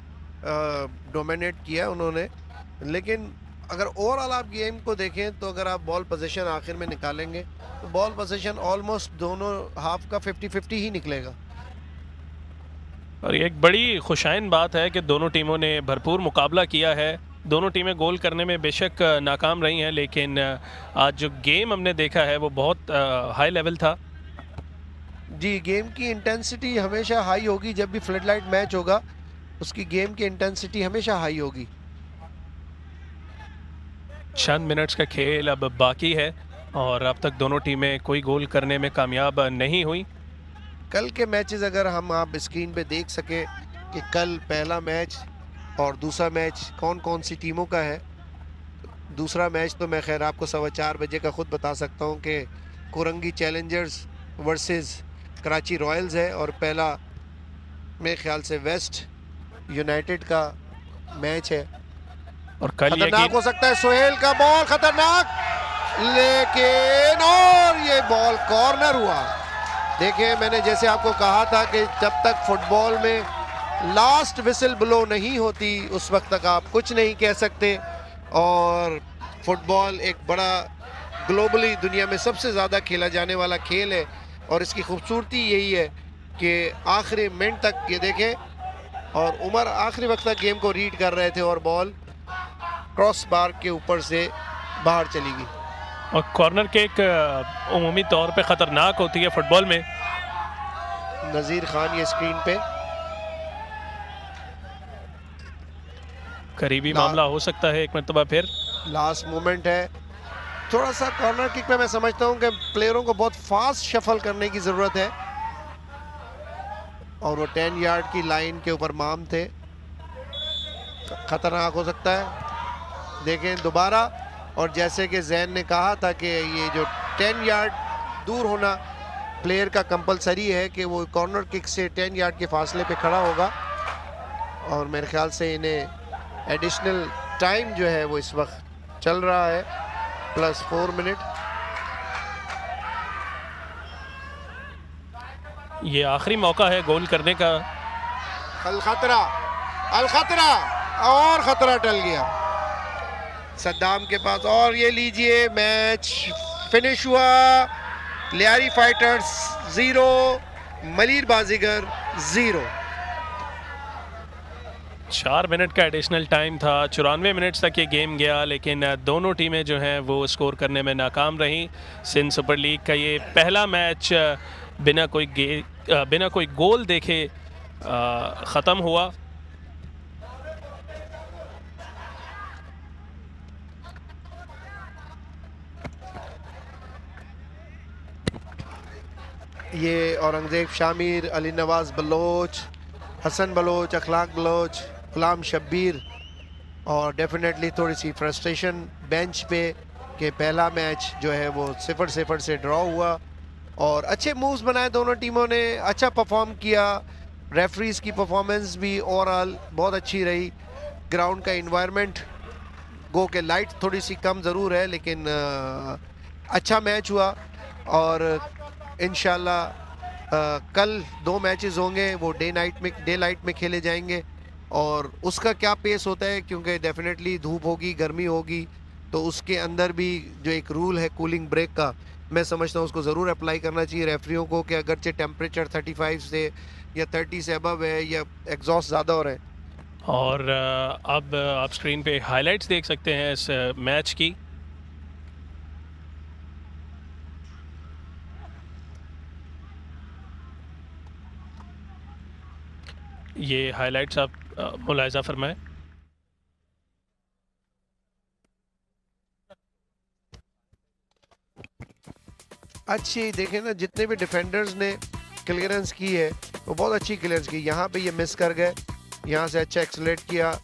डोमिनेट किया उन्होंने, लेकिन अगर ओवरऑल आप गेम को देखें तो अगर आप बॉल पोजीशन आखिर में निकालेंगे तो बॉल पोजीशन ऑलमोस्ट दोनों हाफ का 50-50 ही निकलेगा। और एक बड़ी खुशाइन बात है कि दोनों टीमों ने भरपूर मुकाबला किया है। दोनों टीमें गोल करने में बेशक नाकाम रही हैं, लेकिन आज जो गेम हमने देखा है वो बहुत हाई लेवल था। जी, गेम की इंटेंसिटी हमेशा हाई होगी। जब भी फ्लड लाइट मैच होगा उसकी गेम की इंटेंसिटी हमेशा हाई होगी। चंद मिनट्स का खेल अब बाकी है और अब तक दोनों टीमें कोई गोल करने में कामयाब नहीं हुई। कल के मैचेस अगर हम आप स्क्रीन पे देख सके कि कल पहला मैच और दूसरा मैच कौन कौन सी टीमों का है। दूसरा मैच तो मैं खैर आपको 4:15 बजे का ख़ुद बता सकता हूँ कि Korangi Challengers versus Karachi Royals है, और पहला मेरे ख्याल से वेस्ट यूनाइटेड का मैच है। और कल खतरनाक हो सकता है। सोहेल का बॉल खतरनाक, लेकिन और ये बॉल कॉर्नर हुआ। देखिए, मैंने जैसे आपको कहा था कि जब तक फुटबॉल में लास्ट विसल ब्लो नहीं होती उस वक्त तक आप कुछ नहीं कह सकते। और फुटबॉल एक बड़ा ग्लोबली दुनिया में सबसे ज़्यादा खेला जाने वाला खेल है, और इसकी खूबसूरती यही है कि आखिरी मिनट तक ये देखें, और उमर आखिरी वक्त तक गेम को रीड कर रहे थे और बॉल क्रॉस बार के ऊपर से बाहर चली गई। और कॉर्नर किक उमूमी तौर पे ख़तरनाक होती है फुटबॉल में। नज़ीर खान ये स्क्रीन पे करीबी मामला हो सकता है एक मरतबा फिर। लास्ट मोमेंट है। थोड़ा सा कॉर्नर किक पे मैं समझता हूँ कि प्लेयरों को बहुत फास्ट शफल करने की ज़रूरत है, और वो 10 यार्ड की लाइन के ऊपर माम थे। खतरनाक हो सकता है। देखें दोबारा, और जैसे कि जैन ने कहा था कि ये जो 10 यार्ड दूर होना प्लेयर का कंपलसरी है कि वो कॉर्नर किक से 10 यार्ड के फासले पे खड़ा होगा। और मेरे ख्याल से इन्हें एडिशनल टाइम जो है वो इस वक्त चल रहा है +4 मिनट। ये आखिरी मौका है गोल करने का। अल खतरा और ख़तरा टल गया सद्दाम के पास। और ये लीजिए, मैच फिनिश हुआ। लियारी फाइटर्स 0, मलीर बाजीगर 0। 4 मिनट का एडिशनल टाइम था। 94 मिनट्स तक ये गेम गया, लेकिन दोनों टीमें जो हैं वो स्कोर करने में नाकाम रहीं। सिंध सुपर लीग का ये पहला मैच बिना कोई गोल देखे ख़त्म हुआ। ये औरंगजेब शामिर, अली नवाज बलोच, हसन बलोच, अखलाक बलोच, गुलाम शब्बीर, और डेफिनेटली थोड़ी सी फ्रस्ट्रेशन बेंच पे कि पहला मैच जो है वो 0-0 से ड्रॉ हुआ। और अच्छे मूव्स बनाए दोनों टीमों ने, अच्छा परफॉर्म किया। रेफरीज की परफॉर्मेंस भी ओवरऑल बहुत अच्छी रही। ग्राउंड का इन्वायरमेंट गो के लाइट थोड़ी सी कम ज़रूर है, लेकिन अच्छा मैच हुआ। और इंशाल्लाह कल 2 मैचेस होंगे, वो डे लाइट में खेले जाएंगे। और उसका क्या पेस होता है, क्योंकि डेफिनेटली धूप होगी, गर्मी होगी, तो उसके अंदर भी जो एक रूल है कूलिंग ब्रेक का, मैं समझता हूँ उसको ज़रूर अप्लाई करना चाहिए रेफरियों को, कि अगरचे टेम्परेचर 35 से या 30 से अबव है या एग्जॉस्ट ज़्यादा हो रहे हैं। और अब आप स्क्रीन पे हाइलाइट्स देख सकते हैं इस मैच की। ये हाइलाइट्स आप मुलाहिजा फरमाएं। अच्छी देखें ना, जितने भी डिफेंडर्स ने क्लियरेंस की है वो बहुत अच्छी क्लियरेंस की। यहाँ पे ये मिस कर गए, यहाँ से अच्छा एक्सलेट किया,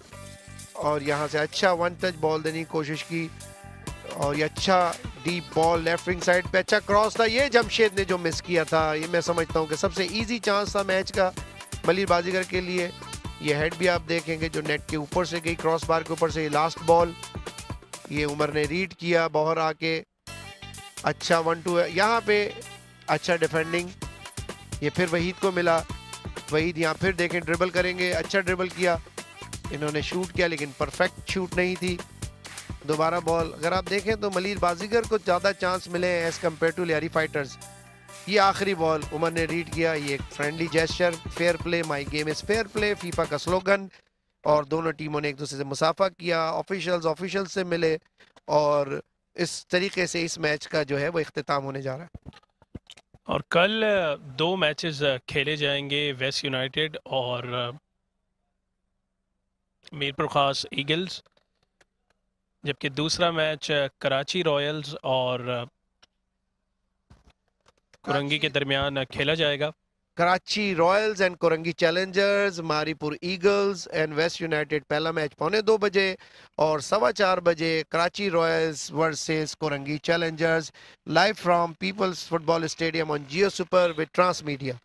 और यहाँ से अच्छा वन टच बॉल देने की कोशिश की, और ये अच्छा deep ball left wing side पे अच्छा क्रॉस था। ये जमशेद ने जो मिस किया था, ये मैं समझता हूँ कि सबसे इजी चांस था मैच का मलिर बाजीगर के लिए। ये हेड भी आप देखेंगे जो नेट के ऊपर से गई, क्रॉस बार के ऊपर से। ये लास्ट बॉल ये उमर ने रीड किया बाहर आके, अच्छा 1-2 है यहाँ पे, अच्छा डिफेंडिंग। ये फिर वहीद को मिला, वहीद यहाँ फिर देखें ड्रिबल करेंगे, अच्छा ड्रिबल किया, इन्होंने शूट किया लेकिन परफेक्ट शूट नहीं थी। दोबारा बॉल अगर आप देखें तो मलिर बाजीगर को ज़्यादा चांस मिले हैं as compared to Lyari fighters. ये आखिरी बॉल उमर ने रीड किया, ये एक friendly gesture, fair play, my game is fair play, FIFA का स्लोगन। और दोनों टीमों ने एक दूसरे से मुसाफा किया, ऑफिशियल्स से मिले, और इस तरीके से इस मैच का जो है वो इख्तिताम होने जा रहा है। और कल 2 मैचेस खेले जाएंगे, वेस्ट यूनाइटेड और मीरपुर खास ईगल्स, जबकि दूसरा मैच कराची रॉयल्स और कुरंगी के दरमियान खेला जाएगा। Karachi royals and Korangi challengers, Maripur eagles and west united, पहला मैच 2:15 बजे, और 4:15 बजे Karachi royals versus Korangi challengers, live from peoples football stadium on Geo super with transmedia.